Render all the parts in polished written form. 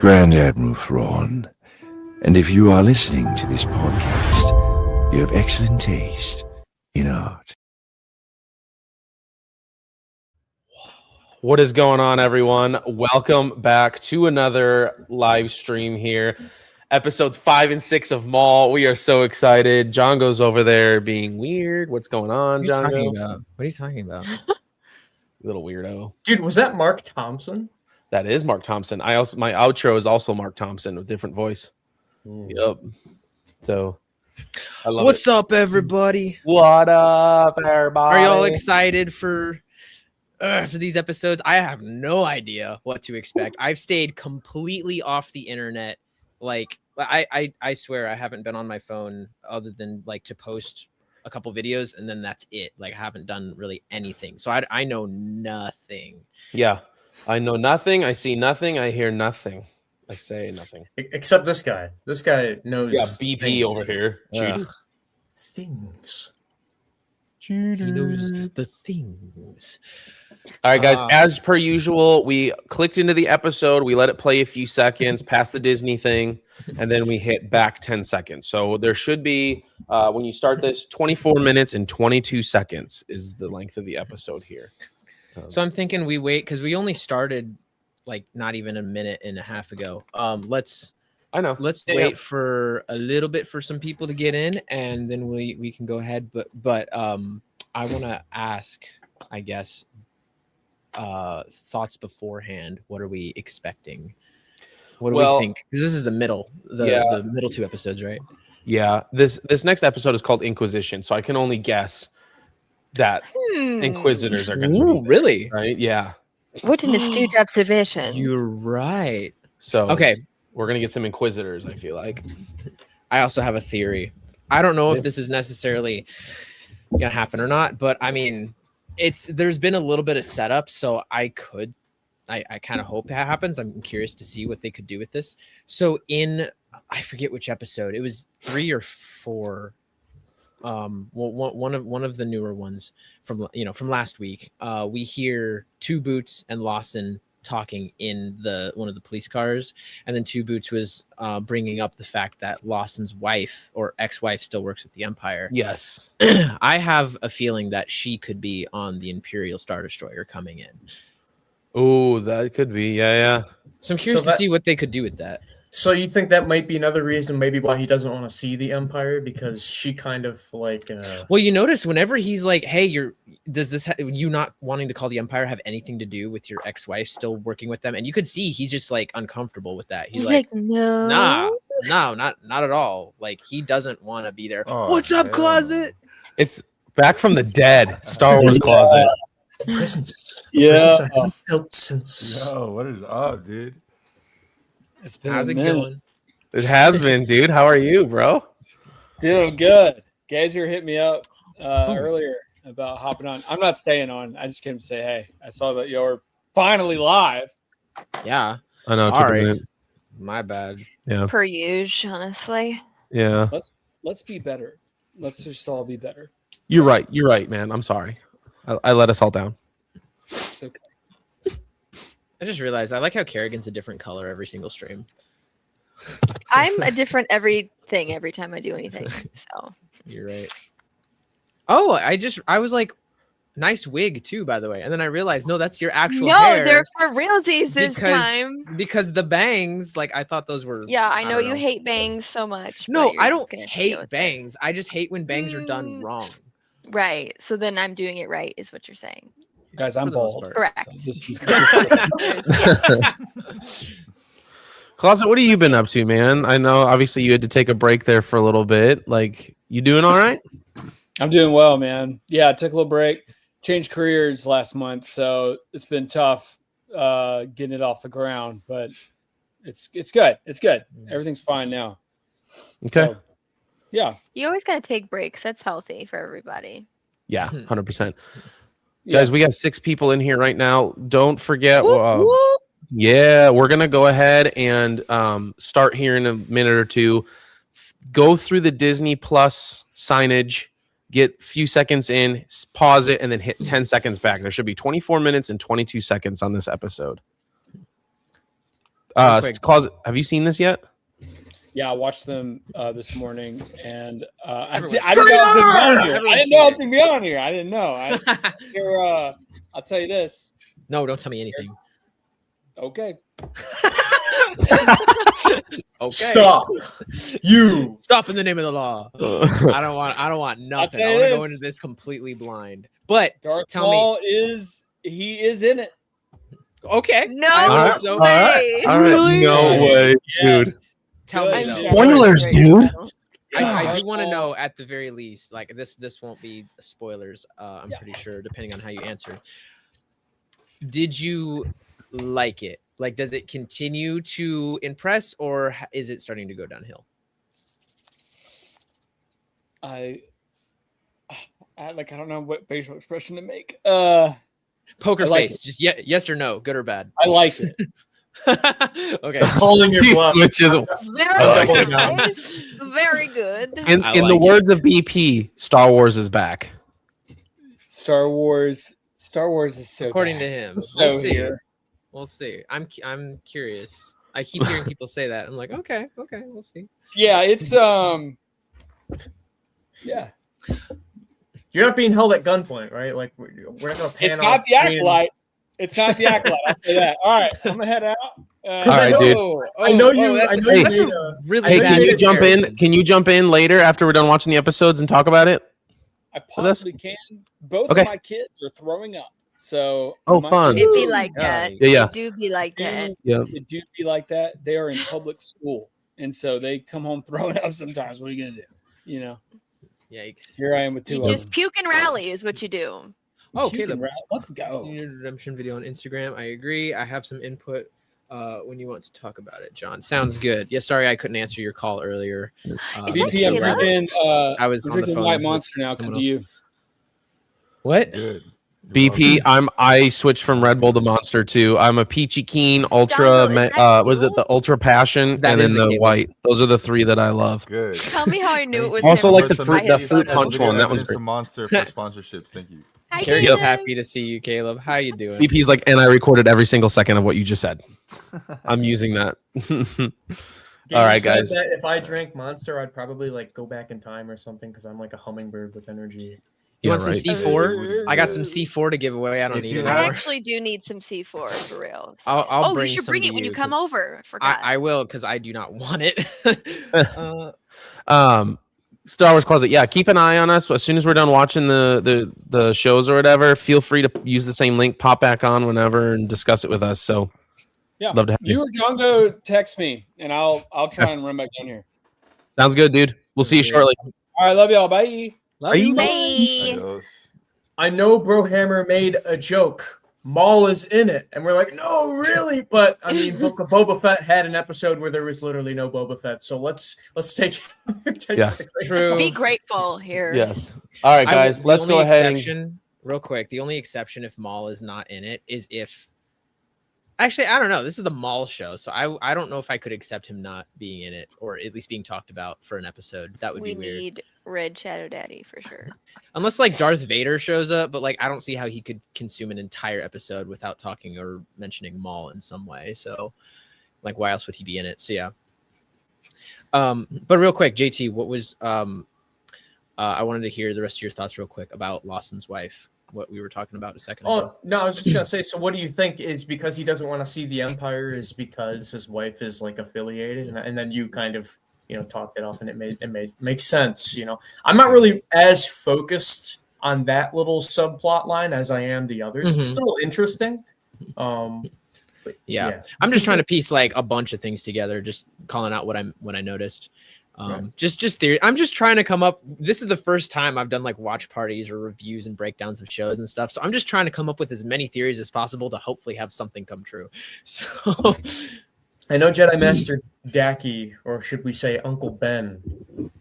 Grand Admiral Thrawn, and if you are listening to this podcast, you have excellent taste in art. What is going on, everyone? Welcome back to another live stream here. Episodes 5 and 6 of Maul. We are so excited. Jongo's over there being weird. What's going on, Jongo? What are you talking about? Little weirdo. Dude, was that Mark Thompson? That is Mark Thompson. My outro is also Mark Thompson with different voice. Yep. So I love What's up, everybody? What up, everybody? Are y'all excited for these episodes? I have no idea what to expect. I've stayed completely off the internet. Like I swear I haven't been on my phone other than like to post a couple videos, and then that's it. Like I haven't done really anything. So I know nothing. Yeah. I know nothing. I see nothing. I hear nothing. I say nothing. Except this guy. This guy knows. Yeah, BP things. over here. Things. He knows the things. All right, guys. As per usual, we clicked into the episode. We let it play a few seconds past the Disney thing, and then we hit back 10 seconds. So there should be, when you start this, 24 minutes and 22 seconds is the length of the episode here. So I'm thinking we wait because we only started like not even a minute and a half ago. Let's wait for a little bit for some people to get in, and then we can go ahead. But I want to ask, I guess, thoughts beforehand. What are we expecting? What do we think? Because this is the middle, the middle two episodes, right? Yeah. This next episode is called Inquisition, so I can only guess that Inquisitors are going to be really right. Yeah. What an astute observation. You're right. So okay, we're gonna get some Inquisitors. I feel like. I also have a theory. I don't know if this is necessarily gonna happen or not, but I mean, there's been a little bit of setup, so I kind of hope that happens. I'm curious to see what they could do with this. So I forget which episode. It was 3 or 4. One of the newer ones from last week. We hear Two Boots and Lawson talking in one of the police cars, and then Two Boots was bringing up the fact that Lawson's wife or ex-wife still works with the Empire. Yes. I have a feeling that she could be on the Imperial Star Destroyer coming in. Oh, that could be. Yeah. So I'm curious to see what they could do with that. So you think that might be another reason maybe why he doesn't want to see the Empire, because she kind of like well, you notice whenever he's like, hey, you not wanting to call the Empire have anything to do with your ex-wife still working with them? And you could see he's just like uncomfortable with that. He's like no, not at all. Like he doesn't want to be there. Oh, What's up, closet? It's back from the dead. Star Wars closet. presence. Yeah. Presence I haven't felt since. Yo, what is up, dude? It's been How's a it minute. going? It has been, dude. How are you, bro? Doing good. Gazer hit me up earlier about hopping on. I'm not staying on. I just came to say, hey, I saw that you're finally live. Yeah. I know. Sorry. My bad. Yeah. per usual, honestly. Yeah. Let's be better. Let's just all be better. You're right, man. I'm sorry. I let us all down. It's okay. I just realized I like how Kerrigan's a different color every single stream. I'm a different everything every time I do anything. So You're right. Oh, I was like, nice wig too, by the way. And then I realized, no, that's your actual hair. they're for realties this because- time. Because the bangs, like I thought those were. Yeah, I know don't you hate bangs so much. No, but you're I just don't gonna deal hate with it. bangs. I just hate when bangs are done wrong. Right. So then I'm doing it right, is what you're saying. Guys, I'm For the most bald. part. Correct. Closet, what have you been up to, man? I know obviously you had to take a break there for a little bit. Like, you doing all right? I'm doing well, man. Yeah, I took a little break. Changed careers last month, so it's been tough getting it off the ground, but it's good. It's good. Everything's fine now. Okay. So, yeah. You always gotta take breaks. That's healthy for everybody. Yeah, 100%. Yeah. Guys, we got 6 people in here right now. Don't forget. Whoop, whoop. Yeah, we're going to go ahead and start here in a minute or two. Go through the Disney Plus signage, get a few seconds in, pause it, and then hit 10 seconds back. There should be 24 minutes and 22 seconds on this episode. quick. Closet. Have you seen this yet? Yeah, I watched them this morning, and I Everyone's didn't know I was gonna be on here. I Everyone's didn't know I was seen gonna be on here. I didn't know. I'll tell you this. No, don't tell me anything. Okay. Okay. Stop. You. Stop in the name of the law. I don't want nothing. I say want to go this. into this completely blind. But Darth tell Maul is in it. okay. No I hope right. so. way. All right. Really? No way, Yeah. dude. Tell me I'm though. dead. Spoilers, dude. I do want to know at the very least, like this won't be spoilers, I'm Yeah. pretty sure, depending on how you answer. Did you like it? Like, does it continue to impress, or is it starting to go downhill? I don't know what facial expression to make. Poker I like face, just yes or no, good or bad. I like it. Okay. Calling your He bluff. switches. Very nice. Very good. In I the like it. words of BP, Star Wars is back. Star Wars is so According bad. to him. So We'll see. here. We'll see. I'm curious. I keep hearing people say that. I'm like, okay, we'll see. Yeah, it's yeah. You're not being held at gunpoint, right? Like we're not gonna pan It's off not the screen. acolyte. It's not the acolyte. I'll say that. All right, I'm gonna head out. All right, dude. I know you. I know you That's made a a. really Hey, I bad can you made jump in? comparison. Can you jump in later after we're done watching the episodes and talk about it? I possibly can. Both Okay. of my kids are throwing up. So Oh, my fun. kids It'd be like that. Yeah. It do be like that. Yeah. It do be like that. They are in public school, and so they come home throwing up sometimes. What are you gonna do? You know, Yikes. here I am with You two of just them. puke and rally is what you do. Oh, Puking Caleb. rat. Let's go. Senior redemption video on Instagram. I agree. I have some input when you want to talk about it, John. Sounds good. Yeah, sorry I couldn't answer your call earlier. Is that BP, I'm Caleb? drinking. I was I'm on the drinking phone White with Monster now someone because of you. What? Good. BP, I switched from Red Bull to Monster too. I'm a Peachy Keen Ultra. Donald, is that Was it you? the Ultra Passion That and is then the the Caleb. white? Those are the three that I love. Good. Tell me how I knew it was Also him. like the For fruit- I the had fruit fun. punch one. That one's Evidence great. of Monster for sponsorships. Thank you. Hi, Carrie's Caleb. happy to see you, Caleb. How you doing? BP's like, and I recorded every single second of what you just said. I'm using that. All right, said guys. That if I drank Monster, I'd probably like go back in time or something because I'm like a hummingbird with energy. You Yeah, want some right. C4? I got some C4 to give away. I don't If need you it have- I anymore. actually do need some C4 for real. I'll Oh, bring you should some bring to it when you 'cause come over. I forgot. I will because I do not want it. Star Wars Closet. Yeah, keep an eye on us. As soon as we're done watching the shows or whatever, feel free to use the same link, pop back on whenever, and discuss it with us. So, Yeah, love to have you you. or Jongo text me, and I'll try and run back down here. Sounds good, dude. We'll see you shortly. All right, love y'all. Bye. Love you. Bye. Adios. I know Brohammer made a joke. Maul is in it, and we're like, no, really? But I mean, Book of Boba Fett had an episode where there was literally no Boba Fett. So let's take Yeah. the credit. True. Be grateful here. Yes. All right, guys. The Let's go only ahead and exception, real quick. The only exception if Maul is not in it is if. Actually, I don't know. This is the Maul show, so I don't know if I could accept him not being in it, or at least being talked about for an episode. That would We be weird. need Red Shadow Daddy for sure. Unless like Darth Vader shows up, but like I don't see how he could consume an entire episode without talking or mentioning Maul in some way. So, like, why else would he be in it? So yeah. But real quick, JT, what was I wanted to hear the rest of your thoughts real quick about Lawson's wife. What we were talking about a second ago. Oh no, I was just gonna say. So, what do you think is because he doesn't want to see the Empire? Is because his wife is like affiliated, and then you kind of talked it off, and it makes sense. I'm not really as focused on that little subplot line as I am the others. It's Mhm. still interesting. But Yeah. I'm just trying to piece like a bunch of things together, just calling out what I noticed. Right. Just theory. I'm just trying to come up. This is the first time I've done like watch parties or reviews and breakdowns of shows and stuff. So I'm just trying to come up with as many theories as possible to hopefully have something come true. So I know Jedi Master Daki, or should we say Uncle Ben,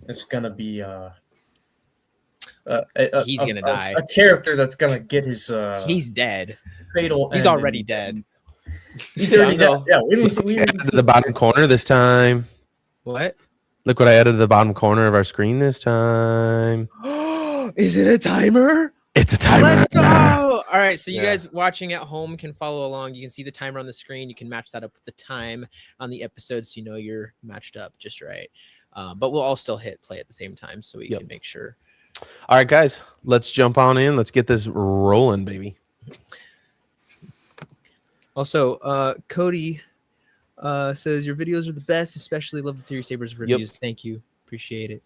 is gonna be He's gonna die. A character that's gonna get his he's dead. fatal. He's end already and- dead. He's already dead. Jungle. Yeah, we didn't see. We added didn't to see the bottom corner this time. What? Look what I added to the bottom corner of our screen this time. Is it a timer? It's a timer. Let's go! All right, so you Yeah. guys watching at home can follow along. You can see the timer on the screen. You can match that up with the time on the episode, so you know you're matched up just right. But we'll all still hit play at the same time, so we Yep. can make sure. All right, guys, let's jump on in. Let's get this rolling, baby. Also, Cody says your videos are the best. Especially love the Theory Sabers reviews. Thank you, appreciate it.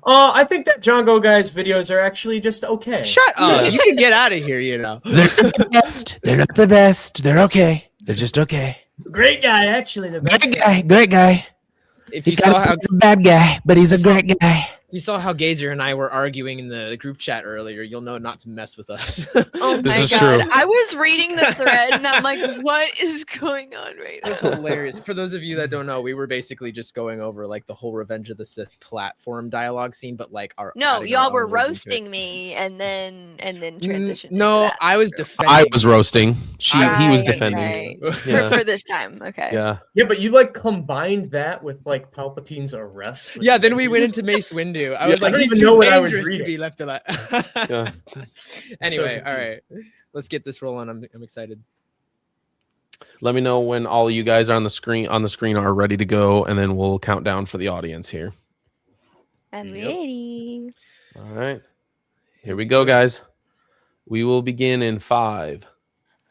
I think that Jongo guy's videos are actually just okay. Shut up! Yeah. You can get out of here. You know. They're not the best. They're not the best. They're okay. They're just okay. Great guy, actually. The Great guy. Great guy. If He you saw how he's a bad guy, but he's a great guy. you saw how Gazer and I were arguing in the group chat earlier, you'll know not to mess with us. Oh This my is god. true. I was reading the thread and I'm like, what is going on right It was now? hilarious. For those of you that don't know, we were basically just going over like the whole Revenge of the Sith platform dialogue scene, but like our No, adding our y'all were own words into it. roasting me and then transitioned. No, into that. I was defending. I was roasting. He was Right, defending. right. Yeah. For this time. Okay. Yeah. Yeah, but you like combined that with like Palpatine's arrest. with Yeah, then we Vader. went into Mace Windu. I Yeah, was like, I don't he's even too know what I was dangerous to reading. be left alive. Yeah. Anyway, So all right, let's get this rolling. I'm excited. Let me know when all you guys are on the screen are ready to go, and then we'll count down for the audience here. I'm Yep. ready. All right. Here we go, guys. We will begin in 5,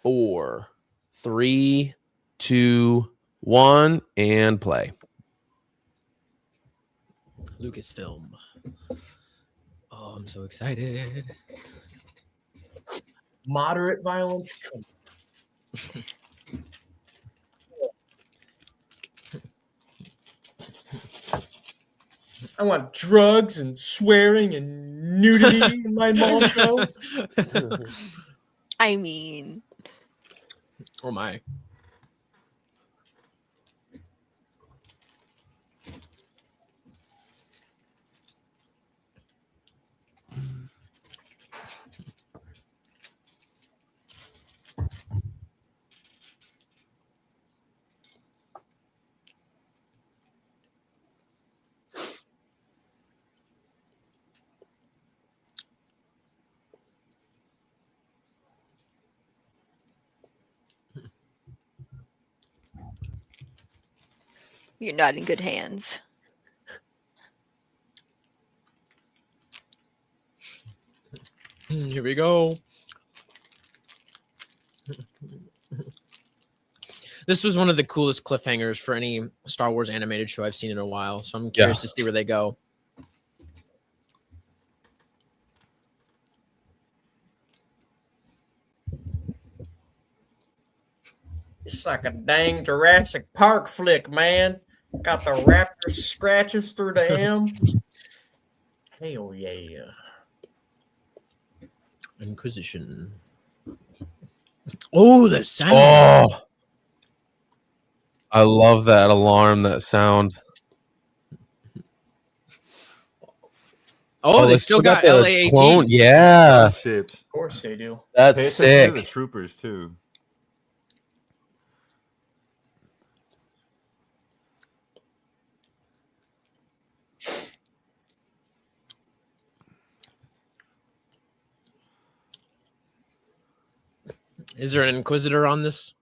4, 3, 2, 1, and play. Lucasfilm. Oh, I'm so excited. Moderate violence. I want drugs and swearing and nudity in my Maul show. I mean, Oh my. you're not in good hands. Here we go. This was one of the coolest cliffhangers for any Star Wars animated show I've seen in a while, so I'm curious to see where they go. It's like a dang Jurassic Park flick, man. Got the raptor scratches through the M. Hell yeah. Inquisition. Oh, the sound. Oh, I love that alarm, that sound. Oh, they still got LA-18. clone. Yeah, Ships. Of course they do. that's Pay attention sick. to the troopers too. Is there an Inquisitor on this?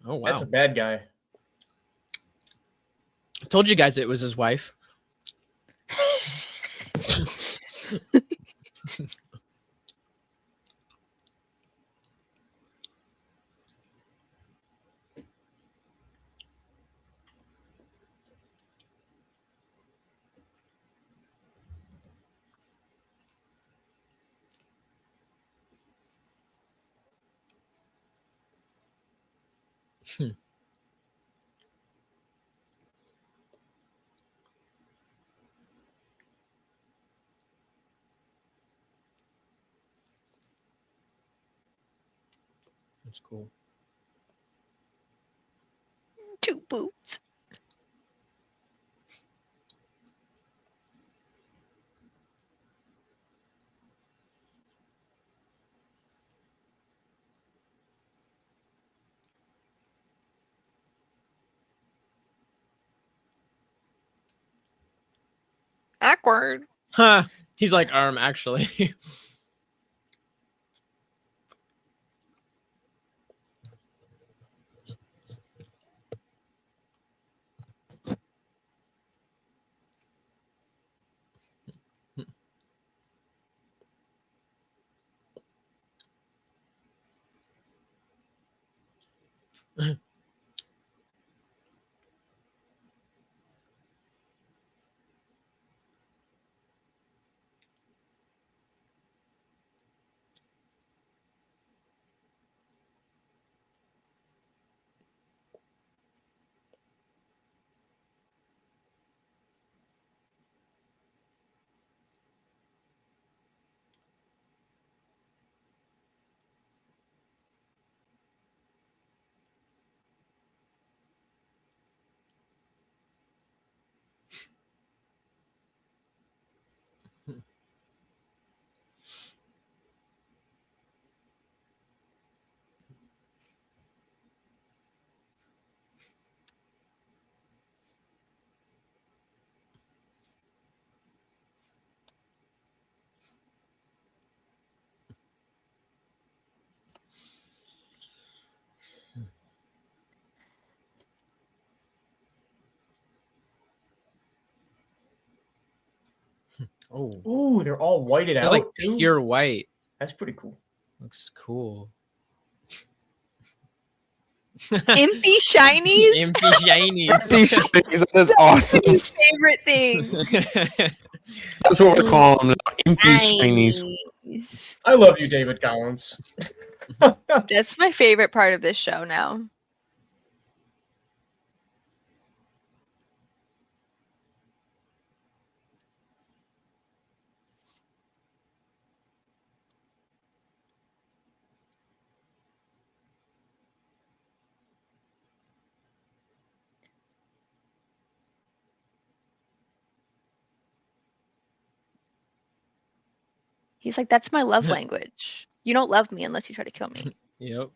Oh, wow. That's a bad guy. I told you guys it was his wife. That's cool. 2 boots. Awkward. Huh. He's like, actually. Oh, Ooh, they're all whited they're out like too. pure white. That's pretty cool. Looks cool. Impy shinies. Impy shinies. That's awesome. His favorite thing. That's what we're calling them now. Impy shinies. Nice. I love you, David Collins. That's my favorite part of this show now. He's like, that's my love language. You don't love me unless you try to kill me. Yep.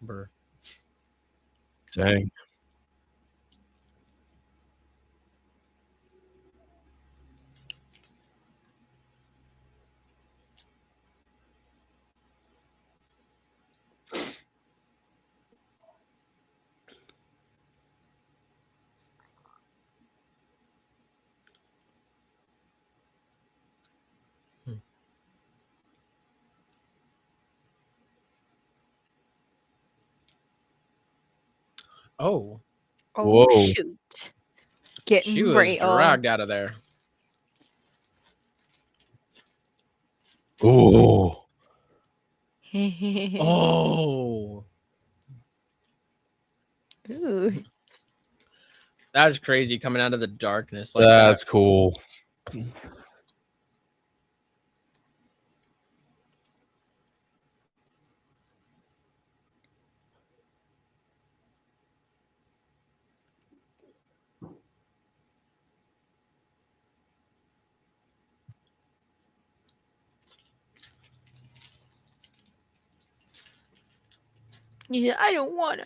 Brr. Dang. Oh, Oh Whoa. shoot! Getting she was real. dragged out of there. Oh, Oh, Ooh. that was crazy coming out of the darkness like that's that. cool. Yeah, I don't wanna.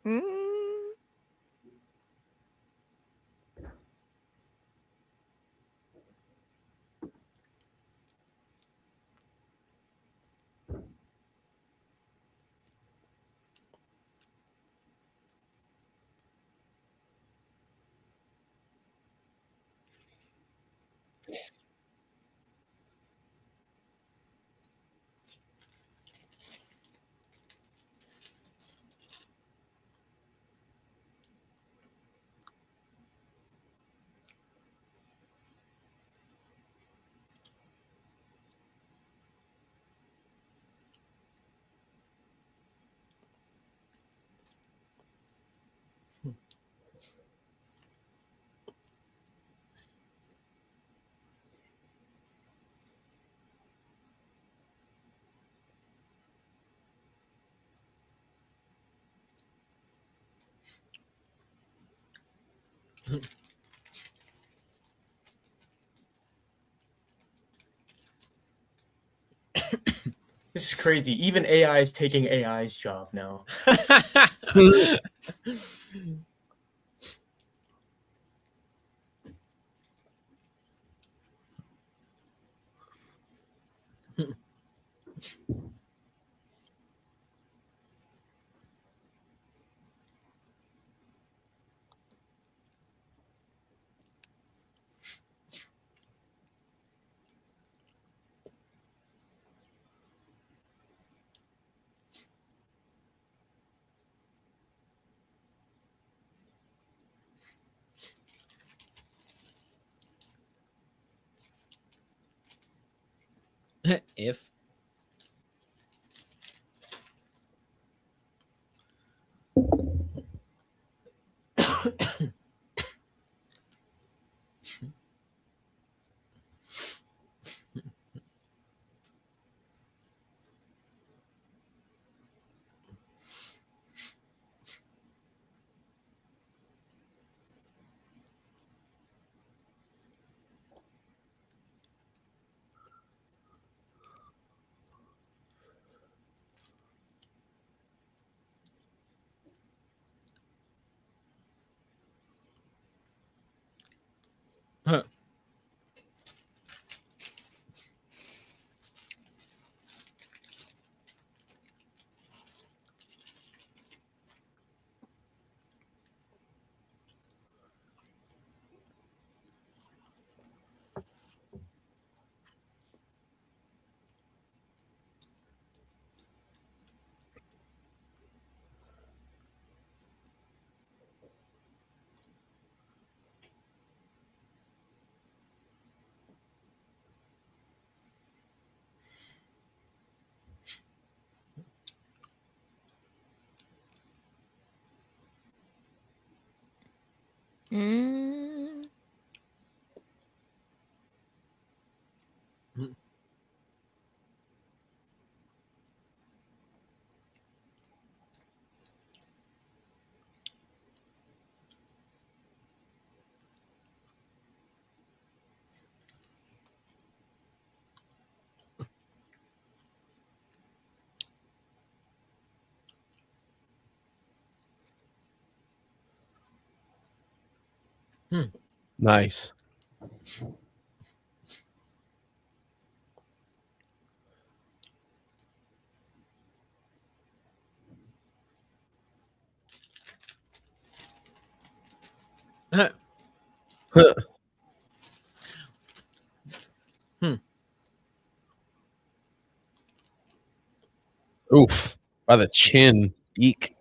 Mm. This is crazy. Even AI is taking AI's job now. If huh. Mm. Nice. Oof. By the chin. Eek.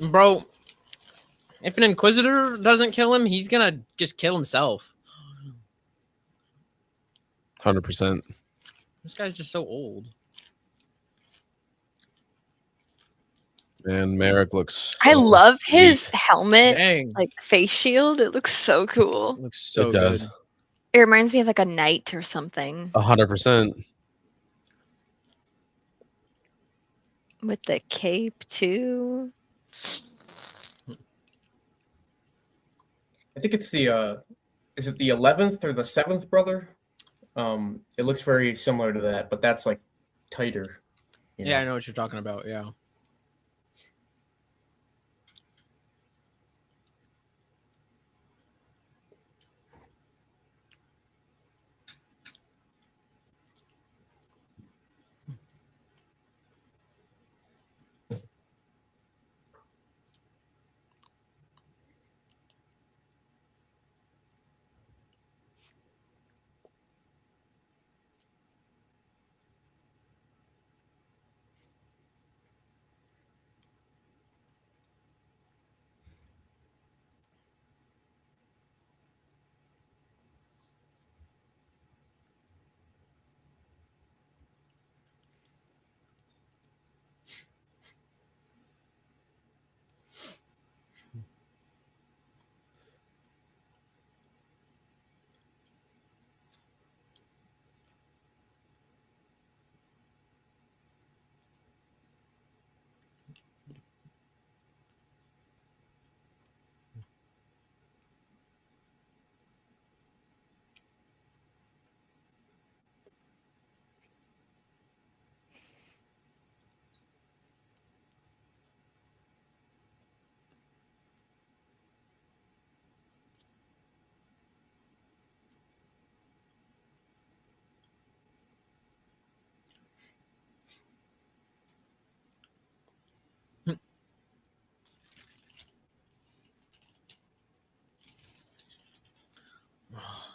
Bro, if an Inquisitor doesn't kill him, he's gonna just kill himself. 100%. This guy's just so old. Man, Merrick looks. I so love sweet. his helmet, Dang. like face shield. It looks so cool. Looks so It does. good. It reminds me of like a knight or something 100%. with the cape too. I think it's the is it the 11th or the 7th brother? It looks very similar to that, but that's like tighter. You Yeah, I know? know what you're talking about. Yeah.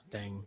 Dang.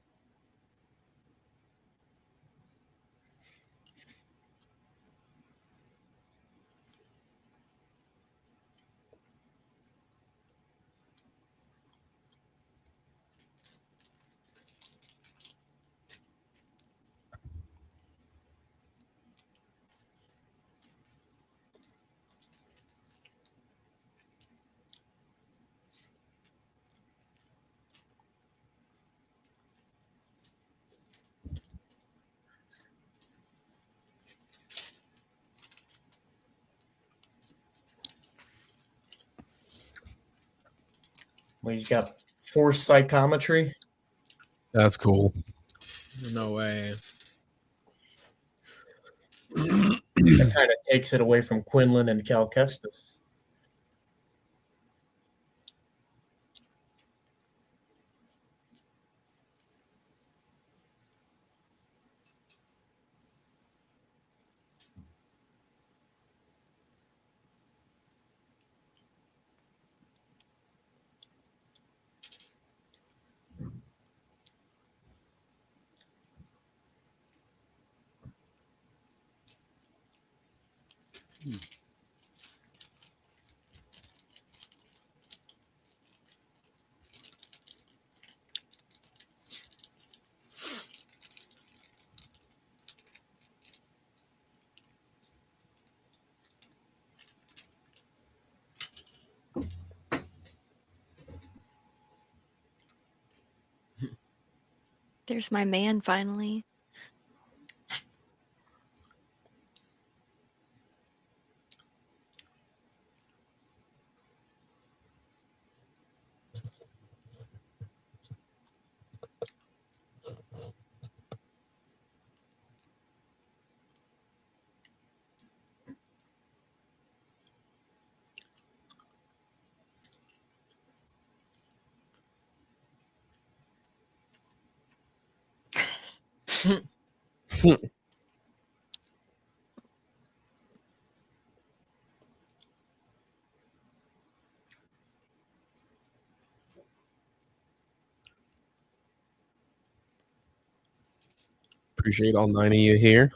Well, he's got force psychometry. That's cool. No way. That kind of takes it away from Quinlan and Cal Kestis. There's my man finally. Appreciate all 9 of you here.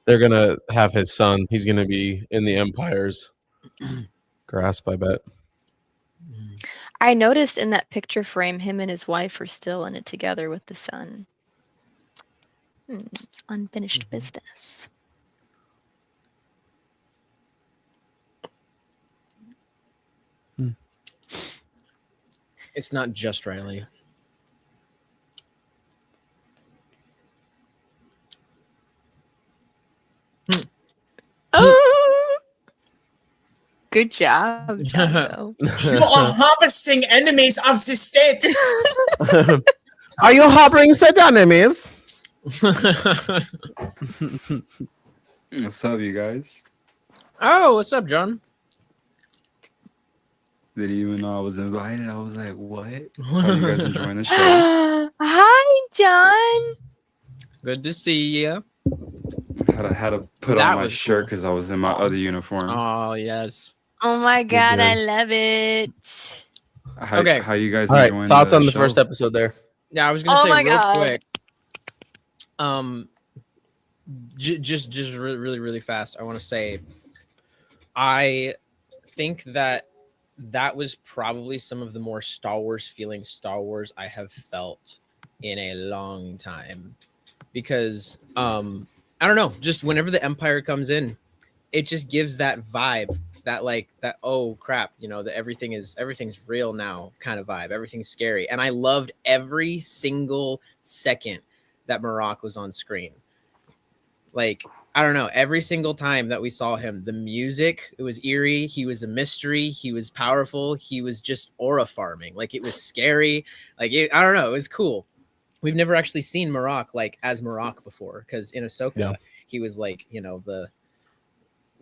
They're gonna have his son. He's gonna be in the Empire's grasp, I bet. I noticed in that picture frame, him and his wife are still in it together with the son. It's unfinished business. It's not just Riley. Oh! Good job, Jongo. You are harvesting enemies of the state. Are you harboring said enemies? What's up, you guys? Oh, what's up, John? Didn't even know I was invited. I was like, what? Are you guys enjoying the show? Hi, John. Good to see you. Had to put That on my was shirt cool. because I was in my other uniform. Oh, yes. Oh my God, I good. love it. Okay. How you guys All right, enjoying thoughts on the show? first episode there. Yeah, I was gonna Oh say my real God. quick. Just really fast. I want to say, I think that was probably some of the more Star Wars feeling Star Wars I have felt in a long time, because I don't know, just whenever the Empire comes in, it just gives that vibe, that like that, oh crap, you know, that everything's real now kind of vibe. Everything's scary, and I loved every single second that Marok was on screen. Like, I don't know, every single time that we saw him, the music, it was eerie, he was a mystery, he was powerful, he was just aura farming. Like, it was scary. Like, I don't know, it was cool. We've never actually seen Marok like as Marok before, because in Ahsoka, he was like, you know, the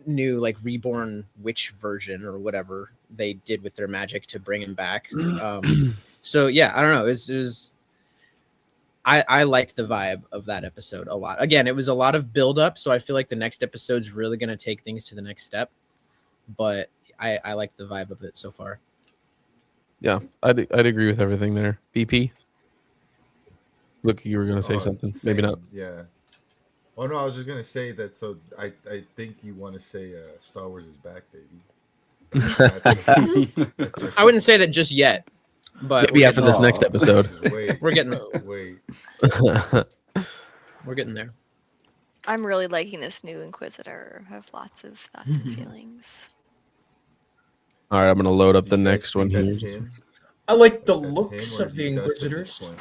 new like reborn witch version or whatever they did with their magic to bring him back. So yeah, I don't know. It was I liked the vibe of that episode a lot. Again, it was a lot of build up, so I feel like the next episode's really going to take things to the next step. But I like the vibe of it so far. Yeah, I'd agree with everything there. BP, look, you were going to say something. Maybe not. Yeah. Oh no, I was just gonna say that. So I think you want to say Star Wars is back, baby. I wouldn't say that just yet, but maybe after this next episode. We're getting there. Wait. We're getting there. I'm really liking this new Inquisitor. I have lots of thoughts and feelings. All right, I'm going to load up the You guys next one think here. that's him? I like the That's looks him, or of is the he dust at this Inquisitors. point?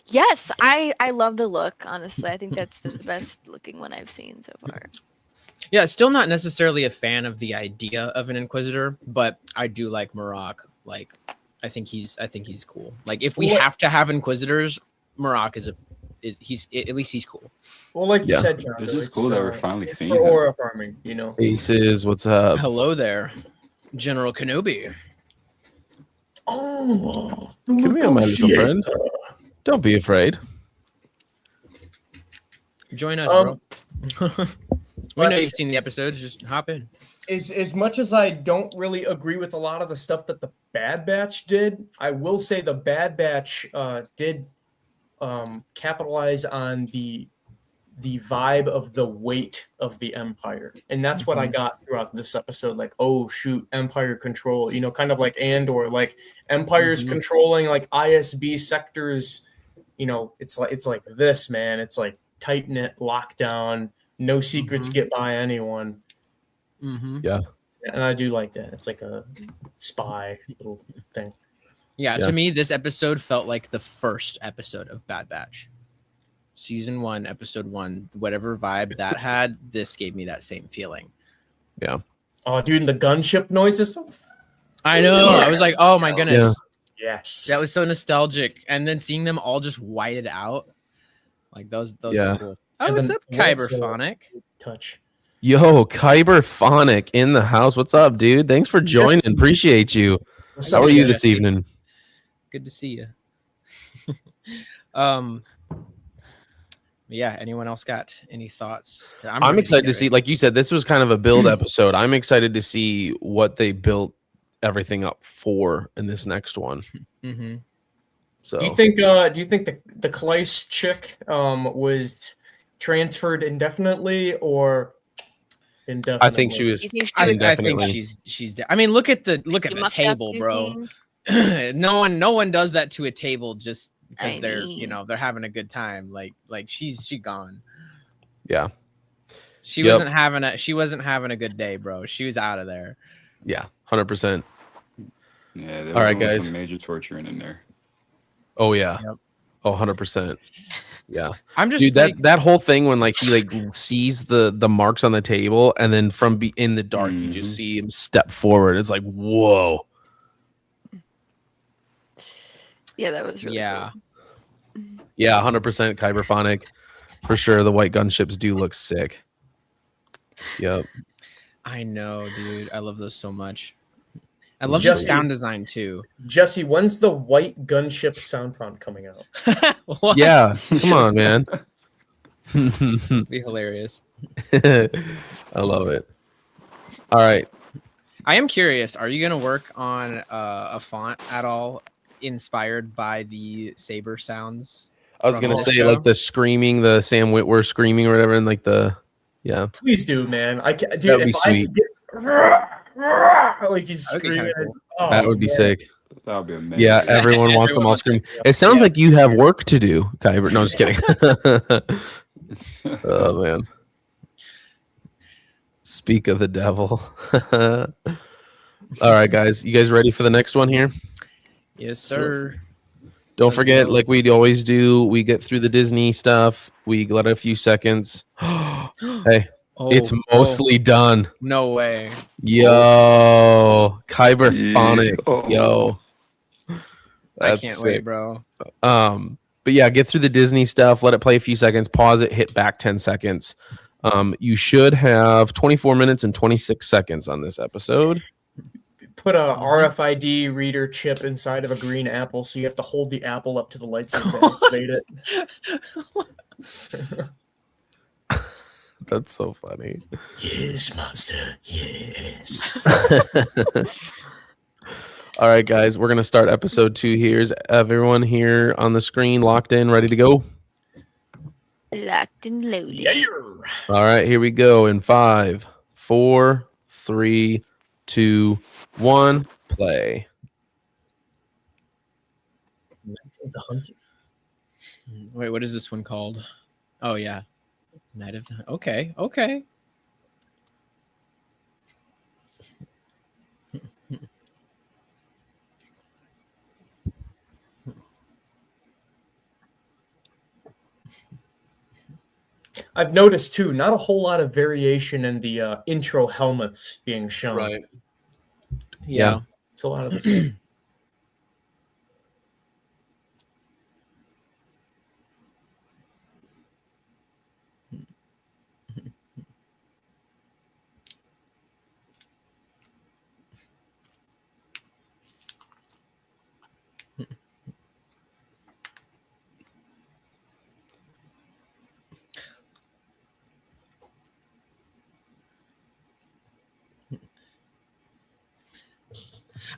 Yes, I love the look, honestly. I think that's the best looking one I've seen so far. Yeah, still not necessarily a fan of the idea of an Inquisitor, but I do like Marok. Like, I think he's cool. Like, if we have to have Inquisitors, Marok is at least he's cool. Well, like you said, John, It's just cool that we're finally it's seeing for him. aura farming, you know. Aces, what's up? Hello there, General Kenobi. Oh, Come here, my little friend. Don't be afraid. Join us, bro. We know you've seen the episodes. Just hop in. As much as I don't really agree with a lot of the stuff that the Bad Batch did, I will say the Bad Batch did capitalize on the vibe of the weight of the Empire, and that's what I got throughout this episode. Like, oh shoot, Empire control, you know, kind of like Andor, like Empire's controlling like ISB sectors. You know, it's like this, man. It's like tight knit lockdown, no secrets get by anyone. Yeah. And I do like that. It's like a spy little thing. Yeah, Yeah. to me, this episode felt like the first episode of Bad Batch. Season 1, episode 1, whatever vibe that had, this gave me that same feeling. Yeah. Oh, dude, and the gunship noises. I know. I was like, oh my goodness. Yes. That was so nostalgic. And then seeing them all just whited out. Like those Yeah. were cool. Oh, And what's then up, what's the- Kyberphonic? touch. Yo, Kyberphonic in the house. What's up, dude? Thanks for joining. Appreciate you. What's How up, are you Jesse? this evening? Good to see you. Yeah, anyone else got any thoughts? I'm ready excited to get see, ready. like you said, this was kind of a build episode. I'm excited to see what they built everything up for in this next one. Mhm. So Do you think the Kleiss chick was transferred indefinitely or indefinitely? I think she was You think she I was think indefinitely. she's I mean, look at the mucked up, table, you bro. think? no one does that to a table just because I they're mean- they're having a good time. Like she gone. Yeah. She Yep. wasn't having a good day, bro. She was out of there. Yeah. 100%. Yeah, there All right, was guys. some major torturing in there. Oh yeah. Yep. Oh, 100%. Yeah. I'm just Dude, like, that whole thing when like he like sees the marks on the table and then from in the dark you just Mhm. see him step forward. It's like, whoa. Yeah, that was really yeah. cool. Yeah, 100% Kyberphonic. For sure. The white gunships do look sick. Yep. I know, dude. I love those so much. I love the Jesse- sound design too. Jesse, when's the white gunship sound prompt coming out? What? Yeah. Come on, man. Be hilarious. I love it. All right. I am curious. Are you gonna work on a font at all inspired by the saber sounds? I was from gonna the say show? like the screaming, the Sam Witwer screaming or whatever, and like the yeah. Please do, man. I can, dude. That would if be I sweet. could get like he's That would be kinda screaming, cool. oh, That would be man. sick. That would be amazing. Yeah, everyone wants them all screaming. It sounds Yeah. like you have work to do, Kyber. No, I'm just kidding. Oh man. Speak of the devil. All right, guys. You guys ready for the next one here? Yes, sir. Don't Let's forget, go. like we always do, we get through the Disney stuff. We let a few seconds. Hey, it's mostly done. No way. Yo, Kyberphonic. Yeah. Yo. I That's can't sick. wait, bro. But yeah, get through the Disney stuff, let it play a few seconds, pause it, hit back 10 seconds. You should have 24 minutes and 26 seconds on this episode. Put a RFID reader chip inside of a green apple, so you have to hold the apple up to the light switch to activate it. That's so funny. Yes, master. Yes. All right, guys, we're going to start episode 2 here. Is everyone here on the screen locked in, ready to go? Locked and loaded. Yeah. All right, here we go in 5, 4, 3, 2, 1, play. The hunter. Wait, what is this one called? Oh yeah, Night of the. Okay, okay. I've noticed too, not a whole lot of variation in the intro helmets being shown. Right. Yeah. It's a lot of the same.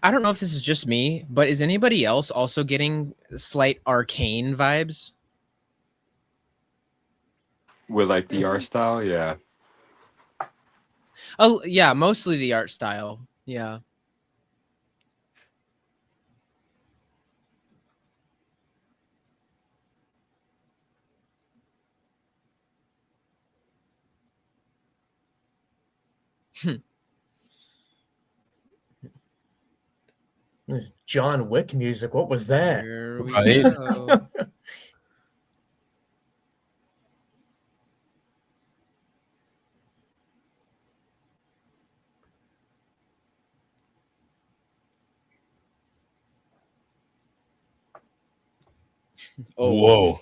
I don't know if this is just me, but is anybody else also getting slight arcane vibes? With like the art style, yeah. Oh yeah, mostly the art style. Yeah. John Wick music. What was that? Here we Right? go. Oh, Whoa.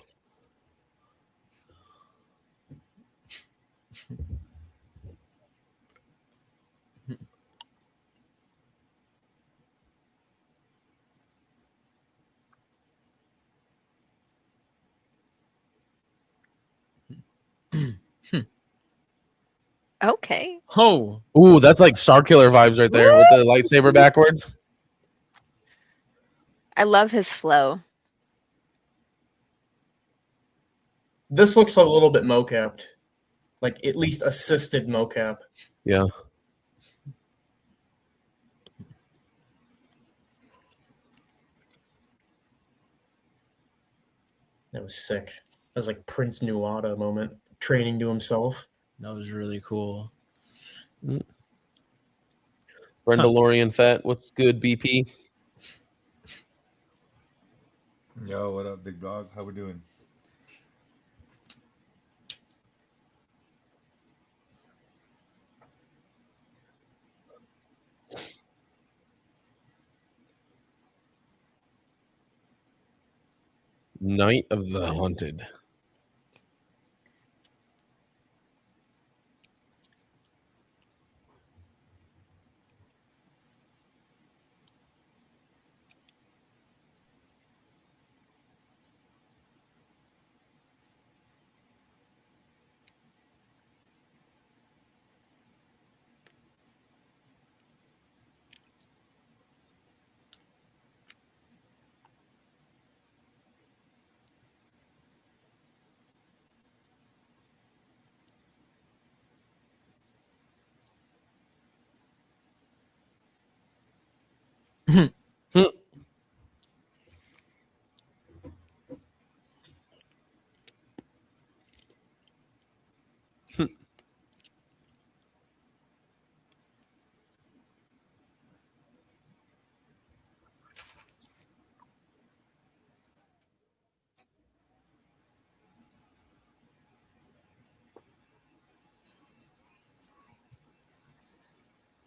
Okay. oh, Ooh, that's like Starkiller vibes right there with the lightsaber backwards. I love his flow. This looks a little bit mocapped, like at least assisted mocap. Yeah. That was sick. That was like Prince Nuada moment, training to himself. that was really cool. Brendalorian Fett. What's good, BP? Yo, what up, big dog? How we doing? Night of the Haunted.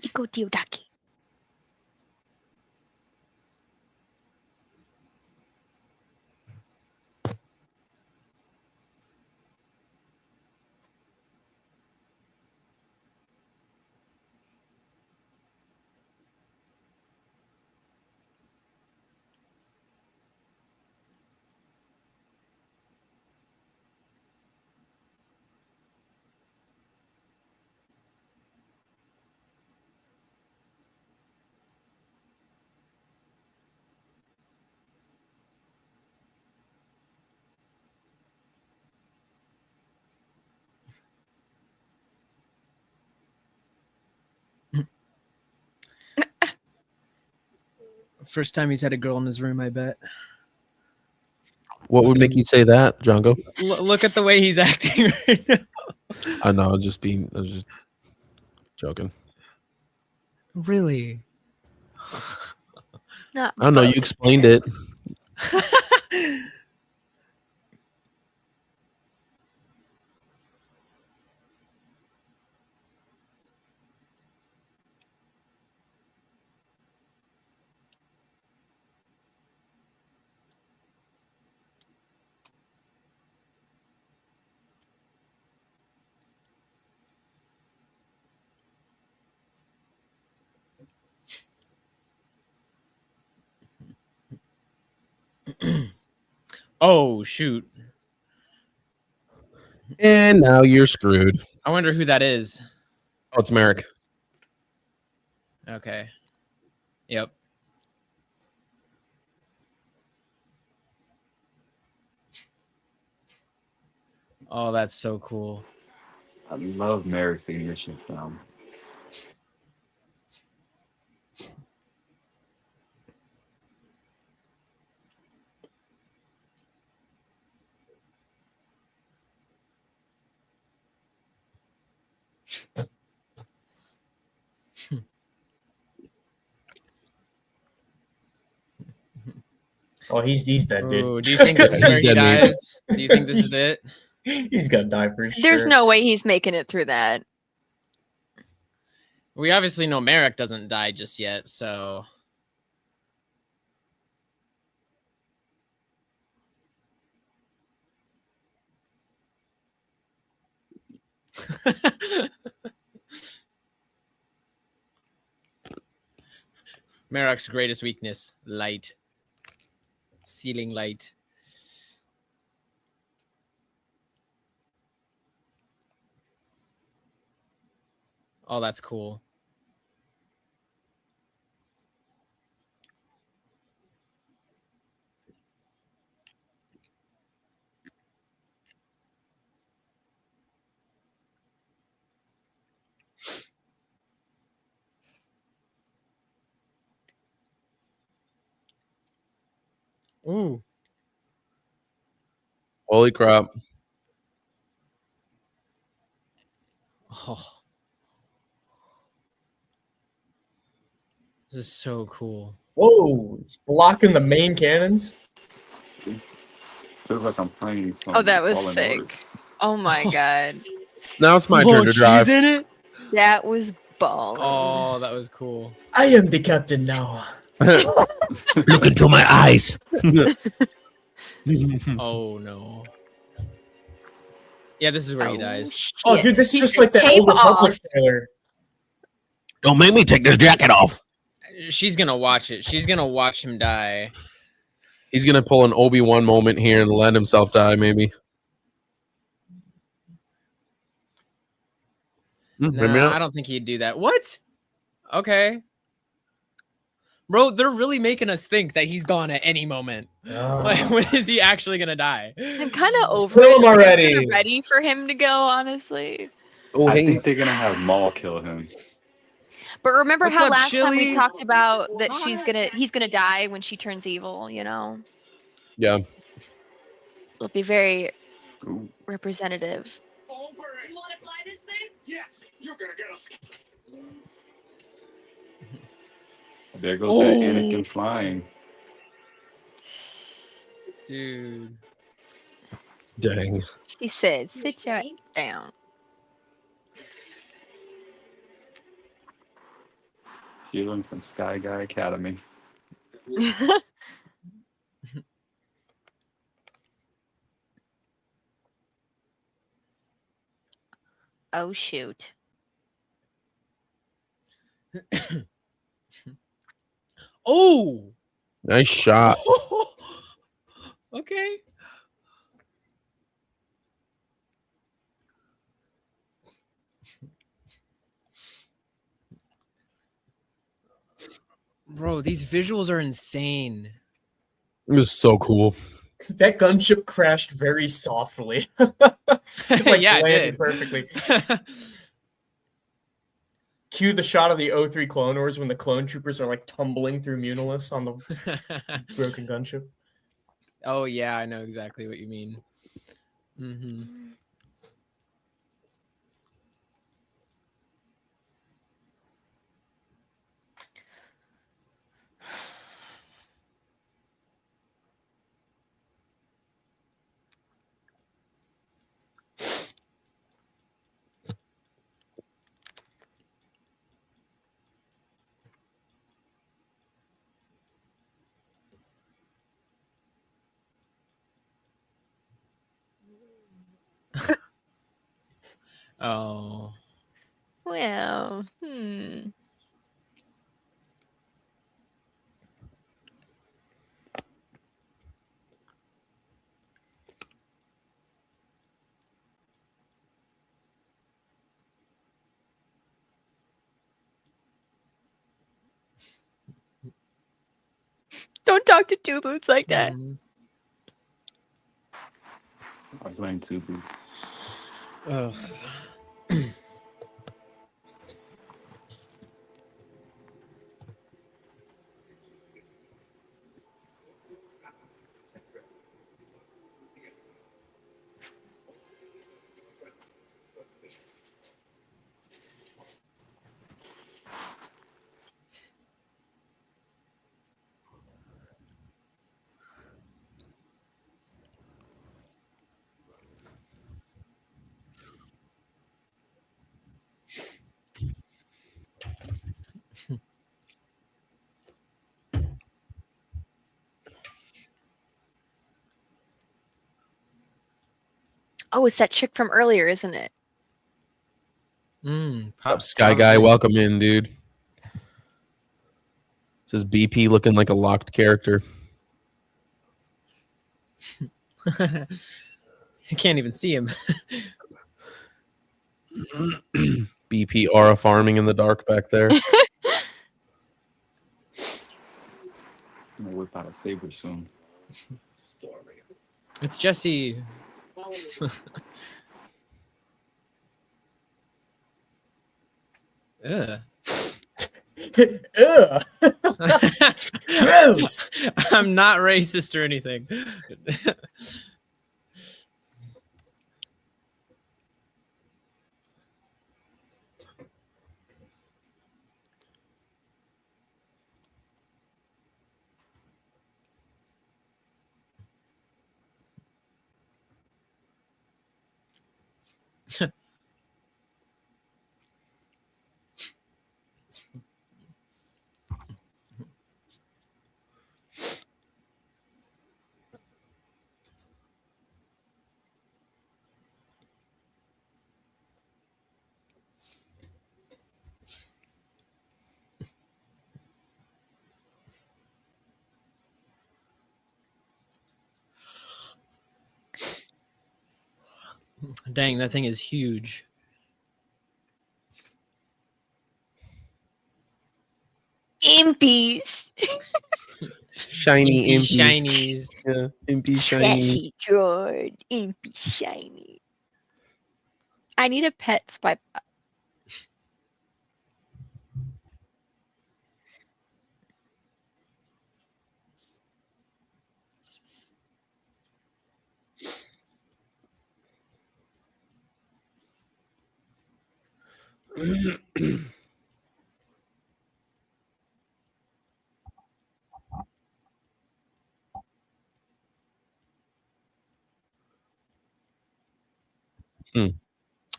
Iko Diodaki. First time he's had a girl in his room, I bet. What would make you say that, Jongo? Look at the way he's acting right now. I know, I was just joking. Really? Not I don't know, you both. explained it. Oh shoot! And now you're screwed. I wonder who that is. Oh, it's Merrick. Okay. Yep. Oh, that's so cool. I love Merrick's ignition sound. Oh, he's dead, dude. Ooh, do you think this is where he dead, man. dies? Do you think this is it? He's gonna die for sure. There's no way he's making it through that. We obviously know Merrick doesn't die just yet, so. Merrick's greatest weakness, light. Ceiling light. Oh, that's cool. Ooh. Holy crap. Oh. This is so cool. Whoa, it's blocking the main cannons. Feels like I'm playing some. Oh, that was Fallen sick. Orders. Oh my god. Now it's my turn to drive. She's in it? That was ballin'. Oh, that was cool. I am the captain now. Look into my eyes. Oh no. Yeah, this is where he dies. Oh, shit. dude, this is He just said, like the "Tape Old Republic off." trailer. Don't make me take this jacket off. She's gonna watch it. She's gonna watch him die. He's gonna pull an Obi-Wan moment here and let himself die, maybe. Maybe No, not. I don't think he'd do that. What? Okay. Bro, they're really making us think that he's gone at any moment. Like, when is he actually gonna die? I'm kind of over Kill it. him Like, I'm already. kinda ready for him to go, honestly. Oh, I hey. think they're gonna have Maul kill him. But remember What's how up, last time we Chili? talked about that he's gonna die when she turns evil, you know? Yeah. It'll be very Ooh. representative. There goes that Anakin flying. Dude. Dang. She said, "Sit your down." She learned from Sky Guy Academy. Oh shoot. Oh. Nice shot. Okay. Bro, these visuals are insane. It was so cool. That gunship crashed very softly. Like Yeah, it landed did. perfectly. Cue the shot of the O3 Clone Wars when the clone troopers are like tumbling through Munilus on the broken gunship. Oh yeah, I know exactly what you mean. Mm-hmm. Oh. Well, Don't talk to Two Boots like that. Mhm. I'm playing Tubu. Ugh. Oh, it's that chick from earlier, isn't it? Up, Sky Guy, welcome in, dude. This is BP looking like a locked character. I can't even see him. BP aura farming in the dark back there. I'm gonna whip out a saber soon. It's Jesse. Ugh. Ugh. Gross. I'm not racist or anything. Dang, that thing is huge. Impies. Shiny Impy impies. shinies. Yeah, impy shinies. Trashy George. Impy shiny. I need a pet spy.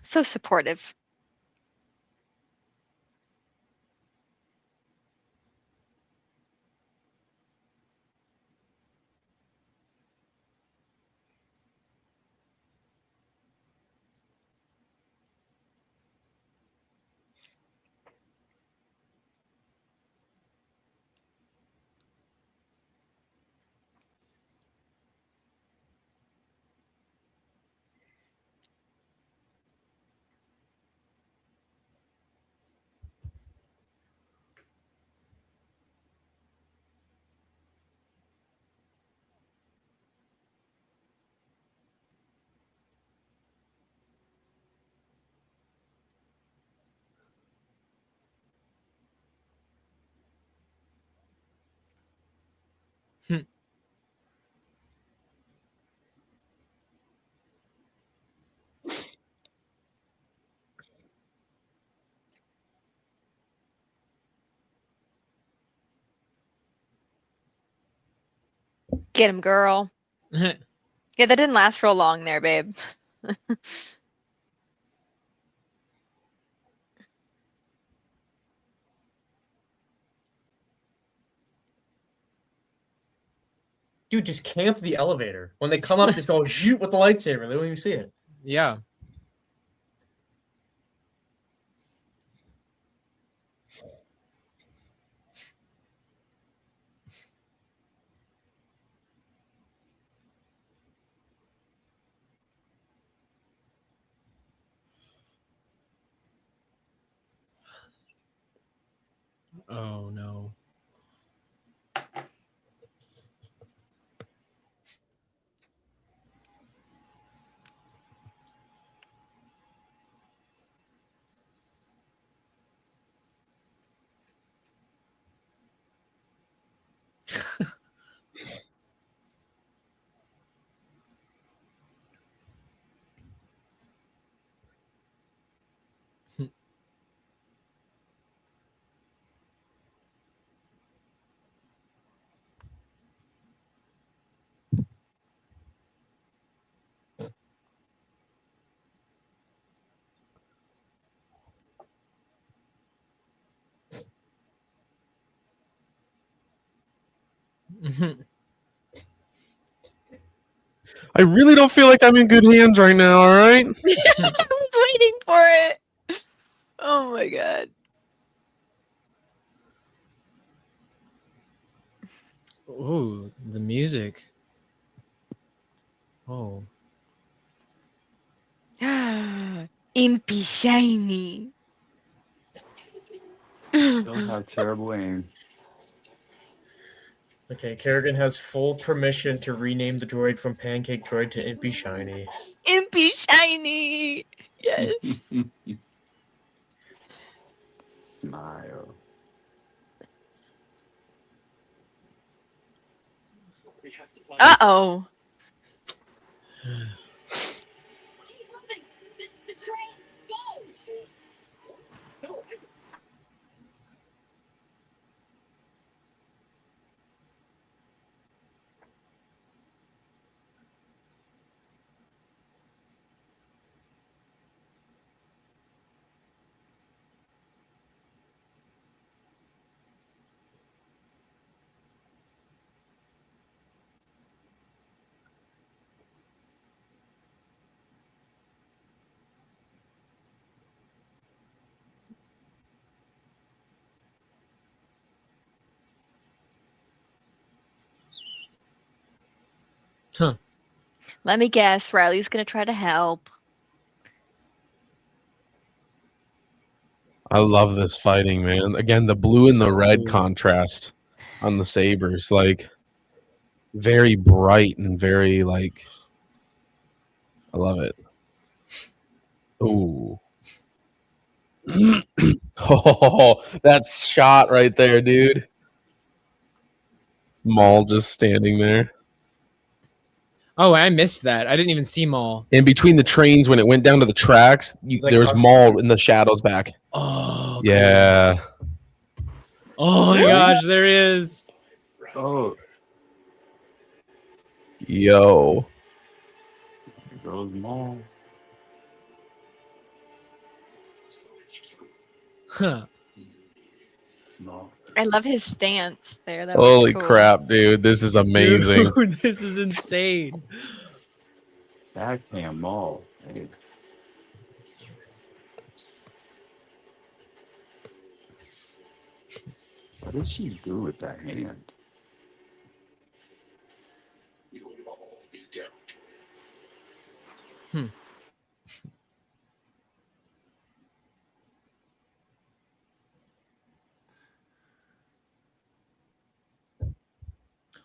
So supportive. Get him, girl. Yeah, that didn't last real long there, babe. Dude, just camp the elevator. When they come up, just go shoot with the lightsaber. They don't even see it. Yeah. Oh no. I really don't feel like I'm in good hands right now. All right. I was waiting for it. Oh my god. Ooh, the music. Oh. Impy shiny. Don't have terrible aim. Okay, Kerrigan has full permission to rename the droid from Pancake Droid to Impy Shiny. Impy shiny. Yes. Smile. Uh-oh. Huh. Let me guess. Riley's gonna try to help. I love this fighting, man. Again, the blue and the red So- contrast on the sabers, like very bright and very like. I love it. Ooh. Oh, that's shot right there, dude. Maul just standing there. Oh, I missed that. I didn't even see Maul. In between the trains, when it went down to the tracks, He's like there was us. Maul in the shadows back. Oh, Yeah. Oh my gosh, there is. Oh, Yo. there goes Maul. Huh. No. I love his stance there. That was Holy cool. crap, dude. This is amazing. Dude, this is insane. Backhand Maul. Hey. What did she do with that hand?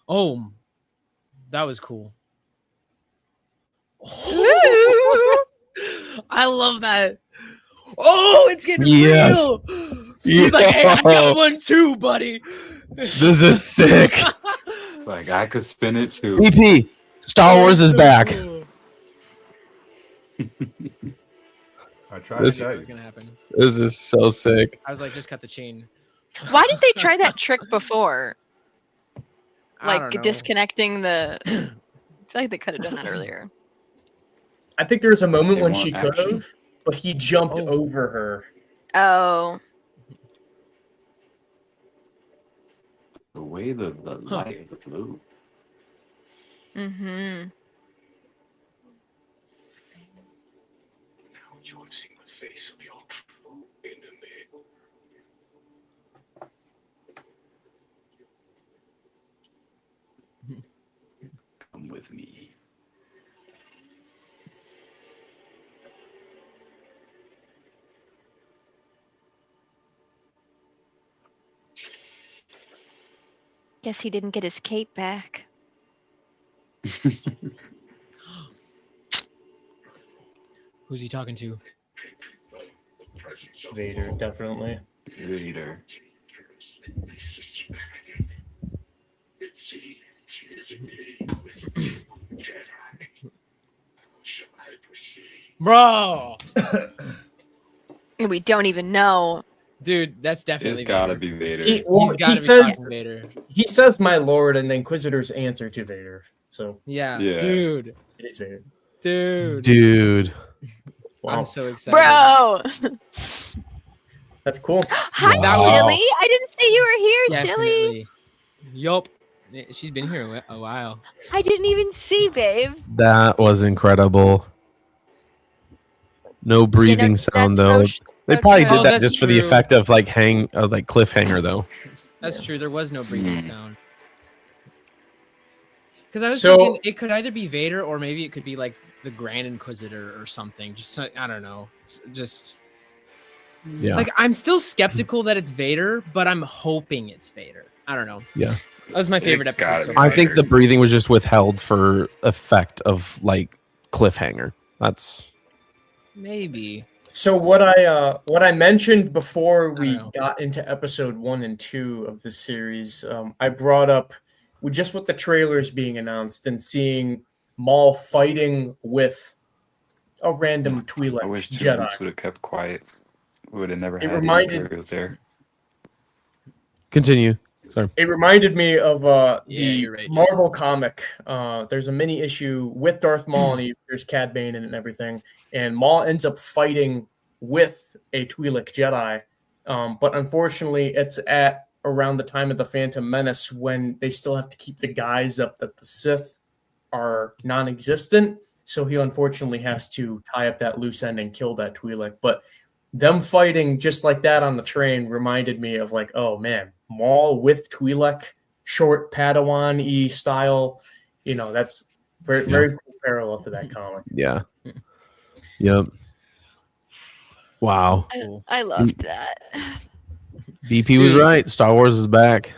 Oh, that was cool. I love that. Oh, it's getting Yes. real. He's like, hey, I got one too, buddy. This is sick. Like, I could spin it too. EP, Star Wars is back. I tried This- to tell What's you. gonna happen? This is so sick. I was like, just cut the chain. Why did they try that trick before? I don't Like know. disconnecting the. I feel like they could have done that earlier. I think there was a moment They when want she could action. have, but he jumped Oh. over her. Oh. The way the Huh. light blew. Mm-hmm. Now you have seen the face of your true enemy. Come with me. Guess he didn't get his cape back. Who's he talking to? Vader, definitely. Vader. Bro, We don't even know. dude, that's It's definitely gotta Vader. be Vader. He, well, He's gotta he be says fucking Vader. he says "My Lord" and the Inquisitor's answer to Vader. So Yeah, Yeah. dude, it is Vader. Dude. Wow, I'm so excited. Bro! that's cool. Hi, Wow. Chili. I didn't say you were here, Chili. Definitely. Yup. She's been here a while. I didn't even see, babe. That was incredible. No breathing sound that's though. They probably true. did that that's just for the true. effect of like cliffhanger though. That's true. There was no breathing sound. Because I was So- thinking it could either be Vader or maybe it could be like the Grand Inquisitor or something. Just I don't know. Just Yeah. like I'm still skeptical that it's Vader, but I'm hoping it's Vader. I don't know. Yeah. That was my favorite It's gotta episode. So be. far. I think the breathing was just withheld for effect of like cliffhanger. That's Maybe. So what I mentioned before we know. got into episode 1 and 2 of the series, I brought up just with the trailers being announced and seeing Maul fighting with a random Twi'lek I wish Jedi. Twi'leks would have kept quiet. We would have never It had reminded- any Imperials there. continue. Sorry. It reminded me of the you're right, Marvel comic. There's a mini issue with Darth Maul, and there's Cad Bane and everything. And Maul ends up fighting with a Twi'lek Jedi. But unfortunately, it's at around the time of the Phantom Menace when they still have to keep the guise up that the Sith are non-existent. So he unfortunately has to tie up that loose end and kill that Twi'lek. But them fighting just like that on the train reminded me of like, oh man, Maul with Twi'lek, short Padawan-y style. That's very, very cool parallel to that comic. Yeah. Yep. Wow. I loved that. BP was right. Star Wars is back.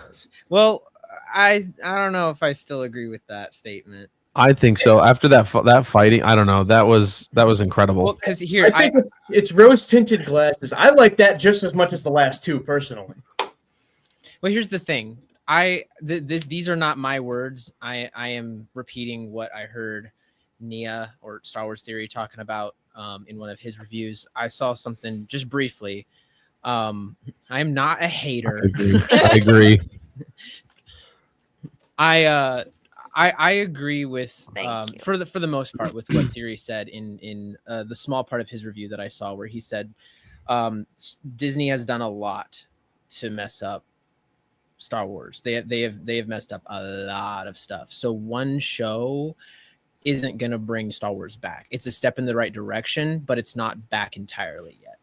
Well, I don't know if I still agree with that statement. I think so. After that fighting, I don't know. That was incredible. Well, because here I think it's rose tinted glasses. I like that just as much as the last two, personally. Well, here's the thing. These are not my words. I am repeating what I heard Nia or Star Wars Theory talking about in one of his reviews. I saw something just briefly. I'm not a hater. I agree. I agree with Thank you. for the most part with what Theory said in the small part of his review that I saw where he said Disney has done a lot to mess up Star Wars. They have messed up a lot of stuff. So one show isn't going to bring Star Wars back. It's a step in the right direction, but it's not back entirely yet.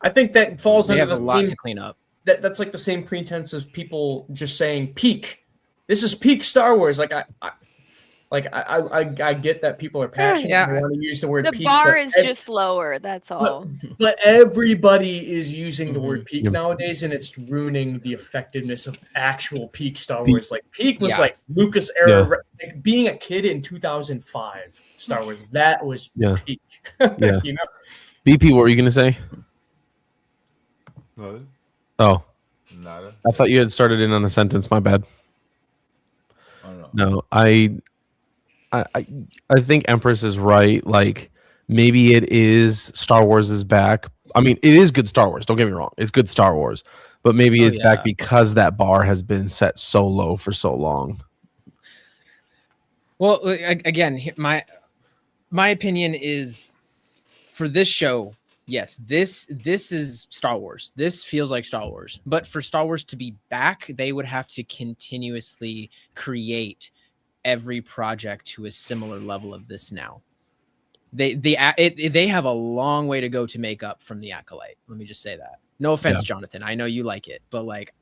I think that falls They under have the a lot same, to clean up. that's like the same pretense of people just saying peak. This is peak Star Wars. Like I get that people are passionate Yeah. and want to use the word The peak. bar but is just lower. That's all. But everybody is using the word peak Yep. nowadays, and it's ruining the effectiveness of actual peak Star Wars. Like peak was Yeah. like Lucas era, like being a kid in 2005 Star Wars. That was Yeah. peak. Yeah. You know, BP, what were you gonna say? What? Oh, Nada. I thought you had started in on a sentence. My bad. I don't know. No, I think Empress is right. Like maybe it is Star Wars is back. I mean, it is good Star Wars. Don't get me wrong. It's good Star Wars, but maybe it's back because that bar has been set so low for so long. Well, again, my opinion is for this show, yes, this is Star Wars. This feels like Star Wars. But for Star Wars to be back, they would have to continuously create every project to a similar level of this now. They have a long way to go to make up from the Acolyte. Let me just say that. No offense, Jonathan. I know you like it, but like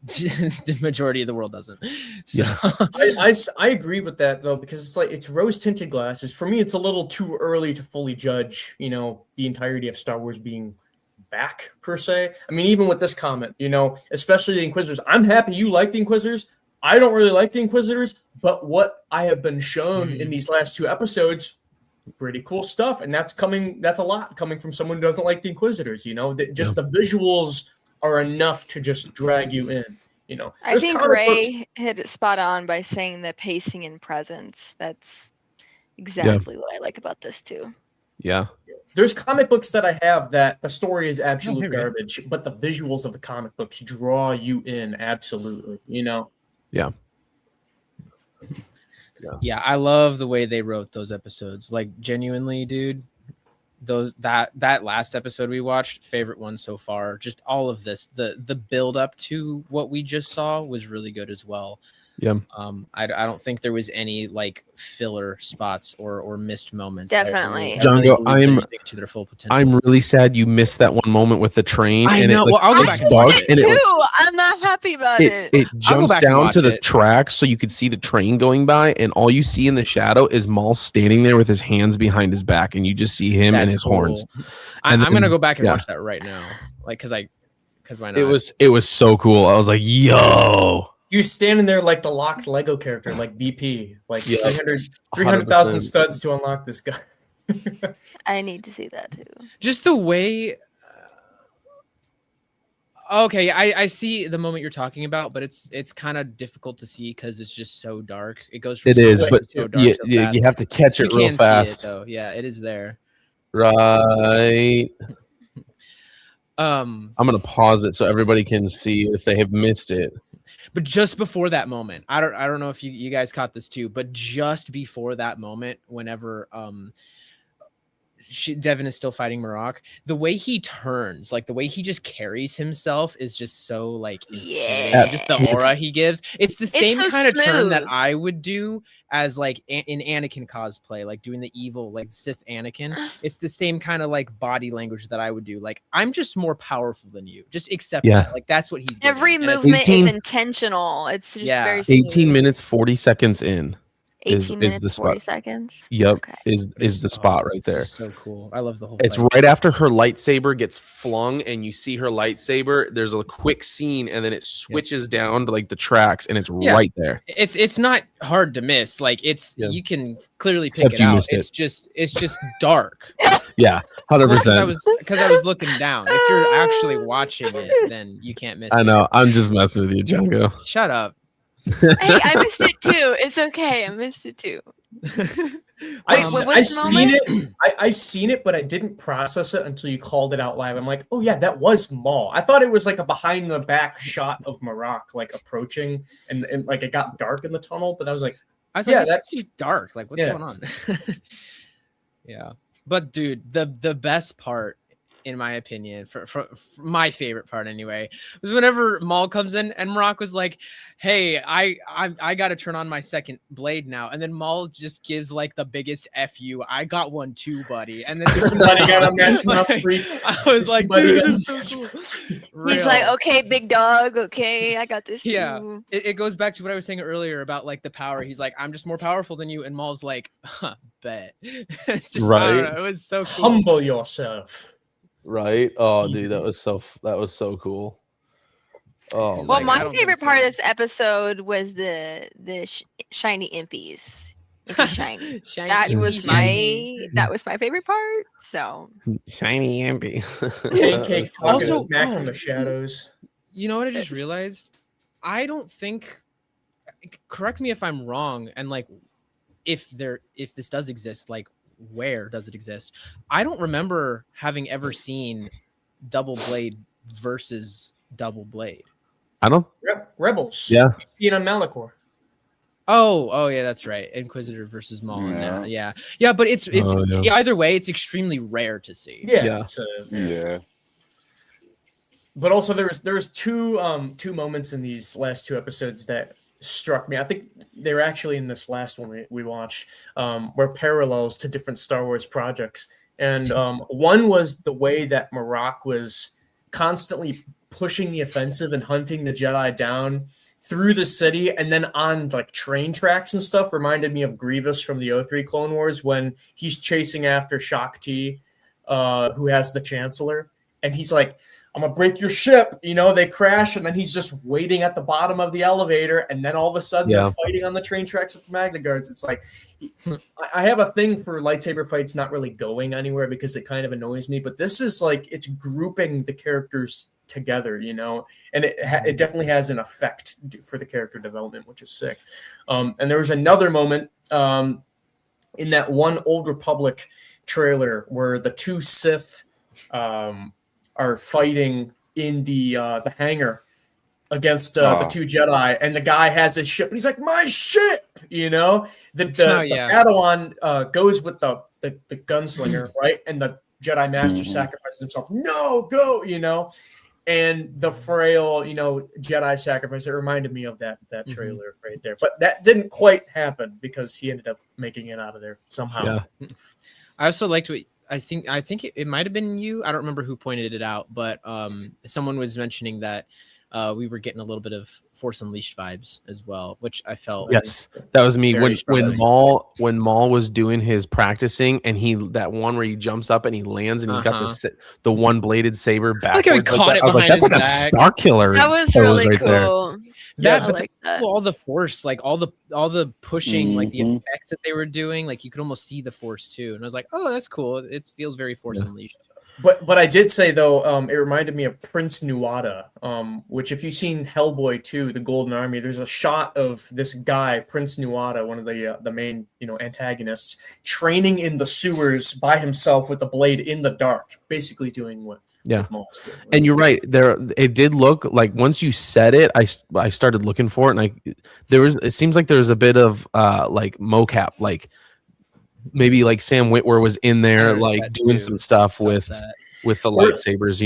the majority of the world doesn't. So I agree with that though, because it's like it's rose tinted glasses. For me, it's a little too early to fully judge, the entirety of Star Wars being back per se. I mean, even with this comment, especially the Inquisitors. I'm happy you like the Inquisitors. I don't really like the Inquisitors, but what I have been shown in these last two episodes, pretty cool stuff. And that's a lot coming from someone who doesn't like the Inquisitors, that just the visuals are enough to just drag you in, I think Ray hit it spot on by saying the pacing and presence. That's exactly what I like about this too. Yeah. There's comic books that I have that the story is absolute maybe. garbage, but the visuals of the comic books draw you in absolutely, Yeah. yeah, I love the way they wrote those episodes. Like genuinely, dude, that last episode we watched, favorite one so far. Just all of this, the build up to what we just saw was really good as well. Yeah. I don't think there was any like filler spots or missed moments. Definitely. Jungle, to their full potential. I'm really sad you missed that one moment with the train. I and know. It, Well, I'll go back and watch it. And Too. I'm not happy about it. It jumps back and down watch to the it. tracks so you could see the train going by, and all you see in the shadow is Maul standing there with his hands behind his back, and you just see him and his horns. I'm And gonna then- go back and yeah. watch that right now, like because why not? It was so cool. I was like, yo. You standing there like the locked Lego character, like BP, like Yeah. 300,000 100%. studs to unlock this guy. I need to see that too. Just the way. Okay, I see the moment you're talking about, but it's kind of difficult to see because it's just so dark. It goes from It is, quick but to so dark you, so you, fast. you have to catch it You real can fast. see it though. Yeah, it is there. Right. Um, I'm gonna pause it so everybody can see if they have missed it. but just before that moment, I don't know if you guys caught this too, but just before that moment, whenever Devin is still fighting Maroc, the way he turns, like the way he just carries himself is just so like intimidating. Just the aura he gives. It's the same so kind of turn that smooth. I would do as like in Anakin cosplay, like doing the evil, like Sith Anakin. It's the same kind of like body language that I would do. Like I'm just more powerful than you. Just accept Yeah. that. Like that's what he's giving. Every And it's- movement 18 is intentional. It's just Yeah. very 18 smooth. minutes 40 seconds in. 18 is minutes, the 40 spot. seconds. Yep, Okay. is the spot right it's there. So cool. I love the whole. It's fight. right after her lightsaber gets flung and you see her lightsaber. There's a quick scene and then it switches down to like the tracks and it's Yeah. right there. It's not hard to miss. Like it's Yeah. you can clearly pick Except it you out. missed it. It's just dark. Yeah, 100%. Because I was looking down. If you're actually watching it, then you can't miss it. I know. I'm just messing with you, Jungo. Shut up. Hey, I missed it too. It's okay. I missed it too. I what's the seen moment? it. I seen it, but I didn't process it until you called it out live. I'm like, oh yeah, that was Maul. I thought it was like a behind the back shot of Maroc like approaching, and like it got dark in the tunnel. But I was like, I was Yeah, like, that's- that's dark. Like, what's Yeah. going on? Yeah. But dude, the best part, in my opinion, for my favorite part anyway, was whenever Maul comes in and Maroc was like, "Hey, I got to turn on my second blade now," and then Maul just gives like the biggest "fu." I got one too, buddy, and then somebody got a match my freak. I was like, Somebody dude, got this is so cool. He's Real. like, okay, big dog. Okay, I got this. Yeah. too." It goes back to what I was saying earlier about like the power. He's like, I'm just more powerful than you, and Maul's like, huh, bet. It's just I don't Right. know, it was so cool. Humble yourself. Right? Oh, dude, that was so cool. Oh, He's Well, like, I my don't think favorite part so. of this episode was the shiny impies. Impy shiny. Shiny That impy was shiny. my favorite part. So shiny impy. Pancake talking Also- smack from the shadows. You know what I just realized? I don't think. Correct me if I'm wrong, and like, if this does exist, like, where does it exist? I don't remember having ever seen Double Blade versus Double Blade. I don't. Rebels. Yeah. You know, Malachor. Oh yeah, that's right. Inquisitor versus Maul. Yeah. Yeah, but it's Oh, yeah. yeah, either way, it's extremely rare to see. Yeah. Yeah. It's, Yeah. But also there was two moments in these last two episodes that struck me. I think they were actually in this last one we watched, were parallels to different Star Wars projects. And one was the way that Maroc was constantly pushing the offensive and hunting the Jedi down through the city and then on like train tracks and stuff. Reminded me of Grievous from the O3 Clone Wars when he's chasing after Shaak Ti, who has the Chancellor, and he's like, I'm gonna break your ship. You know, they crash, and then he's just waiting at the bottom of the elevator, and then all of a sudden Yeah. they're fighting on the train tracks with the Magna Guards. It's like, I have a thing for lightsaber fights not really going anywhere because it kind of annoys me, but this is like, it's grouping the characters together, you know, and it definitely has an effect for the character development, which is sick. And there was another moment in that one Old Republic trailer where the two Sith are fighting in the hangar against the two Jedi, and the guy has his ship, and he's like, "My ship," you know. The Padawan goes with the gunslinger, right, and the Jedi Master sacrifices himself. No, go, and the frail, Jedi sacrifice. It reminded me of that trailer right there. But that didn't quite happen because he ended up making it out of there somehow. Yeah. I also liked what I think it might have been you. I don't remember who pointed it out, but someone was mentioning that we were getting a little bit of Force Unleashed vibes as well, which I felt. Yes, that was me very when strong. Maul was doing his practicing, and that one where he jumps up and he lands and he's got the one bladed saber backwards. Like how he caught it I was like, behind that's like his a back. Star Killer. That was pose really right there. cool. That, I but like that. all the Force, like all the pushing, like the effects that they were doing, like you could almost see the Force too. And I was like, oh, that's cool. It feels very Force Unleashed. But I did say though, it reminded me of Prince Nuada, which if you've seen Hellboy 2, The Golden Army, there's a shot of this guy, Prince Nuada, one of the main antagonists, training in the sewers by himself with a blade in the dark, basically doing what Maul's doing. And you're right. It did look like once you said it, I started looking for it, and it seems like there's a bit of like mocap, like maybe like Sam Witwer was in there like doing some stuff with the lightsabers,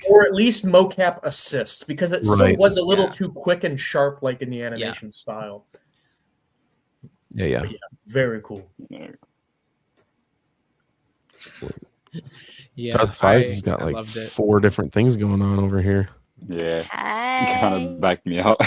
or at least mocap assist, because it still was a little too quick and sharp, like in the animation style. Yeah. But very cool. Yeah, Darth Fives has got like 4 different things going on over here. Yeah, Hi. kind of backed me out.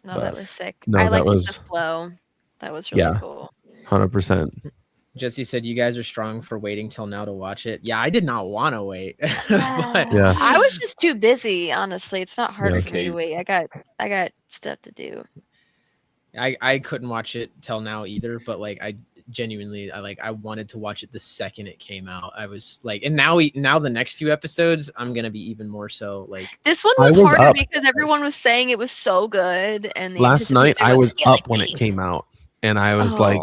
No, that was sick. No, I liked that was the flow. That was really cool. 100%. Jesse said you guys are strong for waiting till now to watch it. Yeah, I did not want to wait. I was just too busy, honestly. It's not hard for me to wait. I got stuff to do. I couldn't watch it till now either, but like I genuinely I wanted to watch it the second it came out. I was like, and now the next few episodes I'm gonna be even more so like. This one was harder because everyone was saying it was so good, and last night I was up when it came out, and I was like,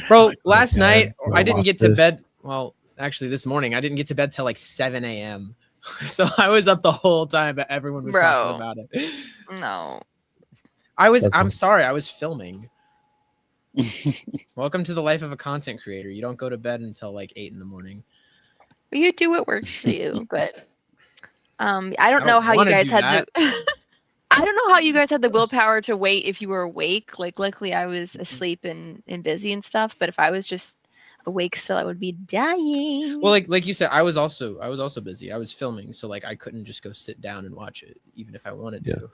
bro, last night I didn't get to bed. Well, actually, this morning I didn't get to bed till like 7 a.m. So I was up the whole time, but everyone was talking about it. No. I'm sorry, I was filming. Welcome to the life of a content creator. You don't go to bed until like 8 in the morning. You do what works for you, but I don't know how you guys had the I don't know how you guys had the willpower to wait if you were awake. Like luckily I was asleep and busy and stuff, but if I was just awake still, I would be dying. Well, like you said, I was also busy. I was filming, so like I couldn't just go sit down and watch it, even if I wanted to.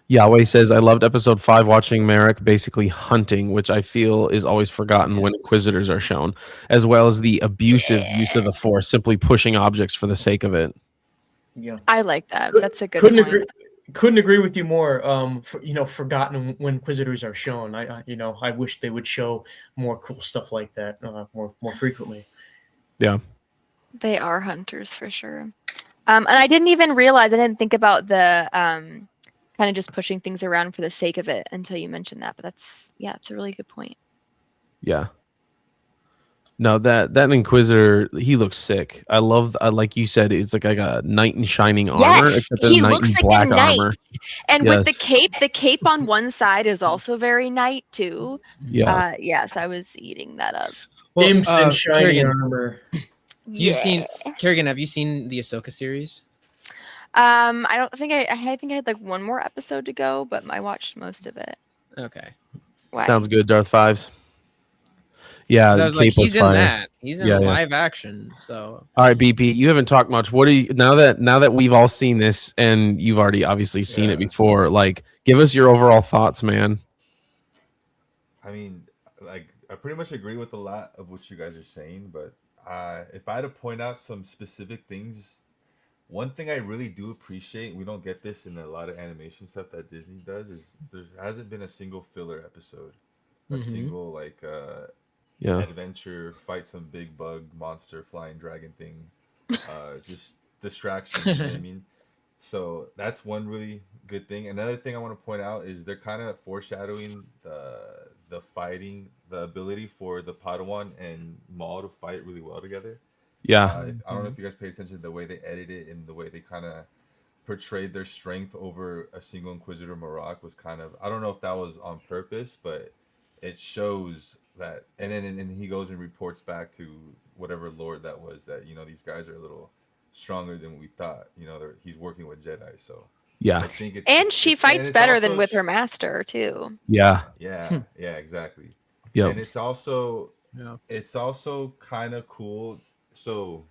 Yahweh says, I loved episode 5 watching Merrick basically hunting, which I feel is always forgotten when Inquisitors are shown, as well as the abusive use of the Force, simply pushing objects for the sake of it. Yeah, I like that. That's a good point. Couldn't agree with you more. Forgotten when Inquisitors are shown. I wish they would show more cool stuff like that more frequently. Yeah, they are hunters for sure. And I didn't even realize. I didn't think about the kind of just pushing things around for the sake of it until you mentioned that. But it's a really good point. Yeah. No, that Inquisitor, he looks sick. I love, like you said, it's like a knight in shining armor, except he knight looks in like black a knight. armor. And with the cape on one side is also very knight too. Yeah. Yes, I was eating that up. Imps in shiny armor. Kerrigan, have you seen the Ahsoka series? I don't think I think I had like one more episode to go, but I watched most of it. Okay. Why? Sounds good, Darth Fives. Yeah, I was like, he's in that. He's in live action. So all right, BP, you haven't talked much. What do you now that we've all seen this and you've already obviously seen it before? Like, give us your overall thoughts, man. I mean, like, I pretty much agree with a lot of what you guys are saying, but if I had to point out some specific things, one thing I really do appreciate, we don't get this in a lot of animation stuff that Disney does, is there hasn't been a single filler episode, a single like adventure, fight some big bug monster flying dragon thing, just distraction. You know what I mean? So that's one really good thing. Another thing I want to point out is they're kind of foreshadowing the fighting, the ability for the Padawan and Maul to fight really well together. Yeah. I don't know if you guys paid attention to the way they edited it and the way they kind of portrayed their strength over a single Inquisitor Marok was kind of, I don't know if that was on purpose, but it shows that, and then he goes and reports back to whatever lord that was that these guys are a little stronger than we thought. He's working with Jedi, so Yeah. I think And she fights better than with her master too. Yeah. Yeah, exactly. Yep. And it's also kind of cool. So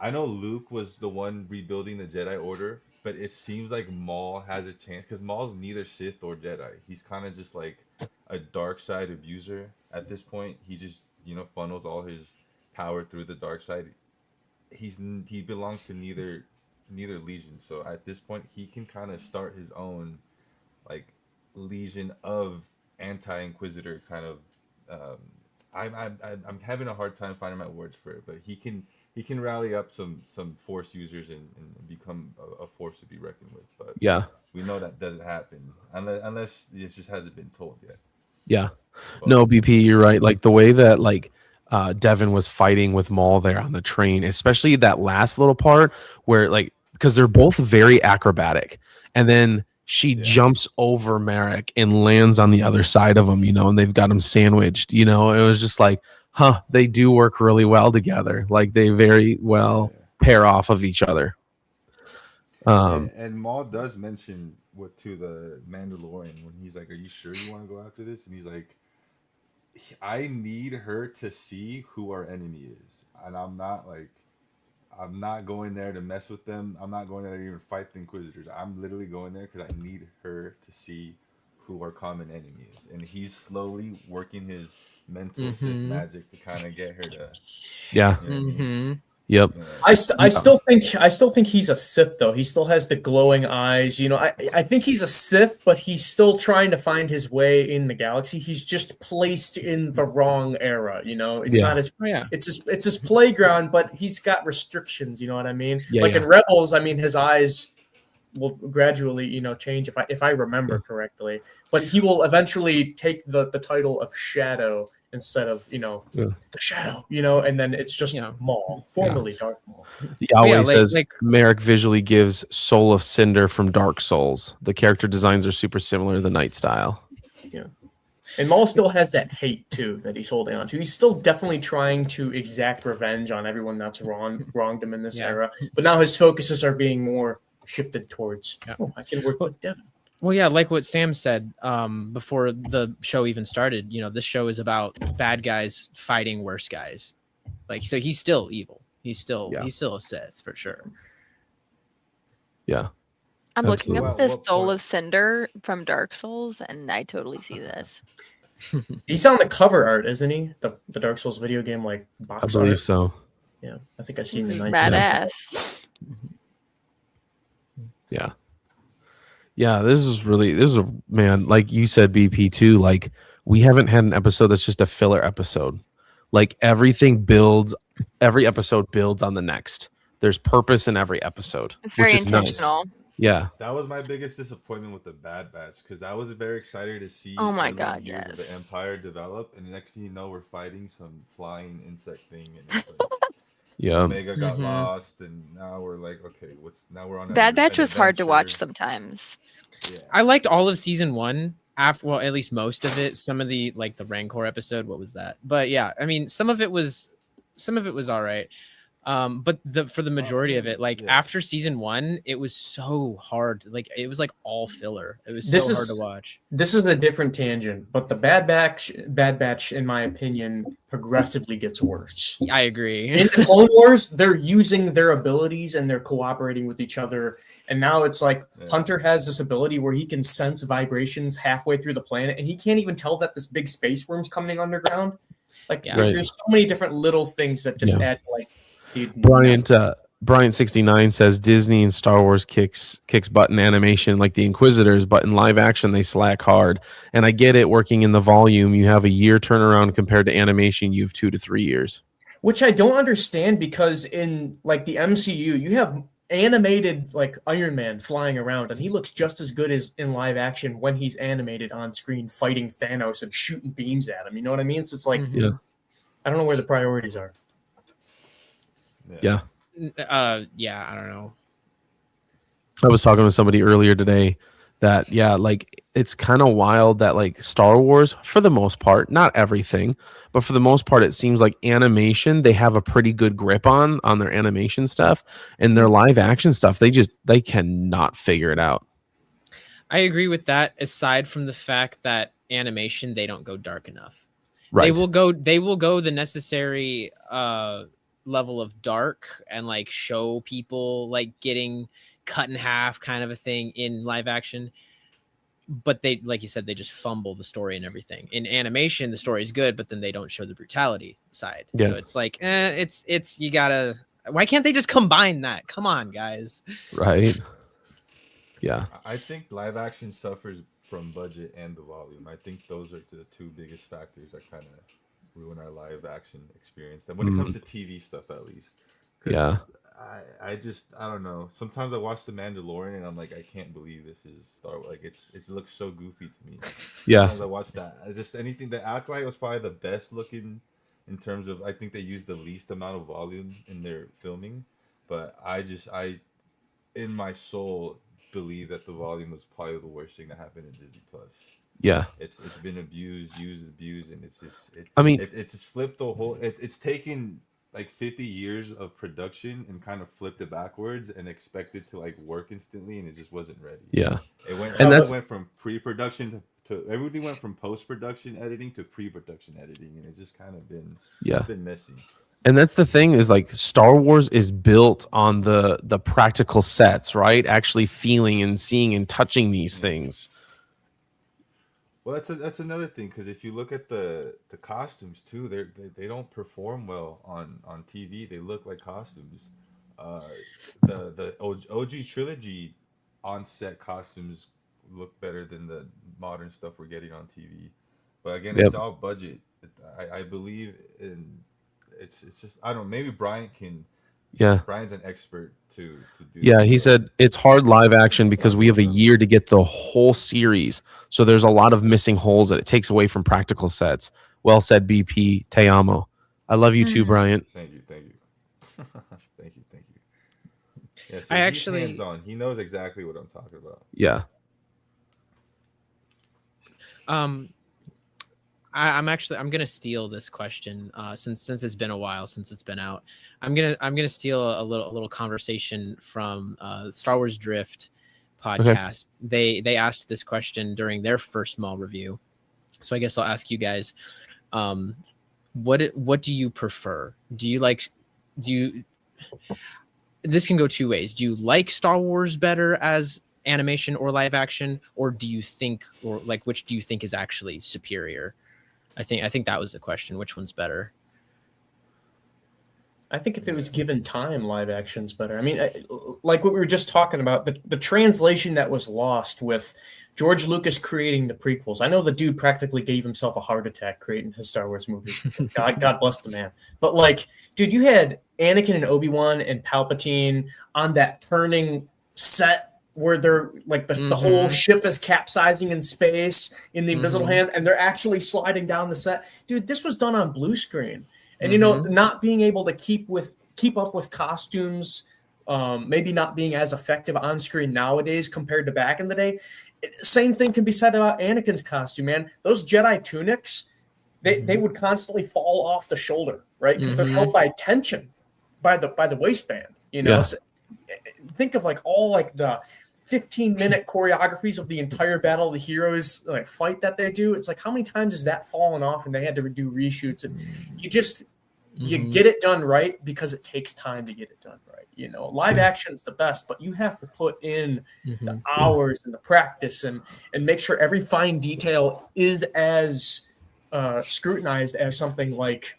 I know Luke was the one rebuilding the Jedi Order, but it seems like Maul has a chance because Maul's neither Sith or Jedi. He's kind of just like a dark side abuser at this point. He just funnels all his power through the dark side. He belongs to neither legion, so at this point he can kind of start his own like legion of anti-inquisitor kind of. I'm having a hard time finding my words for it, but he can rally up some force users and become a force to be reckoned with. But yeah, we know that doesn't happen unless it just hasn't been told yet. Yeah. No, BP, you're right. Like the way that Devin was fighting with Maul there on the train, especially that last little part where because they're both very acrobatic, and then she jumps over Merrick and lands on the other side of him, and they've got him sandwiched. It was just like, they do work really well together. Like they very well pair off of each other. And Maul does mention to the Mandalorian when he's like, "Are you sure you want to go after this?" And he's like, "I need her to see who our enemy is, and I'm not going there to mess with them. I'm not going there to even fight the Inquisitors. I'm literally going there because I need her to see who our common enemy is." And he's slowly working his mental Sith magic to kind of get her to. Yeah. Yep. I still think he's a Sith though. He still has the glowing eyes. I think he's a Sith, but he's still trying to find his way in the galaxy. He's just placed in the wrong era. It's not his. It's his playground, but he's got restrictions. You know what I mean? In Rebels, his eyes will gradually change if I remember correctly. But he will eventually take the title of Shadow instead of the Shadow, and then it's just Maul, formerly Darth Maul. Yahweh says Merrick visually gives Soul of Cinder from Dark Souls. The character designs are super similar to the Knight style. Yeah, and Maul still has that hate too that he's holding on to. He's still definitely trying to exact revenge on everyone that's wronged him in this era, but now his focuses are being more shifted towards. I can work with Devin. Well, yeah, like what Sam said before the show even started, this show is about bad guys fighting worse guys. So he's still evil. He's still a Sith for sure. Yeah. I'm looking up the Soul of Cinder from Dark Souls, and I totally see this. He's on the cover art, isn't he? The Dark Souls video game box I believe art. so. Yeah, I think I've seen the badass. Yeah. Yeah, this is man, like you said, BP too. Like we haven't had an episode that's just a filler episode. Like every episode builds on the next. There's purpose in every episode. It's very which is intentional. Nice. Yeah. That was my biggest disappointment with the Bad Batch because I was very excited to see oh my god, yes, of the Empire develop, and the next thing you know, we're fighting some flying insect thing, and it's like yeah, Omega got lost, and now we're like, okay, now we're on Bad Batch was hard to watch sometimes. Yeah. I liked all of season 1 well, at least most of it. Some of the the Rancor episode, what was that? But yeah, some of it was all right. But for the majority of it, after season 1, it was so hard. It was all filler. It was hard to watch. This is a different tangent, but the Bad Batch, in my opinion, progressively gets worse. I agree. In the Clone Wars, they're using their abilities and they're cooperating with each other. And now it's Hunter has this ability where he can sense vibrations halfway through the planet, and he can't even tell that this big space worm's coming underground. There's so many different little things that just add to Bryant 69 says Disney and Star Wars kicks butt in animation like the Inquisitors, but in live action they slack hard. And I get it, working in the volume, you have a year turnaround compared to animation, you have 2 to 3 years. Which I don't understand because in the MCU, you have animated Iron Man flying around, and he looks just as good as in live action when he's animated on screen fighting Thanos and shooting beams at him. You know what I mean? So it's I don't know where the priorities are. Yeah. I don't know. I was talking to somebody earlier today that like it's kind of wild that like Star Wars, for the most part, not everything, but for the most part, it seems like animation they have a pretty good grip on their animation stuff, and their live action stuff they cannot figure it out. I agree with that, aside from the fact that animation, they don't go dark enough. Right. They will go the necessary level of dark and like show people like getting cut in half kind of a thing in live action. But they, like you said, they just fumble the story and everything. In animation, the story is good, but then they don't show the brutality side. Yeah. So it's like, it's you gotta. Why can't they just combine that? Come on, guys. Right. Yeah. I think live action suffers from budget and the volume. I think those are the two biggest factors that kind of ruin our live action experience. Then when it comes to TV stuff, at least. Yeah. I don't know. Sometimes I watch The Mandalorian and I'm like, I can't believe this is Star Wars. Like it looks so goofy to me. Yeah. Sometimes I watch that. Just anything that Acolyte was probably the best looking in terms of, I think they used the least amount of volume in their filming, but I in my soul believe that the volume was probably the worst thing that happened in Disney Plus. Yeah. It's been abused, and it's just it's just flipped the whole. It's taken like 50 years of production and kind of flipped it backwards and expected to like work instantly, and it just wasn't ready. Yeah. It went from pre-production to everything went from post-production editing to pre-production editing, and it's just kind of been it's been messy. And that's the thing is like Star Wars is built on the practical sets, right? Actually feeling and seeing and touching these things. Well, that's another thing, because if you look at the costumes too, they don't perform well on TV. They look like costumes. The OG trilogy on set costumes look better than the modern stuff we're getting on TV. But again, it's all budget. I believe in it's just I don't know, maybe Brian can. Yeah. Brian's an expert to do. Yeah, he said it's hard live action because we have a year to get the whole series. So there's a lot of missing holes that it takes away from practical sets. Well said, BP. Te amo. I love you too, Brian. Thank you. Thank you. Yeah, so I he's actually hands-on. He knows exactly what I'm talking about. Yeah. I'm gonna steal this question since it's been a while since it's been out. I'm gonna steal a little conversation from Star Wars Drift podcast. Okay. They asked this question during their first Maul review, so I guess I'll ask you guys, what do you prefer? This can go two ways. Do you like Star Wars better as animation or live action, or do you think, or like which do you think is actually superior? I think that was the question. Which one's better? I think if it was given time, live action's better. I mean, like what we were just talking about, the translation that was lost with George Lucas creating the prequels. I know the dude practically gave himself a heart attack creating his Star Wars movies. God bless the man. But like, dude, you had Anakin and Obi-Wan and Palpatine on that turning set where they're like the whole ship is capsizing in space in the invisible hand, and they're actually sliding down the set. Dude, this was done on blue screen. And you know, not being able to keep up with costumes, maybe not being as effective on screen nowadays compared to back in the day. Same thing can be said about Anakin's costume, man. Those Jedi tunics, they would constantly fall off the shoulder, right? Because they're held by tension by the waistband, you know. Yeah. So, think of like all like the 15-minute choreographies of the entire Battle of the Heroes like fight that they do. It's like, how many times has that fallen off and they had to do reshoots? And you get it done right because it takes time to get it done right. You know, live action's the best, but you have to put in the hours and the practice and make sure every fine detail is as scrutinized as something like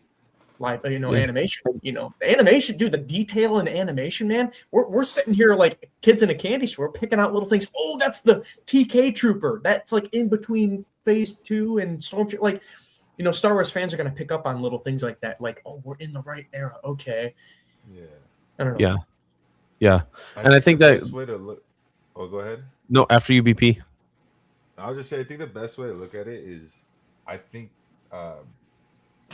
animation. You know, the animation, dude, the detail in animation, man. We're sitting here like kids in a candy store picking out little things. Oh, that's the TK Trooper. That's like in between Phase 2 and Stormtrooper. Like, you know, Star Wars fans are gonna pick up on little things like that. Like, oh, we're in the right era. Okay. Yeah. I don't know. Yeah. And I think that best way to look. Oh, go ahead. No, after you, BP. I was just saying, I think the best way to look at it is, I think.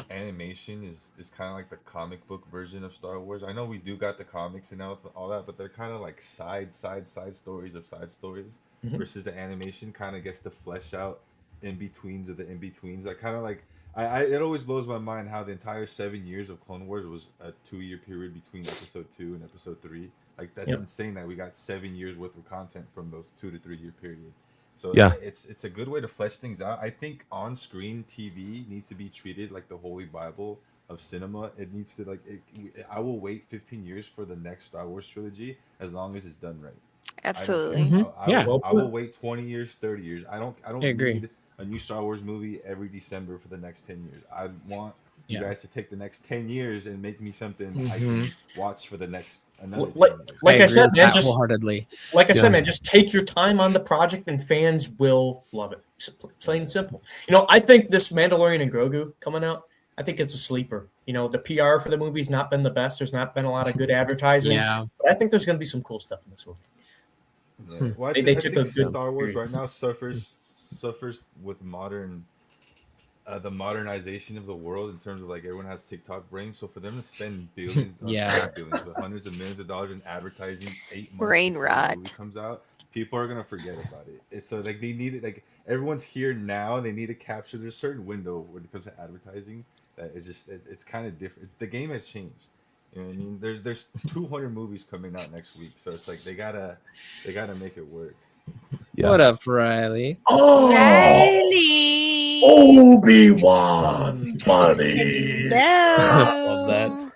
Animation is kind of like the comic book version of Star Wars. I know we do got the comics and all that, but they're kind of like side stories of side stories. versus the animation kind of gets to flesh out in betweens of the in betweens. I kind of like. It always blows my mind how the entire 7 years of Clone Wars was a 2-year period between episode 2 and episode 3. Like that's insane that we got 7 years worth of content from those 2 to 3 year period. So it's a good way to flesh things out. I think on screen TV needs to be treated like the holy Bible of cinema. It needs to I will wait 15 years for the next Star Wars trilogy as long as it's done right. Absolutely. I will wait 20 years, 30 years. I don't agree. need a new Star Wars movie every December for the next 10 years. I want you guys to take the next 10 years and make me something I can watch for the next another 10 years. Like I said, man, just wholeheartedly. Like I said, man, just take your time on the project and fans will love it. Plain and simple. I think this Mandalorian and Grogu coming out, I think it's a sleeper. The PR for the movie's not been the best. There's not been a lot of good advertising. But I think there's going to be some cool stuff in this movie. Yeah. Well, I think Star Wars right now suffers with the modernization of the world in terms of like everyone has TikTok brains. So for them to spend billions, but hundreds of millions of dollars in advertising 8 months brain before rot the movie comes out, people are gonna forget about it. It's so like they need it. Like everyone's here now, they need to capture. There's a certain window when it comes to advertising that is just it's kind of different. The game has changed. You know what I mean? There's 200 movies coming out next week, so it's like they gotta make it work. Yeah. What up, Riley? Oh, Riley! Obi-Wan, buddy. Love that.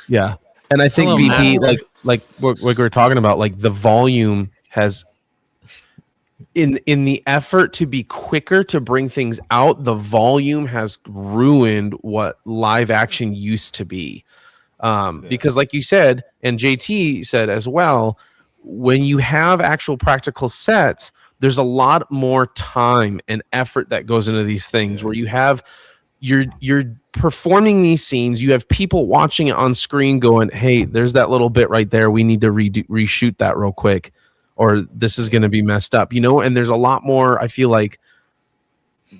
Yeah, and I think BP, like what we were talking about, like the volume has, in the effort to be quicker to bring things out, the volume has ruined what live action used to be. Because like you said, and JT said as well, when you have actual practical sets, there's a lot more time and effort that goes into these things where you have you're performing these scenes, you have people watching it on screen going, hey, there's that little bit right there, we need to reshoot that real quick, or this is going to be messed up, and there's a lot more, I feel like,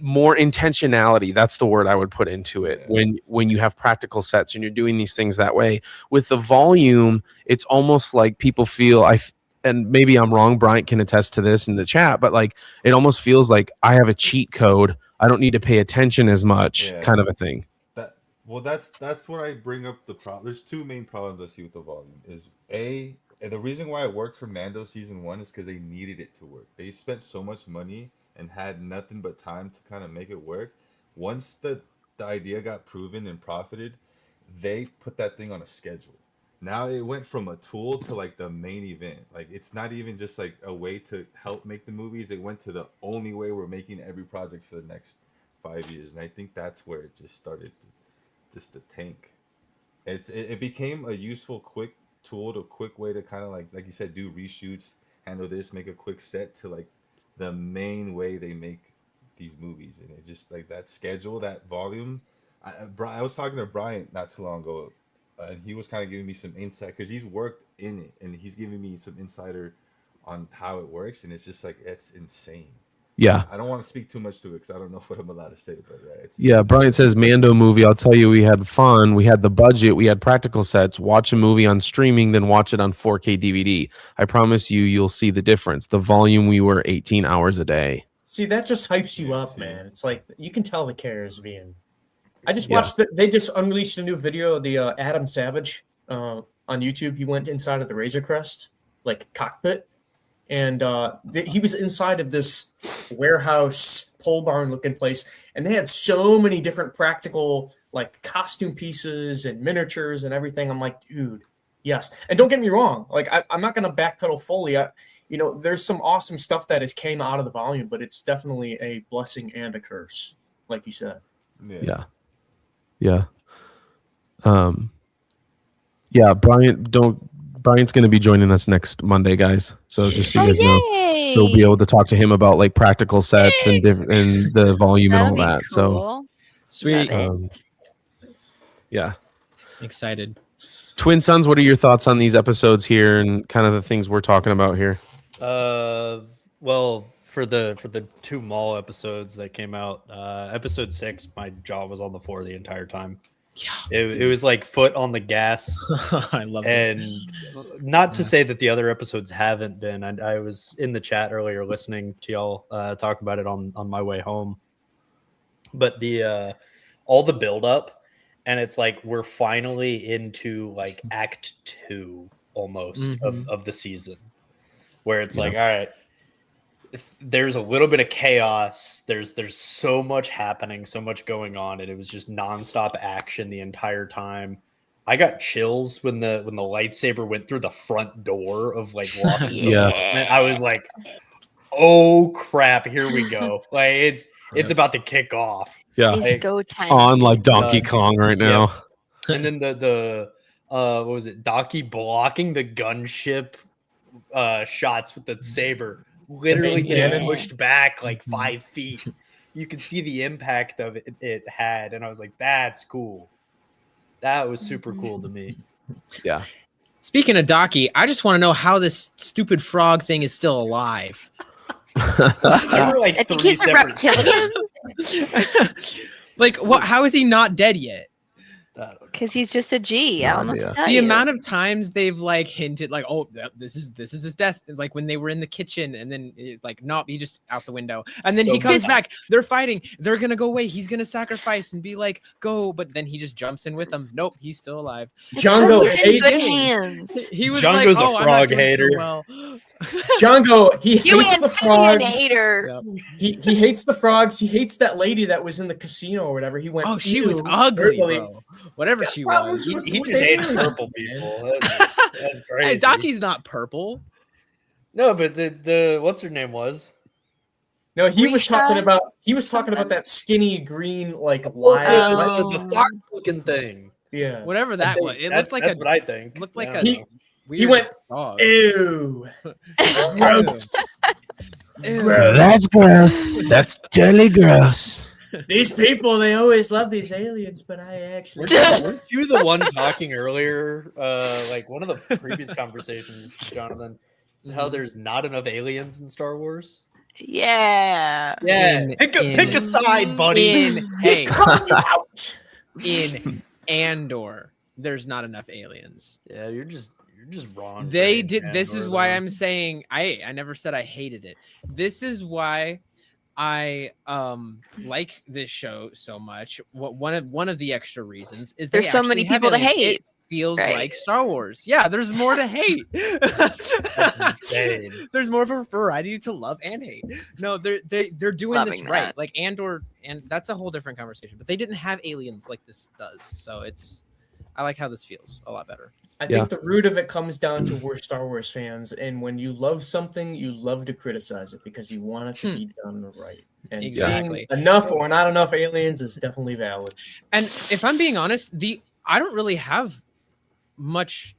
more intentionality, that's the word I would put into it, when you have practical sets and you're doing these things that way. With the volume, it's almost like people feel, and maybe I'm wrong, Bryant can attest to this in the chat, but like it almost feels like I have a cheat code, I don't need to pay attention as much, kind of a thing. That's what I bring up the problem. There's two main problems I see with the volume. Is the reason why it worked for Mando season 1 is because they needed it to work. They spent so much money and had nothing but time to kind of make it work. Once the idea got proven and profited, they put that thing on a schedule. Now it went from a tool to like the main event. Like it's not even just like a way to help make the movies. It went to the only way we're making every project for the next 5 years. And I think that's where it just started to tank. It became a useful, quick tool, a quick way to kind of like you said, do reshoots, handle this, make a quick set to like the main way they make these movies. And it just like that schedule, that volume. I was talking to Bryant not too long ago, and he was kind of giving me some insight because he's worked in it, and he's giving me some insider on how it works, and it's just like it's insane. Yeah, I don't want to speak too much to it because I don't know what I'm allowed to say, but Brian says Mando movie. I'll tell you, we had fun. We had the budget. We had practical sets. Watch a movie on streaming, then watch it on 4K DVD. I promise you'll see the difference. The volume, we were 18 hours a day. See, that just hypes you up, man. It's like you can tell the care is being. I just watched. They just unleashed a new video of the Adam Savage on YouTube. He went inside of the Razor Crest cockpit. And he was inside of this warehouse pole barn looking place, and they had so many different practical costume pieces and miniatures and everything. I'm like, dude, yes. And don't get me wrong, I'm not going to backpedal fully. There's some awesome stuff that has came out of the volume, but it's definitely a blessing and a curse, like you said. Yeah. Brian's going to be joining us next Monday, guys. So just so you guys know, so we'll be able to talk to him about practical sets and the volume and all that. Cool. So sweet. Yeah. Excited. Twin Sons, what are your thoughts on these episodes here and kind of the things we're talking about here? Well, for the 2 Maul episodes that came out, episode 6, my jaw was on the floor the entire time. It was like foot on the gas. I love it. And not to say that the other episodes haven't been. I was in the chat earlier listening to y'all talk about it on my way home. But the all the build up, and it's like we're finally into like act 2 almost of the season, where it's like, all right, there's a little bit of chaos. There's so much happening, so much going on, and it was just nonstop action the entire time. I got chills when the lightsaber went through the front door of like Lawson's apartment. I was like, oh crap, here we go. Like it's about to kick off. Yeah. It's go time. On like Donkey Kong right now. And then the what was it? Donkey blocking the gunship shots with the saber, literally getting pushed back like 5 feet. You could see the impact of it had, and I was like, that's cool. That was super cool to me. Yeah. Speaking of Donkey, I just want to know how this stupid frog thing is still alive. There were like I think 3 he's a separate reptilian. Like, what? How is he not dead yet? Because he's just a G. I don't know what to tell The you. amount of times they've like hinted, like, oh, this is his death. Like when they were in the kitchen, and then like, nope, he just out the window, and then So he comes bad. back. They're fighting. They're gonna go away. He's gonna sacrifice and be like, go, but then he just jumps in with them. Nope, he's still alive. Jongo He's in good hates hands. He was Jongo's like, a oh, I'm not frog doing so hater. well. Jongo. He You hates the frogs. hater. He hates the frogs. He hates that lady that was in the casino or whatever. He went. Oh, she was "Ew," ugly, verbally. bro. Whatever she was. He just hates purple people. That's crazy. Hey, Donkey's not purple. No, but the what's her name was? No, he was talking Risha? about. He was talking about that skinny green like The live. fox looking thing. Yeah. Whatever that was. It That's looked like what I think. looked like I a don't know. weird He went. dog. Ew. Gross. Ew. Gross. That's gross. That's totally gross. These people, they always love these aliens, but I actually. Weren't you the one talking earlier? Like one of the previous conversations, Jonathan, is how there's not enough aliens in Star Wars. Yeah. Yeah, pick a side, buddy. Hey, calling you out. in Andor, there's not enough aliens. Yeah, you're just wrong. for They hating did. This is Andor, why though. I'm saying I never said I hated it. This is why I like this show so much. One of the extra reasons is There's they so many actually have people to aliens. hate. It feels Right. like Star Wars. Yeah, there's more to hate. That's insane. There's more of a variety to love and hate. No, they're doing Loving this right. that. Like Andor, and that's a whole different conversation. But they didn't have aliens like this does. So I like how this feels a lot better. I think the root of it comes down to we're Star Wars fans, and when you love something, you love to criticize it because you want it to be done right. And Exactly. seeing enough or not enough aliens is definitely valid. And if I'm being honest, I don't really have much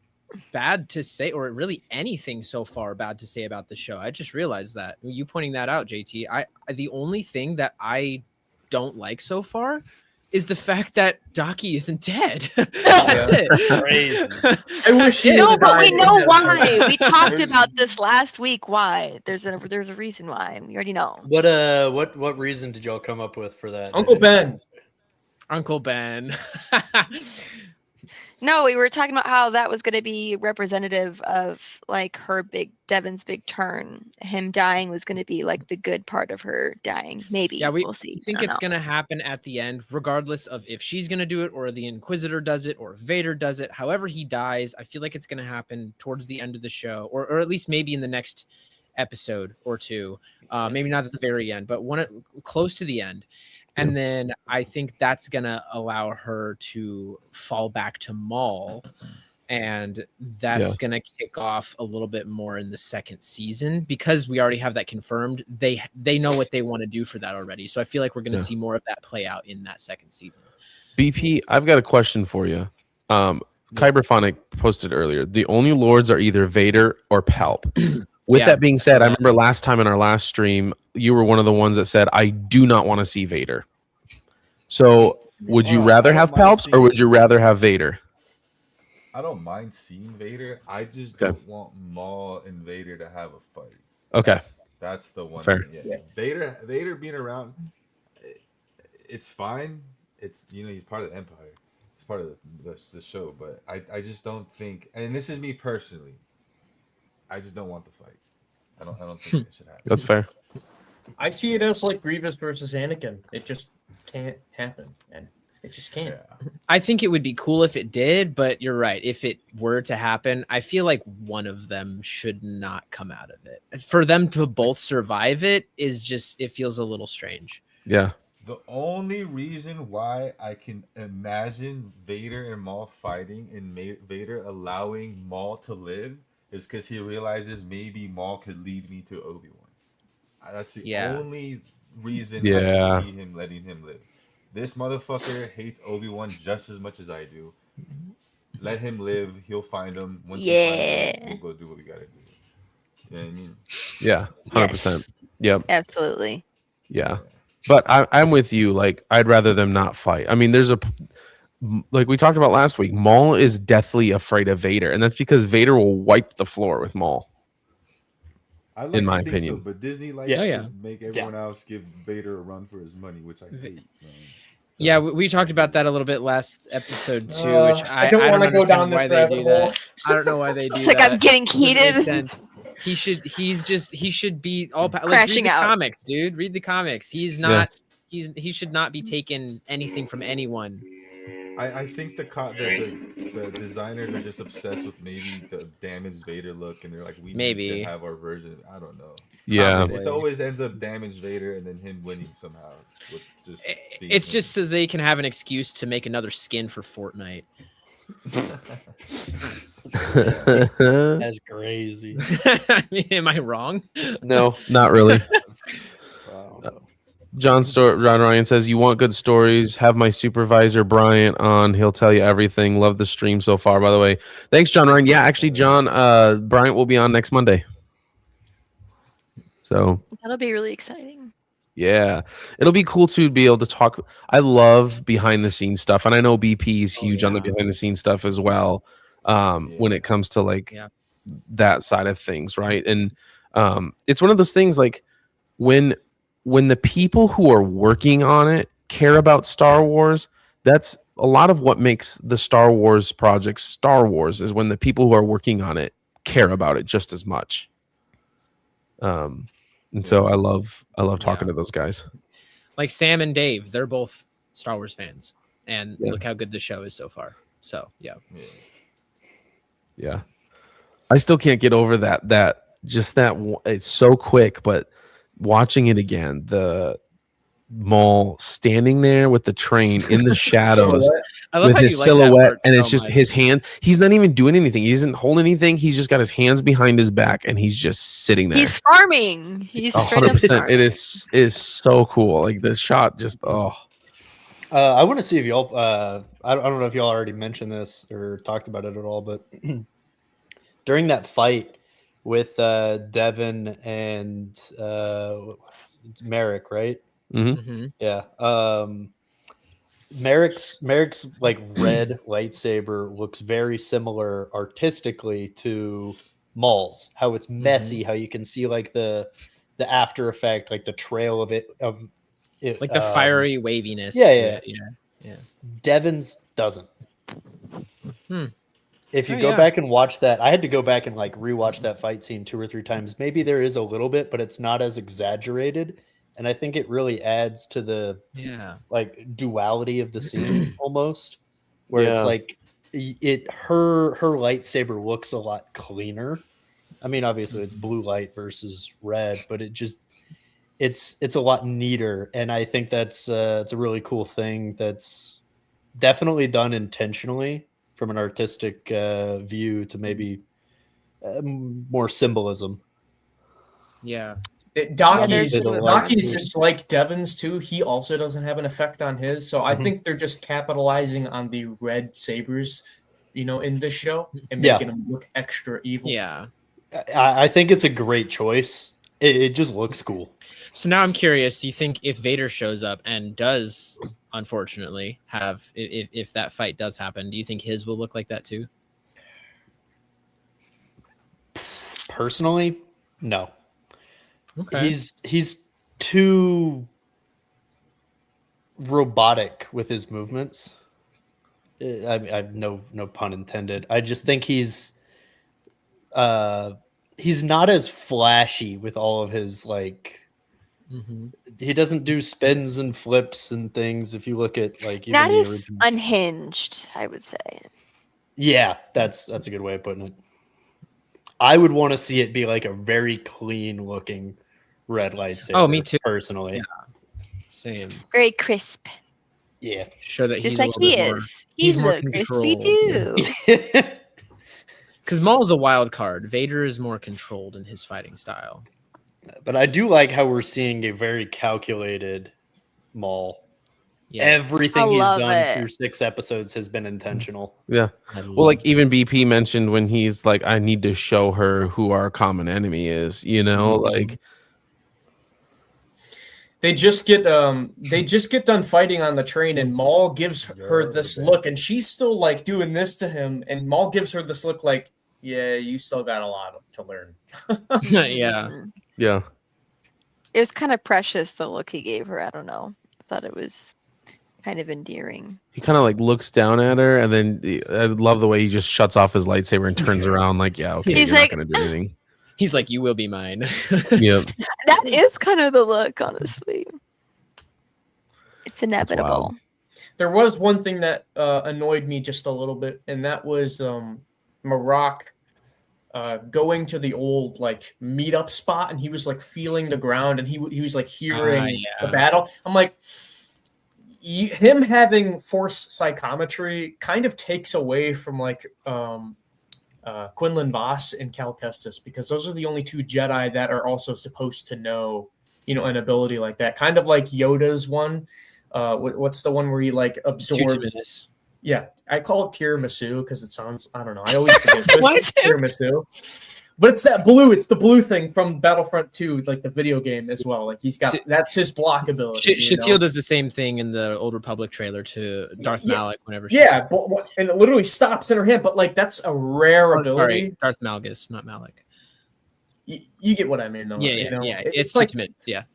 bad to say, or really anything so far bad to say about the show. I just realized that you pointing that out, JT. The only thing that I don't like so far is the fact that Donkey isn't dead. That's it. Crazy. I wish he No, would've but we died. know why. We talked about this last week. Why? There's a reason why. We already know. What reason did y'all come up with for that? Uncle Ben. Uncle Ben. No, we were talking about how that was going to be representative of like Devon's big turn. Him dying was going to be like the good part of her dying. Maybe. Yeah, we'll see. I think it's going to happen at the end, regardless of if she's going to do it or the Inquisitor does it or Vader does it. However he dies, I feel like it's going to happen towards the end of the show, or at least maybe in the next episode or two. Maybe not at the very end, but close to the end. And then I think that's going to allow her to fall back to Maul. And that's going to kick off a little bit more in the second season because we already have that confirmed. They know what they want to do for that already. So I feel like we're going to see more of that play out in that second season. BP, I've got a question for you. Kyberphonic posted earlier. The only lords are either Vader or Palp. With that being said, I remember last time in our last stream, you were one of the ones that said, I do not want to see Vader. So would you rather have Palps or would you rather have Vader? I don't mind seeing Vader. I just don't want Maul and Vader to have a fight. Okay. That's the one. Fair. Yeah. Vader being around, it's fine. It's, he's part of the Empire. He's part of the show, but I just don't think, and this is me personally, I just don't want the fight. I don't think it should happen. That's fair. I see it as like Grievous versus Anakin. It just can't happen, and it just can't. I think it would be cool if it did, but you're right. If it were to happen, I feel like one of them should not come out of it. For them to both survive it feels a little strange. Yeah. The only reason why I can imagine Vader and Maul fighting and Vader allowing Maul to live is because he realizes maybe Maul could lead me to Obi-Wan. That's the only reason I can see him letting him live. This motherfucker hates Obi-Wan just as much as I do. Let him live. He'll find him. Once he finds him, we'll go do what we gotta do. You know what I mean? Yeah, 100%. Yep. Absolutely. Yeah. But I'm with you. Like, I'd rather them not fight. I mean, like we talked about last week, Maul is deathly afraid of Vader, and that's because Vader will wipe the floor with Maul. I like in my to think opinion. so, but Disney likes to make everyone else give Vader a run for his money, which I hate. Man. Yeah, we talked about that a little bit last episode too. Which I don't want to go down this rabbit hole. I don't know why they do It's like that. I'm getting heated. Sense. He should be all like Crashing read the out. Comics, dude. Read the comics. He's not. He should not be taking anything from anyone. I think the designers are just obsessed with maybe the damaged Vader look, and they're like, we need to have our version. I don't know. Yeah, it always ends up damaged Vader, and then him winning somehow. With It's just so they can have an excuse to make another skin for Fortnite. That's crazy. I mean, am I wrong? No, not really. John Ryan says, you want good stories, have my supervisor Bryant on. He'll tell you everything. Love the stream so far, by the way. Thanks, John Ryan. Yeah, actually, John, Bryant will be on next Monday. So that'll be really exciting. Yeah, it'll be cool to be able to talk. I love behind the scenes stuff, and I know BP is huge on the behind the scenes stuff as well. When it comes to like that side of things, right? And it's one of those things like when the people who are working on it care about Star Wars, that's a lot of what makes the Star Wars project Star Wars, is when the people who are working on it care about it just as much. And so I love talking to those guys. Like Sam and Dave, they're both Star Wars fans, and look how good the show is so far. So yeah. I still can't get over that it's so quick, but watching it again, the Maul standing there with the train in the shadows with his silhouette, and it's just his hand. He's not even doing anything. He doesn't hold anything. He's just got his hands behind his back, and he's just sitting there. He's farming. He's 100%. It is so cool. Like the shot, just I want to see if y'all. I don't know if y'all already mentioned this or talked about it at all, but during that fight with Devin and Merrick, right? Mm-hmm. Yeah. Merrick's like red lightsaber looks very similar artistically to Maul's. How it's messy, how you can see like the after effect, like the trail of it, like the fiery waviness. Yeah. Devin's doesn't. If you go back and watch that, I had to go back and like rewatch that fight scene 2 or 3 times. Maybe there is a little bit, but it's not as exaggerated. And I think it really adds to the like duality of the scene almost, where it's like her lightsaber looks a lot cleaner. I mean, obviously it's blue light versus red, but it's a lot neater. And I think that's it's a really cool thing that's definitely done intentionally from an artistic view to maybe more symbolism. Yeah. Docky's just like Devin's too. He also doesn't have an effect on his. So I think they're just capitalizing on the red sabers, in this show and making them look extra evil. Yeah. I think it's a great choice. It just looks cool. So now I'm curious, do you think if Vader shows up and does unfortunately have, if that fight does happen, do you think his will look like that too? Personally, no. Okay. He's too robotic with his movements. I no pun intended. I just think he's not as flashy with all of his like. He doesn't do spins and flips and things. If you look at like even Not the as original, unhinged, I would say. yeah, that's a good way of putting it. I would want to see it be like a very clean looking red lightsaber. Oh, me too. Personally. Yeah. Same. Very crisp. Yeah. Show that Just he's like a little he bit more. is. He's more a crispy controlled. too. Because Maul's a wild card. Vader is more controlled in his fighting style. But I do like how we're seeing a very calculated Maul. Yes. Everything I he's love done it. through 6 episodes has been intentional. Yeah. Well, like even BP mentioned when he's like, I need to show her who our common enemy is, you know, like They just get done fighting on the train, and Maul gives her this look, and she's still like doing this to him, and Maul gives her this look like, yeah, you still got a lot to learn. Yeah. Yeah. It was kind of precious, the look he gave her. I don't know. I thought it was kind of endearing. He kind of like looks down at her, and then I love the way he just shuts off his lightsaber and turns around like, yeah, okay, He's you're like- not gonna do anything. He's like, you will be mine. Yep. That is kind of the look, honestly. It's wild. inevitable. There was one thing that annoyed me just a little bit, and that was Marok going to the old like meetup spot, and he was like feeling the ground, and he was like hearing the battle. I'm like, him having force psychometry kind of takes away from like Quinlan Vos and Cal Kestis, because those are the only 2 Jedi that are also supposed to know, an ability like that. Kind of like Yoda's one. What's the one where he like absorbs? Yeah, I call it tiramisu because it sounds, I don't know. I always forget. It's tiramisu. But it's that blue. It's the blue thing from Battlefront 2, like the video game as well. Like he's got, that's his block ability. Shatil does the same thing in the Old Republic trailer to Darth Malak whenever she and it literally stops in her hand. But like that's a rare ability. Sorry, Darth Malgus, not Malak. You get what I mean, though. Yeah. It's like minutes. Yeah.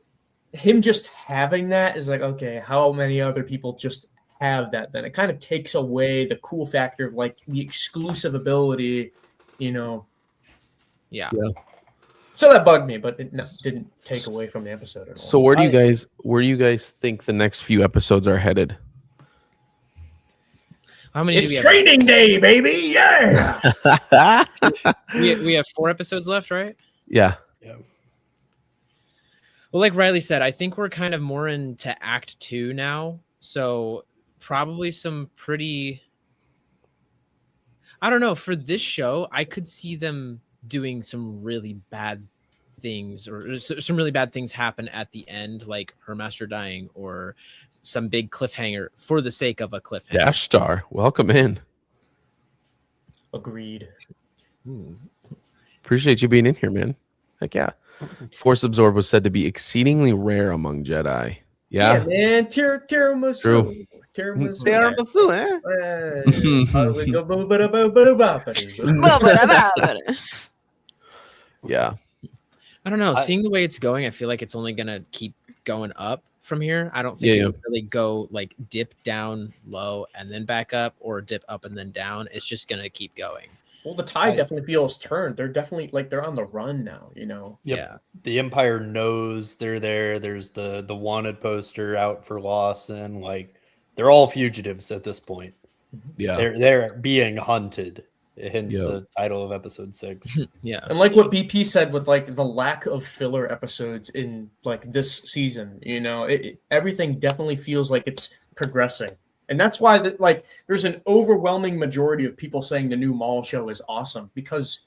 Him just having that is like, okay, how many other people just have that? Then it kind of takes away the cool factor of like the exclusive ability, Yeah. So that bugged me, but it didn't take away from the episode at all. So where do you guys think the next few episodes are headed? How many? It's training day, baby! Yeah. we have 4 episodes left, right? Yeah. Well, like Riley said, I think we're kind of more into Act 2 now. So probably some pretty. I don't know. For this show, I could see them doing some really bad things, or some really bad things happen at the end, like her master dying, or some big cliffhanger for the sake of a cliffhanger. Dash Star, welcome in. Agreed. Appreciate you being in here, man. Heck yeah. Force Absorb was said to be exceedingly rare among Jedi. Yeah, man. Tiramisu. True. Tiramisu, yeah. I don't know. Seeing the way it's going, I feel like it's only gonna keep going up from here. I don't think it would really go like dip down low and then back up, or dip up and then down. It's just gonna keep going. Well, the tide definitely feels turned. They're definitely like they're on the run now, Yep. Yeah. The Empire knows they're there. There's the wanted poster out for Lawson. Like they're all fugitives at this point. Yeah. They're being hunted. Hence the title of episode 6. Yeah. And like what BP said with like the lack of filler episodes in like this season, everything definitely feels like it's progressing. And that's why like there's an overwhelming majority of people saying the new Maul show is awesome, because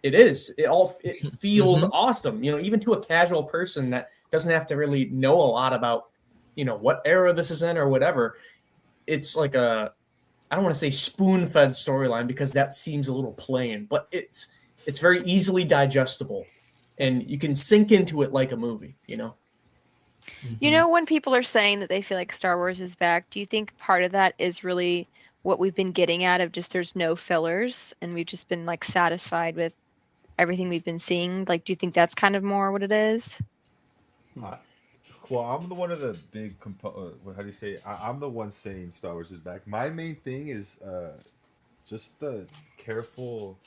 it is. It feels awesome, even to a casual person that doesn't have to really know a lot about, what era this is in or whatever. It's like I don't want to say spoon-fed storyline, because that seems a little plain, but it's very easily digestible, and you can sink into it like a movie, When people are saying that they feel like Star Wars is back, do you think part of that is really what we've been getting at, of just there's no fillers and we've just been like satisfied with everything we've been seeing? Like, do you think that's kind of more what it is? Well, I'm the one of the big how do you say? I'm the one saying Star Wars is back. My main thing is just the careful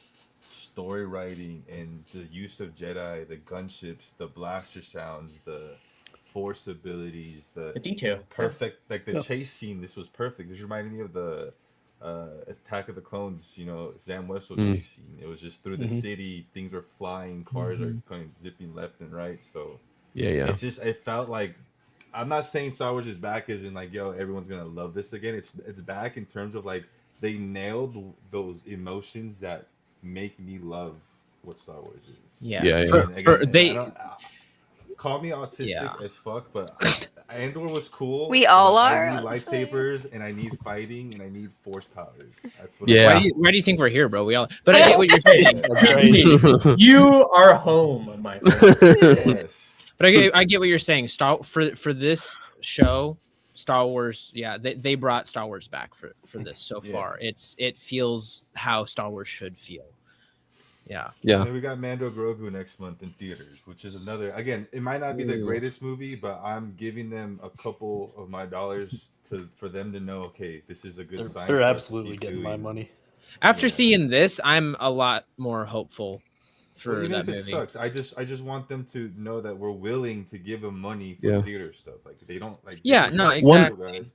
story writing and the use of Jedi, the gunships, the blaster sounds, the force abilities, The detail. perfect, like the chase scene. This was perfect. This reminded me of the Attack of the Clones. You know, Zam Wessel chase scene. It was just through the city. Things are flying. Cars are going zipping left and right. So it felt like. I'm not saying Star Wars is back as in like, yo, everyone's gonna love this again. It's back in terms of like they nailed those emotions that make me love what Star Wars is. Call me autistic as fuck, but Andor was cool. We all I are. need lightsabers and I need fighting and I need force powers. That's what. Why do you think we're here, bro? We all. But I get what you're saying. That's right. You are home, my friend. Yes. But I get what you're saying. For this show, Star Wars, they brought Star Wars back for this so far. It feels how Star Wars should feel. Yeah. And then we got Mando Grogu next month in theaters, which is another. Again, it might not be the greatest movie, but I'm giving them a couple of my dollars for them to know, okay, this is a good sign. They're absolutely getting my money. After seeing this, I'm a lot more hopeful. For even that if movie. It sucks, I just want them to know that we're willing to give them money for theater stuff. Like they don't like. Exactly.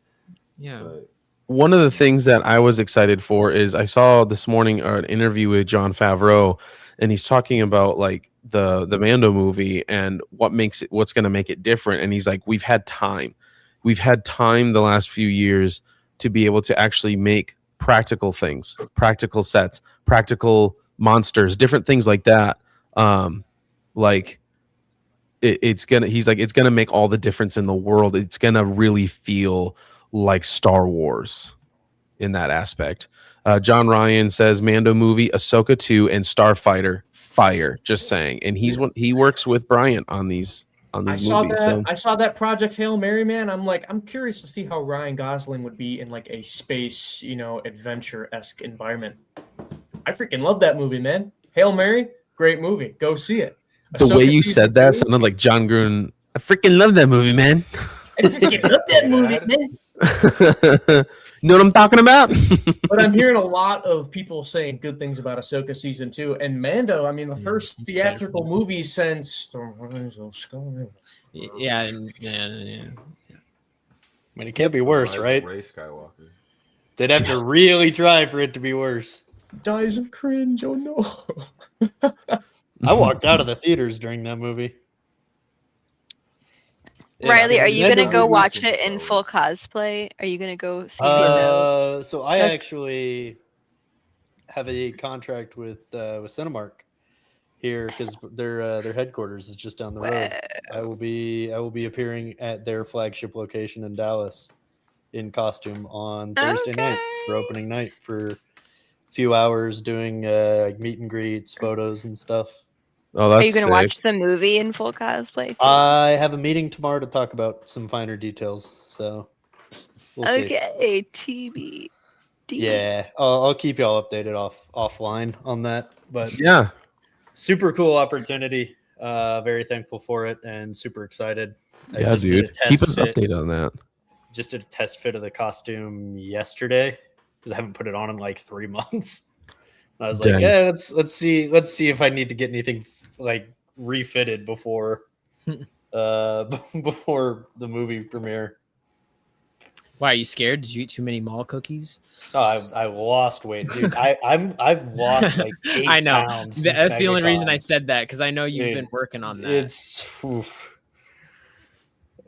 But, one of the things that I was excited for is I saw this morning an interview with Jon Favreau, and he's talking about like the Mando movie and what's going to make it different. And he's like, we've had time the last few years to be able to actually make practical things, practical sets, practical monsters, different things like that. It's gonna make all the difference in the world. It's gonna really feel like Star Wars in that aspect. John Ryan says Mando movie, Ahsoka 2, and Starfighter fire. Just saying, and he works with Bryant on these movies. I saw that Project Hail Mary, man. I'm curious to see how Ryan Gosling would be in like a space, adventure-esque environment. I freaking love that movie, man. Hail Mary, great movie. Go see it. The way you said that sounded like John Gruden. I freaking love that movie, man. I freaking love that movie, man. You know what I'm talking about? But I'm hearing a lot of people saying good things about Ahsoka season 2 and Mando. I mean, the first theatrical movie since The Rise of Skywalker. Yeah. I mean, it can't be worse, right? Ray Skywalker. They'd have to really try for it to be worse. Dies of cringe. Oh no. I walked out of the theaters during that movie. Riley, are you gonna go watch it in full cosplay? Are you gonna go see Mando? So I actually have a contract with Cinemark here because their headquarters is just down the road. I will be appearing at their flagship location in Dallas in costume on Thursday night for opening night for a few hours doing meet and greets, photos, and stuff. Oh, that's Are you going to sick. watch the movie in full cosplay too? I have a meeting tomorrow to talk about some finer details, so we'll see. Okay, TBD. Yeah, I'll keep y'all updated offline on that. But yeah, super cool opportunity. Very thankful for it and super excited. Yeah, dude. Keep us updated on that. Just did a test fit of the costume yesterday because I haven't put it on in like 3 months. I was like, yeah, let's see if I need to get anything like refitted before before the movie premiere. Why are you scared? Did you eat too many Maul cookies? Oh, I lost weight, dude. I've lost like 8 I know. pounds. That's the only reason I said that because I know you've been working on that. It's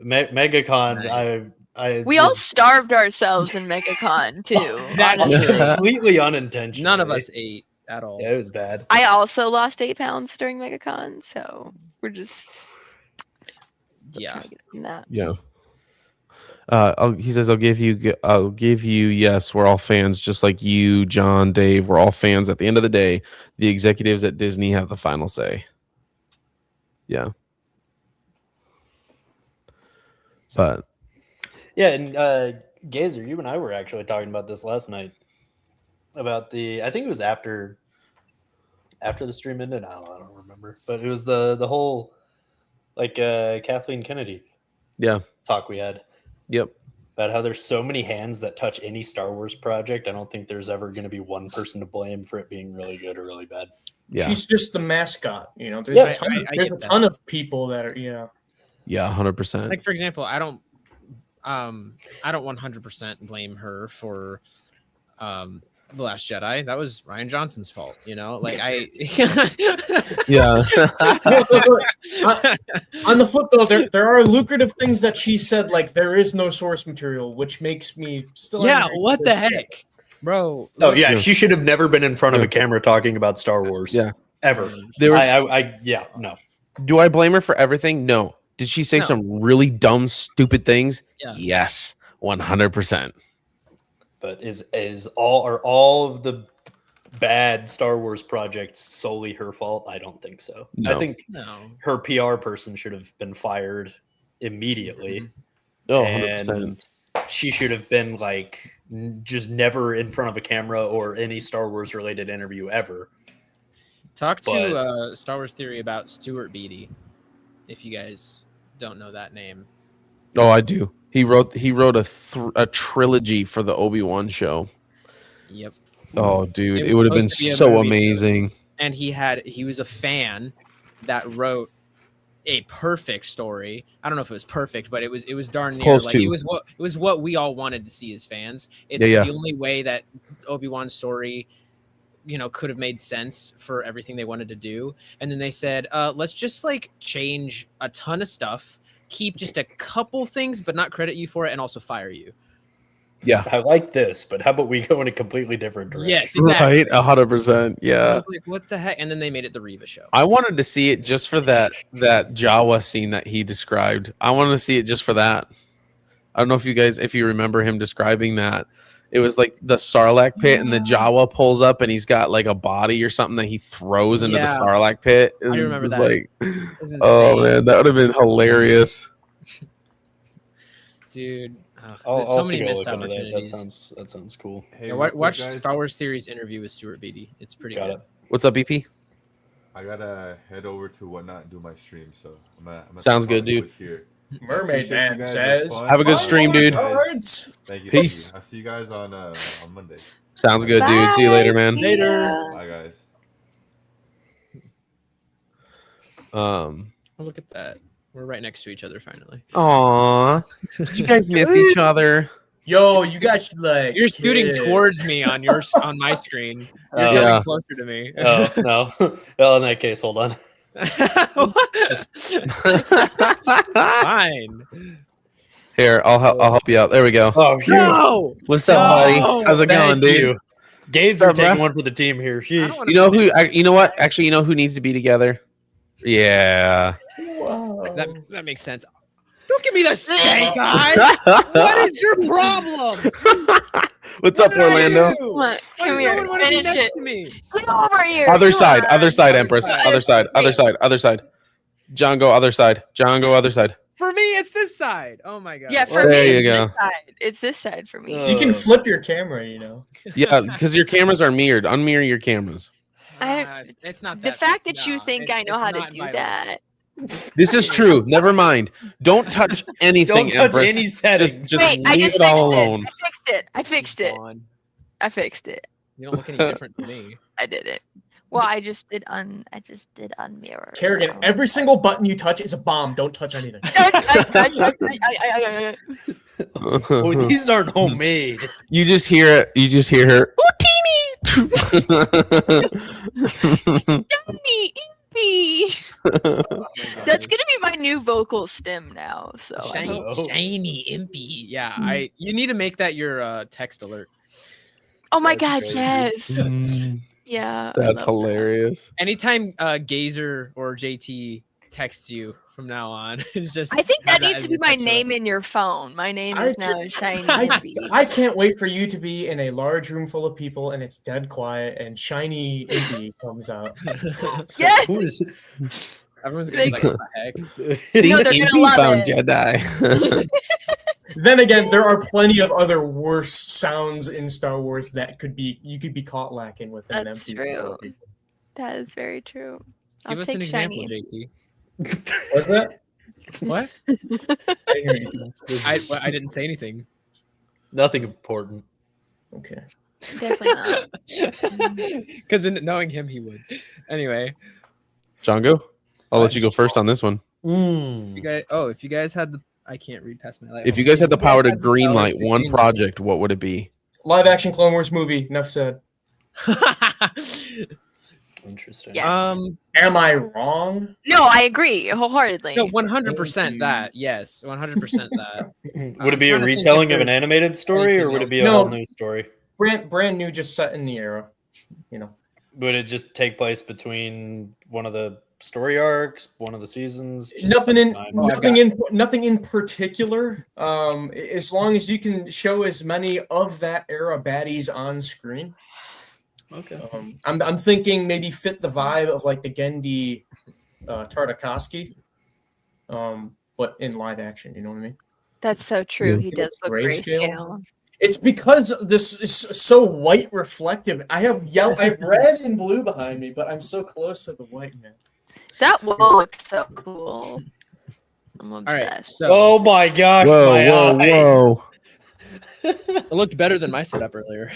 MegaCon. Nice. We all starved ourselves in MegaCon too. That's completely unintentional. None of us ate at all. Yeah, it was bad. I also lost 8 pounds during MegaCon, so we're just yeah. Yeah. He says, I'll give you. Yes, we're all fans, just like you, John, Dave. We're all fans. At the end of the day, the executives at Disney have the final say. Yeah. But yeah, and Gazer, you and I were actually talking about this last night. About I think it was after the stream ended. I don't remember, but it was the whole like Kathleen Kennedy talk we had. Yep. About how there's so many hands that touch any Star Wars project. I don't think there's ever going to be one person to blame for it being really good or really bad. Yeah. She's just the mascot. There's Yeah, there's a ton of people that are, Yeah, 100%. Like, for example, I don't 100% blame her for The Last Jedi. That was Rian Johnson's fault, Like Yeah. On the flip, though, there are lucrative things that she said, like there is no source material, which makes me still. Yeah, what the heck, bro? Oh yeah, she should have never been in front of a camera talking about Star Wars. Yeah, ever. There was, no. Do I blame her for everything? No. Did she say some really dumb, stupid things? Yeah. Yes, 100%. But are all of the bad Star Wars projects solely her fault? I don't think so. No. I think her PR person should have been fired immediately. Oh, and 100%. She should have been like just never in front of a camera or any Star Wars related interview ever. Talk to Star Wars Theory about Stuart Beatty, if you guys don't know that name. Oh, I do. He wrote a trilogy for the Obi-Wan show. Yep. Oh, dude, it would have been so amazing. And he was a fan that wrote a perfect story. I don't know if it was perfect, but it was darn near. Close like to. it was what we all wanted to see as fans. It's Yeah. the only way that Obi-Wan's story, could have made sense for everything they wanted to do. And then they said, let's just like change a ton of stuff, keep just a couple things, but not credit you for it, and also fire you. Yeah, I like this, but how about we go in a completely different direction? Yes, exactly. Right, 100%. Yeah. I was like, what the heck? And then they made it the Reva show. I wanted to see it just for that Jawa scene that he described. I wanted to see it just for that. I don't know if you remember him describing that. It was like the Sarlacc pit, and the Jawa pulls up, and he's got like a body or something that he throws into the Sarlacc pit. And I remember that. Like, oh man, that would have been hilarious, dude. I'll so have many to go missed look into opportunities. That sounds cool. Hey, Yeah, real quick, watch guys, Star Wars Theory's interview with Stuart Beatty. It's pretty good. What's up, BP? I gotta head over to Whatnot and do my stream, so I'm gonna Sounds good, dude. Here. Mermaid Appreciate you Man guys. says, It was fun. Have a good stream, dude. Thank you. Peace. I'll see you guys on Monday. Sounds good, dude. See you later, man. Bye, guys. Oh, look at that. We're right next to each other finally. Aw, did you guys miss each other? Yo, you guys should like. You're scooting kid. towards me on my screen. You're Oh, getting yeah. closer to me. Oh no. Well, in that case, hold on. Fine. Here, I'll help you out. There we go. Oh, No. What's up, buddy? How's it going, Thank dude? you. Gays What's are up, bro? taking one for the team here. Sheesh. You know who? You know what? Actually, you know who needs to be together? Yeah. That makes sense. Don't give me the stank eye. What is your problem? What's up, Orlando? What? Why Come does here. no one want to be Finish next it. to me? Get over here. Other Come side, on. other side, Empress. side. Other side, other side, other side. John, go other side. John, go other side. For me, it's this side. Oh my god. Yeah, for There me, you it's go. this side. It's this side for me. You can flip your camera, Yeah, because your cameras are mirrored. Unmirror your cameras. It's not The that. fact that you nah, think it's- I know it's how to not do vital. that. This is true. Never mind. Don't touch anything, Don't touch Empress. any settings. Just Wait, I leave just it all fixed it. alone. I fixed it. Gone. I fixed it. You don't look any different to me. I did it. Well, I just did unmirror. Kerrigan, so. every single button you touch is a bomb. Don't touch anything. Oh, these aren't homemade. You just hear it. You just hear her. Yummy, easy. That's gonna be my new vocal stim now. So I Shiny, hope- shiny, impy. Yeah, you need to make that your text alert. oh my That's god, crazy. yes. Yeah. I That's love hilarious. Anytime Gazer or JT texts you from now on, it's just. I think have that needs as to your be my text name alert. in your phone. My name I is now just- Shiny I, Impy. I can't wait for you to be in a large room full of people and it's dead quiet and shiny indie comes out. Yes. Who is Everyone's gonna be like, what the heck? The No, they're gonna Impy love found it. Jedi. Then again, there are plenty of other worse sounds in Star Wars that you could be caught lacking with an That's empty room full true. of people. That is very true. Give I'll us take an example, Shiny. JT. What's that? What? I didn't hear anything. I didn't say anything. Nothing important. Okay. Definitely not. Because knowing him, he would. Anyway, Jongo, I'll let you go first on this one. you guys. Oh, if you guys had the, I can't read past my light. If you guys had the power to green light to one greenlight- project, what would it be? Live action Clone Wars movie. Enough said. Interesting. Yes. Am I wrong? No, I agree wholeheartedly. No, 100% that. Yes, 100% that. Would it be a trying to think retelling if of an there's animated story, or anything would it else. be a No. whole new story? Brand new, just set in the era. You know. Would it just take place between one of the story arcs, one of the seasons? Just Nothing in sometime? nothing in particular. As long as you can show as many of that era baddies on screen. Okay. I'm thinking maybe fit the vibe of like the Gendy Tartakovsky, but in live action. You know what I mean? That's so true. He does look Grayscale? grayscale. It's because this is so white reflective. I have red and blue behind me, but I'm so close to the white, man. That wall looks so cool. I'm All right. obsessed. So Oh my gosh! my eyes. it looked better than my setup earlier.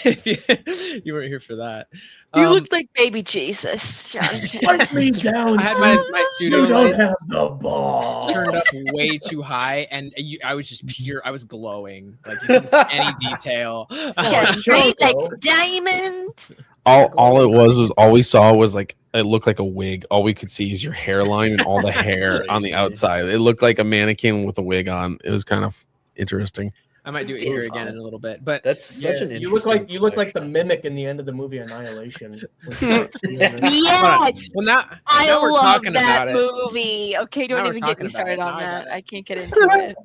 If you weren't here for that. You look like baby Jesus, John. Swipe me down. I had my studio You don't light have the ball. turned up way too high, and I was just pure. I was glowing. Like you couldn't see any detail. Yeah, right? Like diamond. All it was all we saw was like it looked like a wig. All we could see is your hairline and all the hair on the outside. It looked like a mannequin with a wig on. It was kind of interesting. I might do it here again in a little bit, but That's such an You look interesting like the mimic in the end of the movie Annihilation. Yes. well now I we're love talking that about it. movie. Okay, don't Now we're even get talking me about started it. on Now I that. got it. I can't get into it.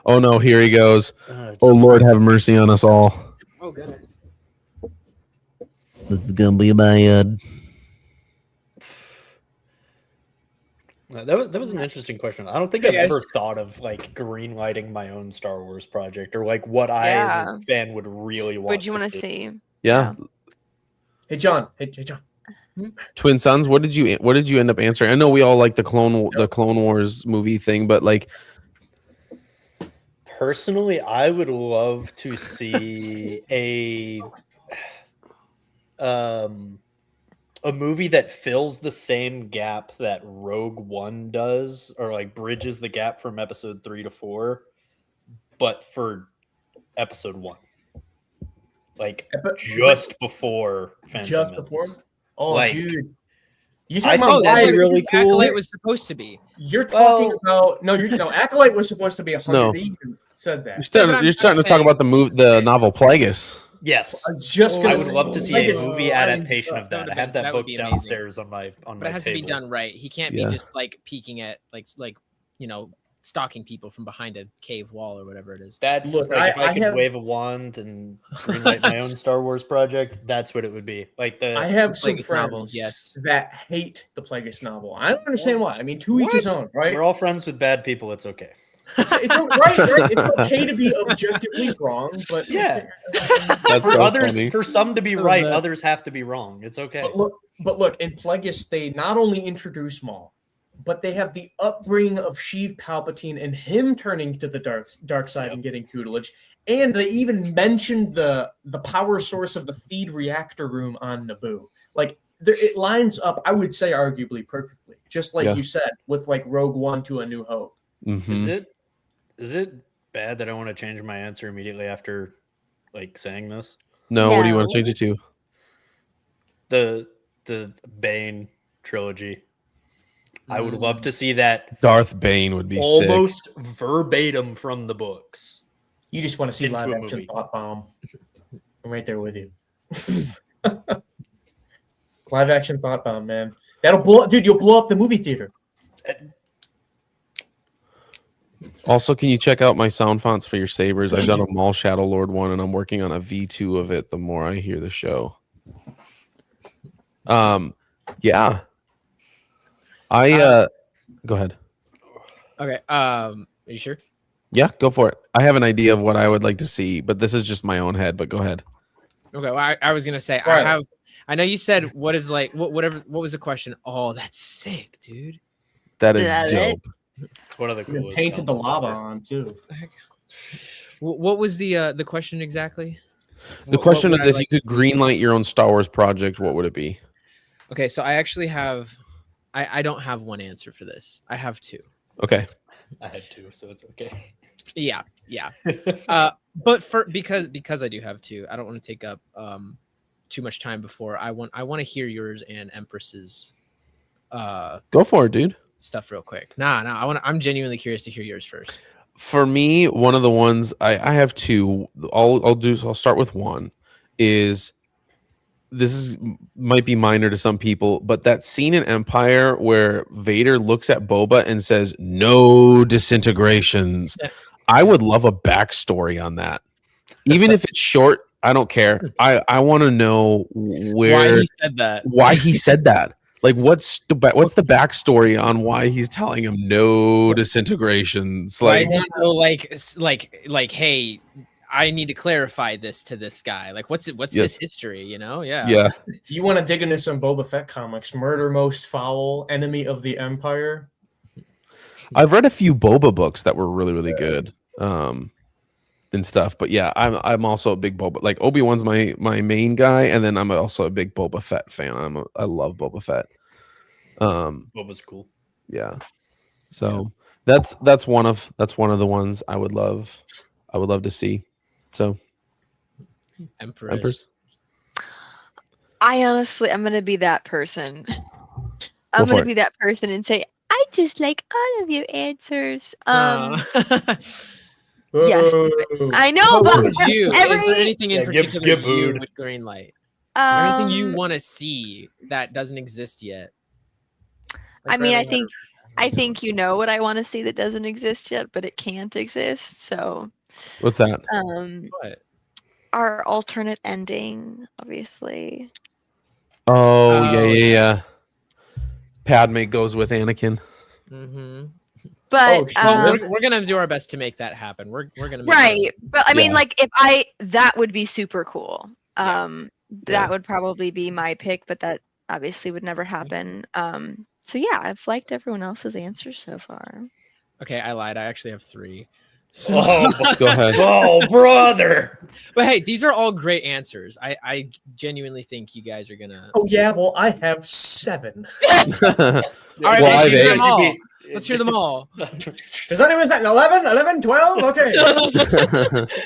Oh no, here he goes. Oh, Oh Lord, have mercy on us all. Oh goodness. This is gonna be bad. That was an interesting question. I don't think Hey, I've guys. ever thought of like green lighting my own Star Wars project, or like what I as Yeah. a fan would really want. What you want to see? Yeah. Hey John. Hey John. Twin Sons, what did you end up answering? I know we all like the Clone Wars movie thing, but like Personally, I would love to see a movie that fills the same gap that Rogue One does, or like bridges the gap from episode 3 to 4, but for episode 1. Like just before Phantom Just Menace. before? Oh, Like, dude. You I talking think about that'd live? be really cool. Acolyte was supposed to be. You're talking about no. Acolyte was supposed to be 100. No. He even said that. you're starting to talk about the novel Plagueis. Yes. I was just I gonna would say, love to see like, a it's- movie adaptation of that. I would've have been- that that would book be amazing. downstairs on my But my it has table. to be done right. He can't Yeah. be just like peeking at like stalking people from behind a cave wall or whatever it is. That's Look, like if I I could have- wave a wand and greenlight my own Star Wars project, that's what it would be. Like I have some Plagueis friends novel, yes. that hate the Plagueis novel. I don't understand why. I mean, to each his own, right? We're all friends with bad people. It's okay. It's right. It's okay to be objectively wrong, but Yeah. That's For so others, funny. for some to be Oh, right, that- others have to be wrong. It's okay. But look, in Plagueis, they not only introduce Maul, but they have the upbringing of Sheev Palpatine and him turning to the dark side and getting tutelage. And they even mentioned the power source of the feed reactor room on Naboo. Like it lines up, I would say, arguably perfectly, just like you said, with like Rogue One to A New Hope. Mhm. Is it bad that I want to change my answer immediately after like saying this? No, what do you want to change it to? The Bane trilogy. I would love to see that Darth Bane would be almost sick. verbatim from the books. You just want to see Into live a action movie. thought bomb. I'm right there with you. Live action thought bomb, man. That'll blow, dude. You'll blow up the movie theater. Also, can you check out my sound fonts for your sabers? I've done a Maul Shadow Lord one, and I'm working on a V2 of it. The more I hear the show, yeah. Go ahead. Okay. Are you sure? Yeah, go for it. I have an idea of what I would like to see, but this is just my own head. But go ahead. Okay. Well, I was gonna say Right. I know you said what is like what was the question? Oh, that's sick, dude. That is Is that it? dope. It's one of the You coolest. painted the helmets lava ever. on too. What was the question exactly? The What question would is, I if you like to could see? greenlight your own Star Wars project, what would it be? Okay, so I actually have. I don't have one answer for this. I have two. Okay. I had two, so it's okay. Yeah. But because I do have two, I don't want to take up too much time before I want to hear yours and Empress's Go for it, dude. stuff real quick. I'm genuinely curious to hear yours first. For me, one of the ones I have two. I'll start with one. Might be minor to some people, but that scene in Empire where Vader looks at Boba and says, "No disintegrations." I would love a backstory on that, even if it's short. I don't care. I want to know why he said that. Why he said that? Like, what's the backstory on why he's telling him no disintegrations? Why Like, is he so like, hey, I need to clarify this to this guy. Like, what's his history? yeah. You want to dig into some Boba Fett comics? Murder most foul, enemy of the Empire. I've read a few Boba books that were really, really good, and stuff. But yeah, I'm also a big Boba. Like, Obi-Wan's my main guy, and then I'm also a big Boba Fett fan. I love Boba Fett. Boba's cool. Yeah. So that's one of the ones I would love to see. So Empress. I'm gonna be that person. I'm gonna be that person and say, I just like all of your answers. Yes, I know, What but would you? Is there anything in particular you booed. would greenlight? Anything you want to see that doesn't exist yet? I mean, I think you know what I want to see that doesn't exist yet, but it can't exist. So, what's that? What? Our alternate ending, obviously. Oh, yeah. Padme goes with Anakin. Mm-hmm. But we're gonna do our best to make that happen. We're gonna but I mean, like, that would be super cool. That would probably be my pick, but that obviously would never happen. So yeah, I've liked everyone else's answers so far. Okay, I lied. I actually have three. So, go ahead. Oh, brother. But hey, these are all great answers. I genuinely think you guys are gonna. Oh yeah, well I have 7. All right, well, let's hear them all. Let's hear them all. Does anyone say 11, 12? Okay.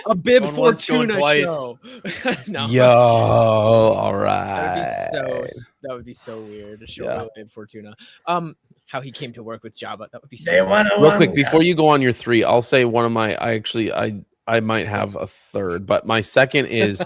A bib Going for once, going tuna twice. show. No. Yo, all right. That would be so weird. A show Yeah. with Bib Fortuna. How he came to work with Jabba. That would be so They weird. wanna Real quick, before you go on your 3, I'll say one of my. I might have a third, but my second is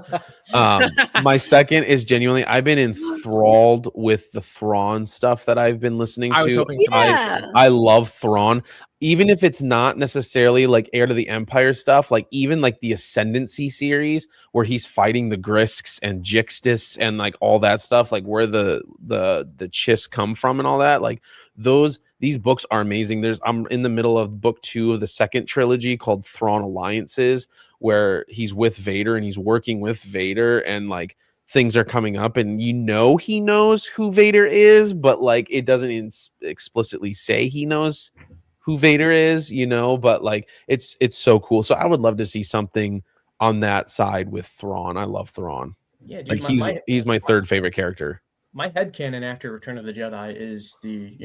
genuinely, I've been enthralled with the Thrawn stuff that I've been listening to. I was hoping I love Thrawn, even if it's not necessarily like Heir to the Empire stuff, like even like the Ascendancy series where he's fighting the Grisks and Jixtus and like all that stuff, like where the Chiss come from and all that. Like these books are amazing. I'm in the middle of book 2 of the second trilogy called Thrawn Alliances, where he's with Vader and he's working with Vader and like things are coming up and he knows who Vader is, but like it doesn't explicitly say he knows who Vader is, but like it's so cool. So I would love to see something on that side with Thrawn. I love Thrawn. Yeah, dude, like he's my third favorite character. My headcanon after Return of the Jedi is the,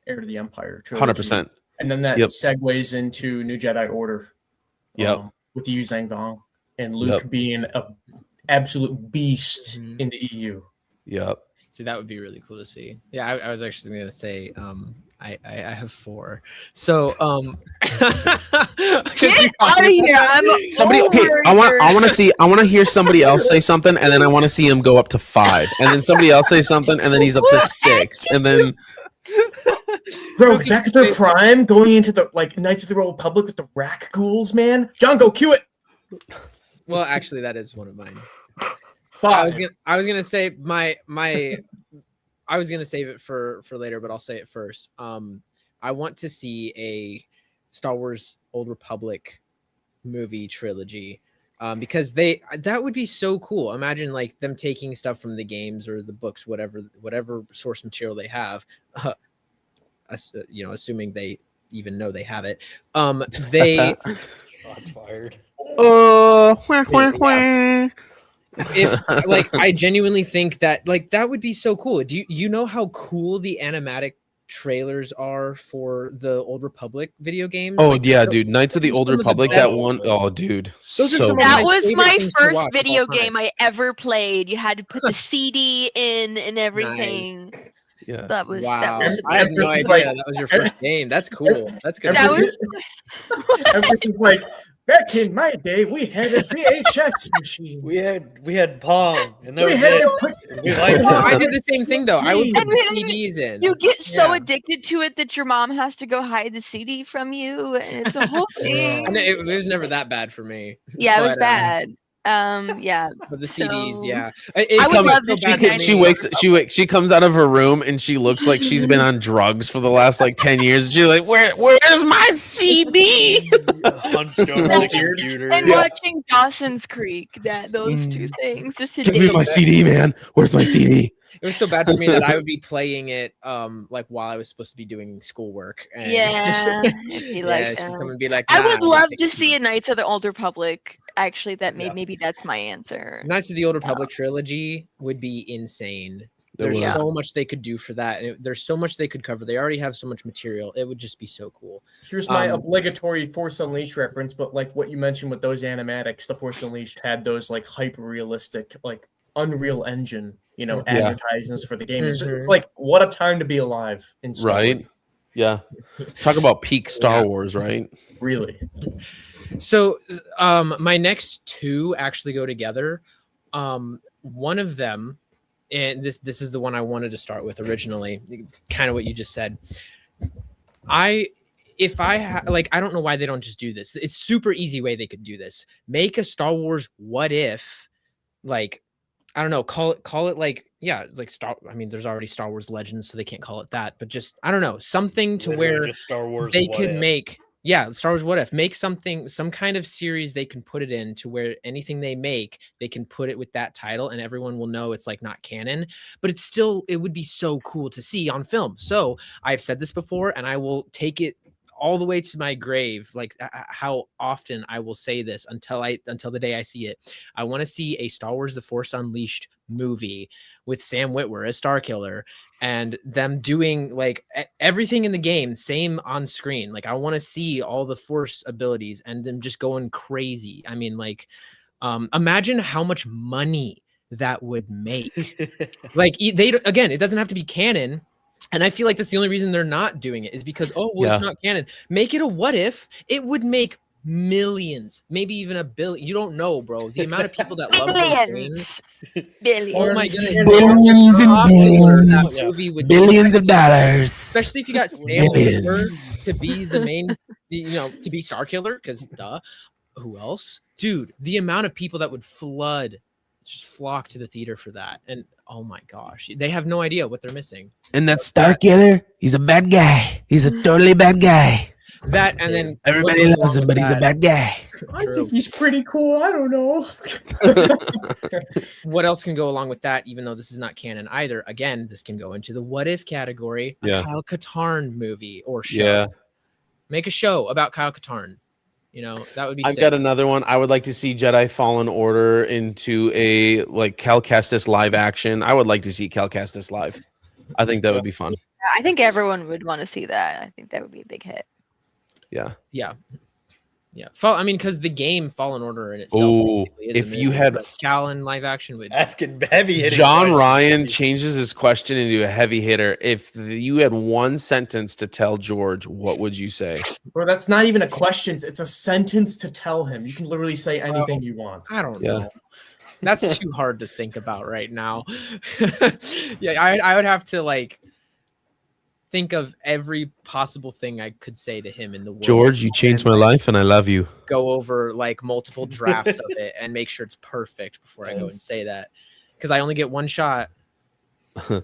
Heir to the Empire trilogy. 100%. And then that segues into New Jedi Order. With the Yu Zhang Gong and Luke being an absolute beast in the EU. Yep. See, that would be really cool to see. Yeah, I was actually going to say, I have 4. So, get out of here! Somebody, okay. I want to hear somebody else say something, and then I want to see him go up to 5, and then somebody else say something, and then he's up to 6, and then. Bro, Vector Prime going into the Knights of the Old Republic with the Rack Ghouls, man. Jongo, cue it. Well, actually, that is one of mine. 5. I was gonna say I was gonna save it for later, but I'll say it first. I want to see a Star Wars Old Republic movie trilogy, because that would be so cool. Imagine like them taking stuff from the games or the books, whatever source material they have. Assuming they even know they have it. They Shots fired. if like I genuinely think that like that would be so cool. Do you know how cool the animatic trailers are for the Old Republic video games? Oh Like, yeah, dude. Knights of the Old Republic, that best. one. Oh, dude. Those are So some of good. That my was favorite my things to first watch of all video time. game I ever played. You had to put the CD in and everything. Yeah. That was Wow, that was I had no Empress idea is like- that was your first game. That's cool. That's good. that Empress was Empress is like, back in my day, we had a VHS machine. We had Pong, and that We was had it. to put We liked No, I it. did the same thing though. I would put And the then CDs in. you get so Yeah. addicted to it that your mom has to go hide the CD from you, and it's a whole thing. And it was never that bad for me. Yeah, it was But, bad. Yeah. But the CDs, So- yeah. I would love to so see bad for that. She comes out of her room and she looks like she's been on drugs for the last like 10 years. She's like, where's my CD? Hunched over the computer. And watching Dawson's Creek, those two things, just to Give me my CD, man. Where's my CD? It was so bad for me that I would be playing it like while I was supposed to be doing schoolwork. And Yeah, it'd be like she'd that. come and be like, I "Nah, would I'm love not to taking see a Knights of the Old Republic. Actually, Yeah. maybe that's my answer. Knights of the Old Republic trilogy would be insane. There's would. so much they could do for that. And there's so much they could cover. They already have so much material. It would just be so cool. Here's my obligatory Force Unleashed reference, but like what you mentioned with those animatics, the Force Unleashed had those like hyper realistic, like Unreal Engine, advertisements for the game. It's like what a time to be alive in Star Wars. Right? Yeah. Talk about peak Star Wars, right? Really. So my next two actually go together. One of them, and this is the one I wanted to start with originally, kind of what you just said. I don't know why they don't just do this. It's super easy way they could do this. Make a Star Wars what if, like, I don't know, call it like, yeah, like there's already Star Wars Legends, so they can't call it that, but just, I don't know, something to Literally where just Star Wars they What could If. make, Star Wars What If, make some kind of series they can put it in to where anything they make, they can put it with that title and everyone will know it's like not canon, but it would be so cool to see on film. So I've said this before and I will take it all the way to my grave, like how often I will say this until the day I see it. I want to see a Star Wars The Force Unleashed movie with Sam Witwer as Starkiller and them doing like everything in the game same on screen. Like I want to see all the Force abilities and them just going crazy. I mean, like imagine how much money that would make. Like it doesn't have to be canon. And I feel like that's the only reason they're not doing it is because, it's not canon. Make it a what if. It would make millions, maybe even $1 billion. You don't know, bro. The amount of people that love those games. Billions. Oh my goodness. Billions and That movie would Billions of dollars. especially if you got Sam Witwer to be the main, to be Starkiller, because who else? Dude, the amount of people that would just flock to the theater for that. And oh my gosh, they have no idea what they're missing. And that Starkiller, he's a bad guy. He's a totally bad guy. That and then Everybody what goes loves him, along but with he's a that- bad guy. I think he's pretty cool. I don't know. What else can go along with that, even though this is not canon either? Again, this can go into the what if category. A Yeah. Kyle Katarn movie or show. Yeah. Make a show about Kyle Katarn. That would be I've sick. got another one. I would like to see Jedi Fallen Order into a like Cal Kestis live action. I would like to see Cal Kestis live. I think that would be fun. I think everyone would want to see that. I think that would be a big hit. Yeah. Yeah. Because the game Fallen Order in itself. Oh, basically is a if you movie, had- but Cal in live action would. Asking heavy hitting John questions. Ryan changes his question into a heavy hitter. If you had one sentence to tell George, what would you say? Bro, that's not even a question. It's a sentence to tell him. You can literally say anything you want. I don't Yeah. know. That's too hard to think about right now. Yeah, I would have to like think of every possible thing I could say to him in the world. George, you changed my life and I love you. Go over like multiple drafts of it and make sure it's perfect before I go and say that. Because I only get one shot. Hmm.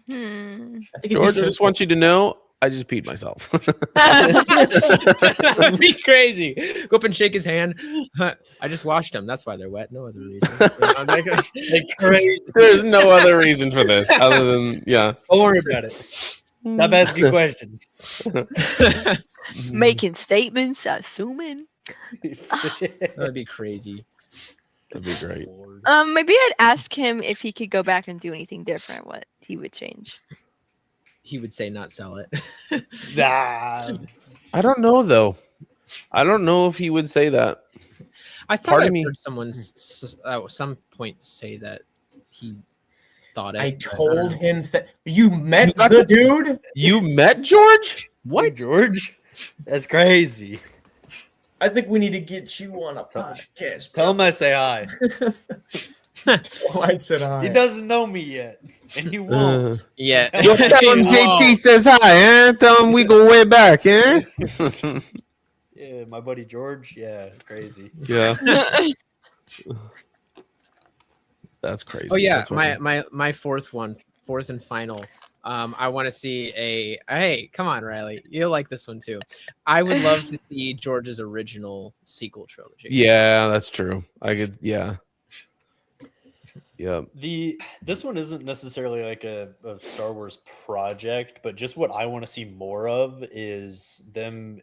I think George, I just want you to know I just peed myself. That'd be crazy. Go up and shake his hand. I just washed them. That's why they're wet. No other reason. There's no other reason for this other than Don't worry about it. Stop asking questions. Making statements, assuming. That would be crazy. That'd be great. Maybe I'd ask him if he could go back and do anything different, what he would change. He would say not sell it. Nah. I don't know though. I don't know if he would say that. I thought Part I of me- heard someone at some point say that he thought it. I but told don't know. him that you met You got the to- dude. You met George? What, George? That's crazy. I think we need to get you on a podcast. Tell him I say hi. I said hi. He doesn't know me yet, and he won't. Yeah. Yo, tell him JT says hi, eh? Tell him we go way back, eh? Yeah, my buddy George. Yeah, crazy. Yeah. That's crazy. Oh yeah, That's what my fourth and final. I want to see a. Hey, come on, Riley. You'll like this one too. I would love to see George's original sequel trilogy. Yeah, that's true. I could. Yeah. Yeah. This one isn't necessarily like a Star Wars project, but just what I want to see more of is them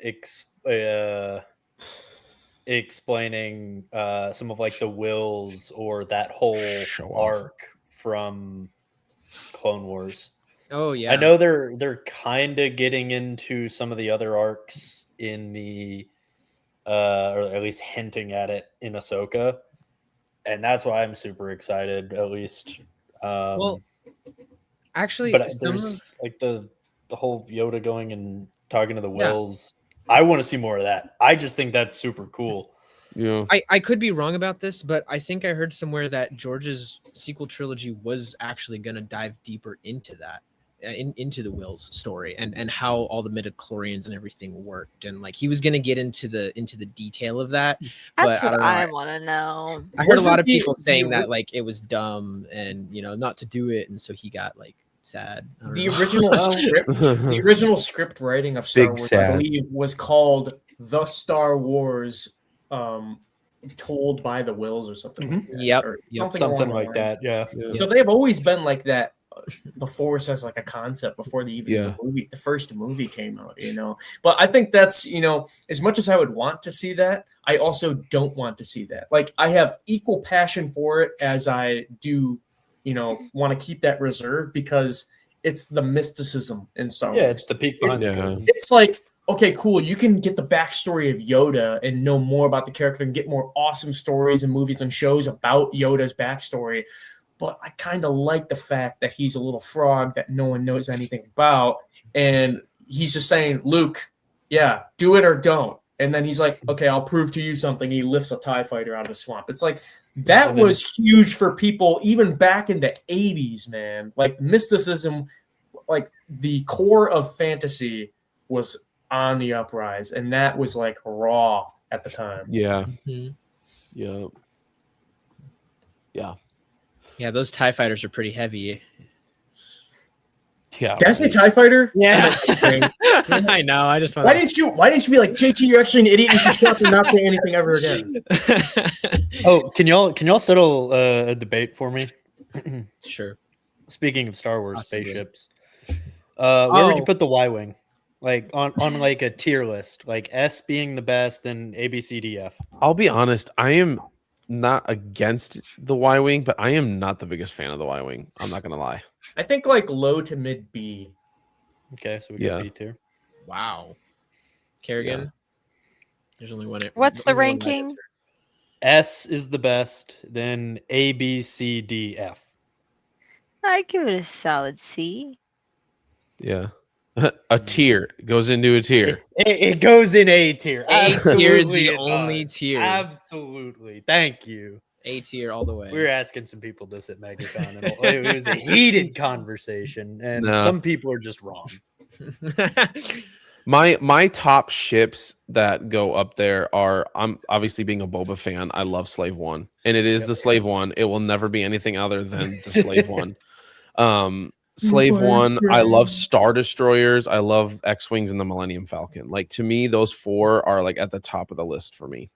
explaining some of like the wills or that whole Show off. arc from Clone Wars. Oh yeah. I know they're kind of getting into some of the other arcs in the or at least hinting at it in Ahsoka. And that's why I'm super excited, at least. Well, actually, but some there's of- like the whole Yoda going and talking to the Wills. I want to see more of that. I just think that's super cool. Yeah. I could be wrong about this, but I think I heard somewhere that George's sequel trilogy was actually going to dive deeper into that, into the Wills story and how all the midichlorians and everything worked, and like he was going to get into the detail of that. That's But I what don't know. I want to know. I heard a lot Wasn't of the- people saying the- that like it was dumb and not to do it, and so he got like sad. I don't The know. original script writing of Star Big Wars, sad. I believe, was called The Star Wars Told by the Wills or something. Like that, Yep, or yep. Something along like the line. that. Yeah. So they've always been like that. The Force as like a concept before the first movie came out, But I think that's as much as I would want to see that, I also don't want to see that. Like I have equal passion for it as I do, want to keep that reserved because it's the mysticism in Star Wars. Yeah, it's the peak behind the Yeah. curtain. It's like, okay, cool. You can get the backstory of Yoda and know more about the character and get more awesome stories and movies and shows about Yoda's backstory. But I kind of like the fact that he's a little frog that no one knows anything about. And he's just saying, Luke, yeah, do it or don't. And then he's like, okay, I'll prove to you something. He lifts a TIE fighter out of the swamp. It's like, that was huge for people even back in the 80s, man. Like mysticism, like the core of fantasy was on the uprise. And that was like raw at the time. Yeah. Mhm. Yeah. Yeah. Yeah, those TIE fighters are pretty heavy. Yeah. Did I say TIE fighter? Yeah. Okay. I know. I just want Why didn't you be like, JT, you're actually an idiot. You should stop and not say anything ever again. Oh, can y'all settle a debate for me? Sure. Speaking of Star Wars Possibly. spaceships, where would you Oh. put the Y-wing? Like on like a tier list, like S being the best, then A, B, C, D, F. I'll be honest. I am not against the Y-wing, but I am not the biggest fan of the Y-wing. I'm not gonna lie. I think like low to mid B. Okay, so we Yeah. get B tier. Wow. Kerrigan. There's only one. What's the only one right ranking? answer. S is the best, then A, B, C, D, F. I give it a solid C. Yeah. A tier goes into a tier. It goes in A tier. A tier is the Absolutely it only does. tier. Absolutely. Thank you. A tier all the way. We were asking some people this at MegaCon, and it was a heated conversation, and No. some people are just wrong. My top ships that go up there are, I'm obviously being a Boba fan. I love Slave One, and it is the Slave One. It will never be anything other than the Slave One. Slave One. I love Star Destroyers. I love X-wings and the Millennium Falcon. Like to me, those four are like at the top of the list for me.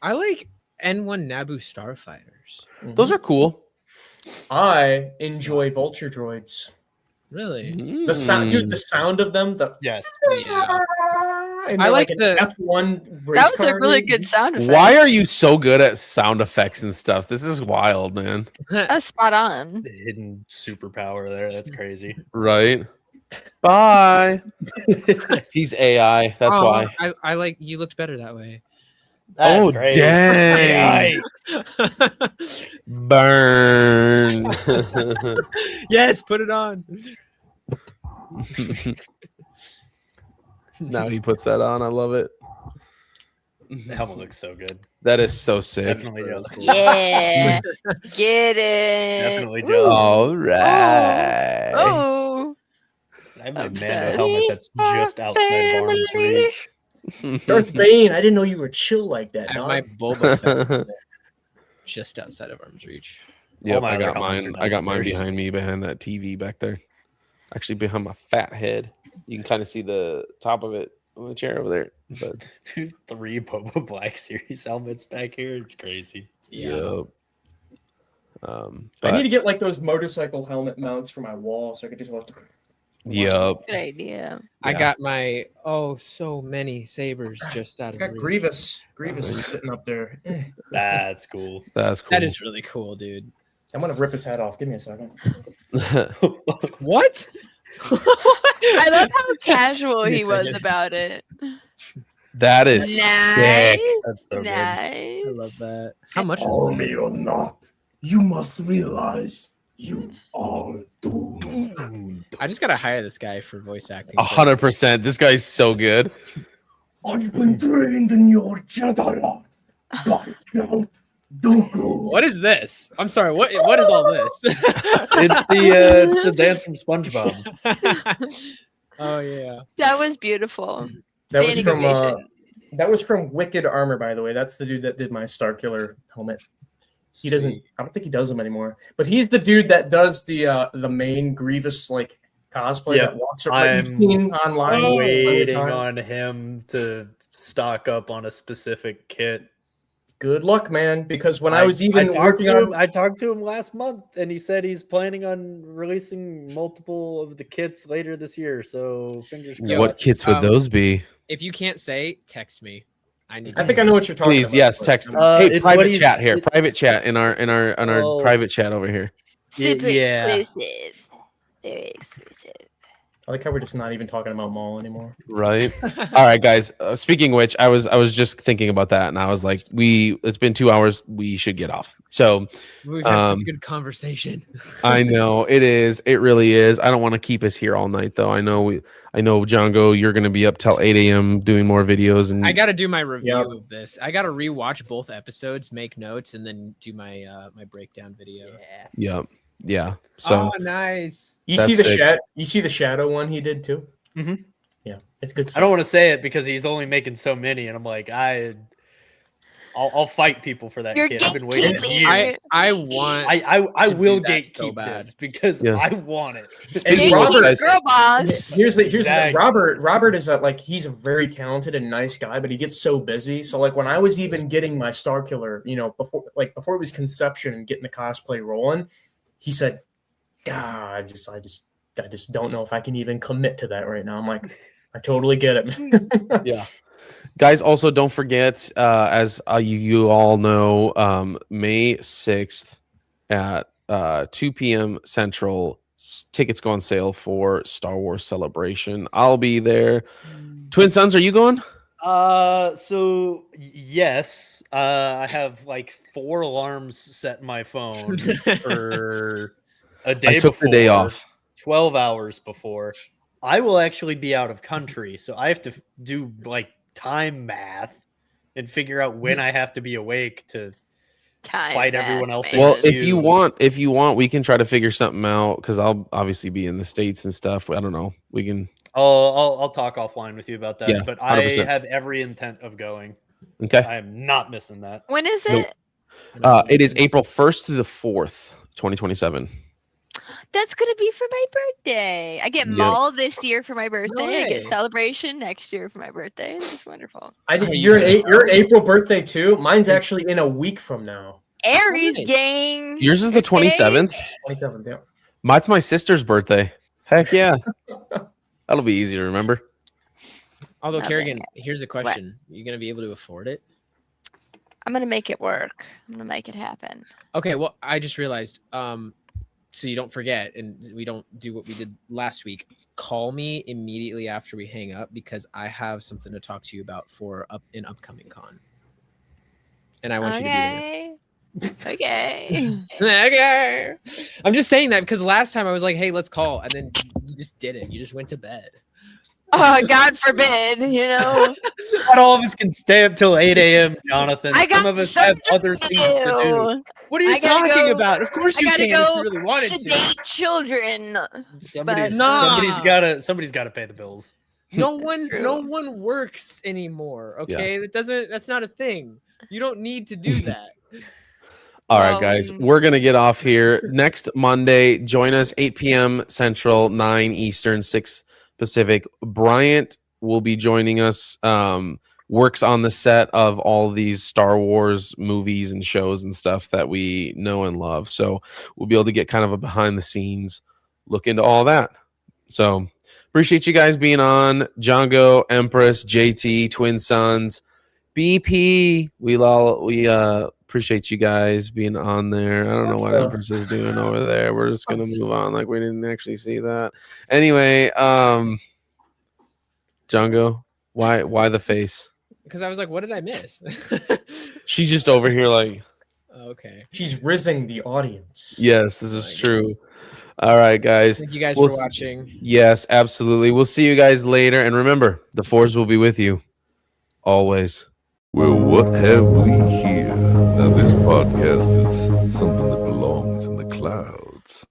I like N1 Naboo starfighters. Those are cool. I enjoy vulture droids. Really? The sound, dude. The sound of them. Yeah. And I like an the F1 race That was a car. really good sound effect. Why are you so good at sound effects and stuff? This is wild, man. That's spot on. The hidden superpower there. That's crazy. Right? Bye. He's AI. That's why. I like you looked better that way. That's Oh, great. dang. Burn. Yes, put it on. Now he puts that on. I love it. The helmet looks so good. That is so sick. Definitely jealous. Yeah. Get it. Definitely Ooh. jealous. All right. Oh. I have my I'm Mando sorry. helmet that's just outside of arm's reach. Darth Bane, I didn't know you were chill like that. I have Dog. my Boba Fett just outside of arm's reach. Yep, my I got other helmets mine. are I got mine downstairs. behind me, behind that TV back there. Actually, behind my fat head. You can kind of see the top of it on the chair over there. But 3 Boba Black Series helmets back here. It's crazy. yep. I But, need to get like those motorcycle helmet mounts for my wall, so I could just look. yep. Good idea. I Yeah. got my so many sabers just out I of got reach. Grievous. Grievous is sitting up there. That's cool. That's cool. That is really cool, dude. I'm gonna rip his head off. Give me a second. What? I love how casual Give me he a was second. about it. That is sick. Nice. That's so Nice. I love that. How much is Call that? me or not, you must realize you are doomed. I just gotta hire this guy for voice acting. 100%. This guy's so good. I've been trained in your Jedi art by Count Dooku. What is this? I'm sorry. What is all this? It's the dance from SpongeBob. Oh yeah. That was beautiful. That was Standing from ovation. that was from Wicked Armor, by the way. That's the dude that did my Starkiller helmet. He doesn't. Sweet. I don't think he does them anymore. But he's the dude that does the main Grievous like cosplay Yep. that walks around. You've I'm seen online. I'm waiting times. on him to stock up on a specific kit. Good luck, man. Because when I was even working on, I talked to him last month, and he said he's planning on releasing multiple of the kits later this year. So fingers crossed. What kits would those be? If you can't say, text me. I think I know what you're talking Please, about. yes, but- text. It's Hey, what private he's- chat here. Private chat in our Oh. private chat over here. Super yeah. exclusive. Very exclusive. I like how we're just not even talking about Maul anymore. Right. All right, guys. Speaking of which, I was just thinking about that, and I was like, it's been 2 hours. We should get off. So We've had such good conversation. I know it is. It really is. I don't want to keep us here all night, though. I know Jongo, you're going to be up till 8 a.m. doing more videos, and I got to do my review Yep. of this. I got to rewatch both episodes, make notes, and then do my my breakdown video. yeah. So Oh, nice. You That's see the sick. You see the Shadow one he did too. Mhm. Yeah, it's good. I don't want to say it because he's only making so many, and I'm like, I'll fight people for that You're kit. I've been waiting gatekeeping. years. I want. I to will do that so gatekeep bad. this because Yeah. I want it. Speaking of which, Robert- guys, Girl boss. Here's the Exactly. Robert is he's a very talented and nice guy, but he gets so busy. So like when I was even getting my Starkiller, before it was conception and getting the cosplay rolling, he said, "God, I just don't know if I can even commit to that right now." I'm like, I totally get it. yeah. Guys, also don't forget, as you all know, May 6th at 2 p.m. Central, tickets go on sale for Star Wars Celebration. I'll be there. Twin Sons, are you going? So yes, I have like 4 alarms set in my phone for a day. I took the day before, off. 12 hours before. I will actually be out of country, so I have to do like time math and figure out when I have to be awake to fight everyone else. man. Well, in if you queue. want, we can try to figure something out because I'll obviously be in the States and stuff. I don't know. We can. I'll talk offline with you about that. Yeah, but I 100%. have every intent of going. Okay. I am not missing that. When is Nope. it? It is April 1st through the 4th, 2027. That's gonna be for my birthday. I get Yep. Maul this year for my birthday. I get way. Celebration next year for my birthday. It's wonderful. You're an April birthday too. Mine's actually in a week from now. Aries nice. gang. Yours is the Okay. 27th. 27th. Yeah. That's my sister's birthday. Heck yeah. That'll be easy to remember. Although, No, Kerrigan, but- here's the question: you gonna be able to afford it? I'm gonna make it work. I'm gonna make it happen. Okay. Well, I just realized. So you don't forget, and we don't do what we did last week. Call me immediately after we hang up because I have something to talk to you about for an upcoming con, and I want you to be there. Okay. Okay. I'm just saying that because last time I was like, "Hey, let's call," and then you just didn't. You just went to bed. Oh, God forbid, you know. Not all of us can stay up till 8 a.m., Jonathan. I got Some of us have something other to things to do. What are you I gotta talking go- about? Of course I you gotta can if go you really wanted to. sedate children. Somebody's Nah. somebody's gotta pay the bills. No one true. works anymore. Yeah. Okay, that's not a thing. You don't need to do that. All right, guys, we're going to get off here. Next Monday, join us 8 p.m. Central, 9 Eastern, 6 Pacific. Bryant will be joining us, works on the set of all these Star Wars movies and shows and stuff that we know and love. So we'll be able to get kind of a behind the scenes look into all that. So appreciate you guys being on. Jongo, Empress, JT, Twin Sons, BP. We appreciate you guys being on there. I don't know what Empress is doing over there. We're just gonna move on like we didn't actually see that. Anyway, Jongo, why the face? Because I was like, what did I miss? She's just over here like, okay. She's rizzing the audience. yes, this is true. All right, guys. Thank you guys We'll for watching. Yes, absolutely. We'll see you guys later. And remember, the Force will be with you always. Well, what have we here? Now, this podcast is something that belongs in the clouds.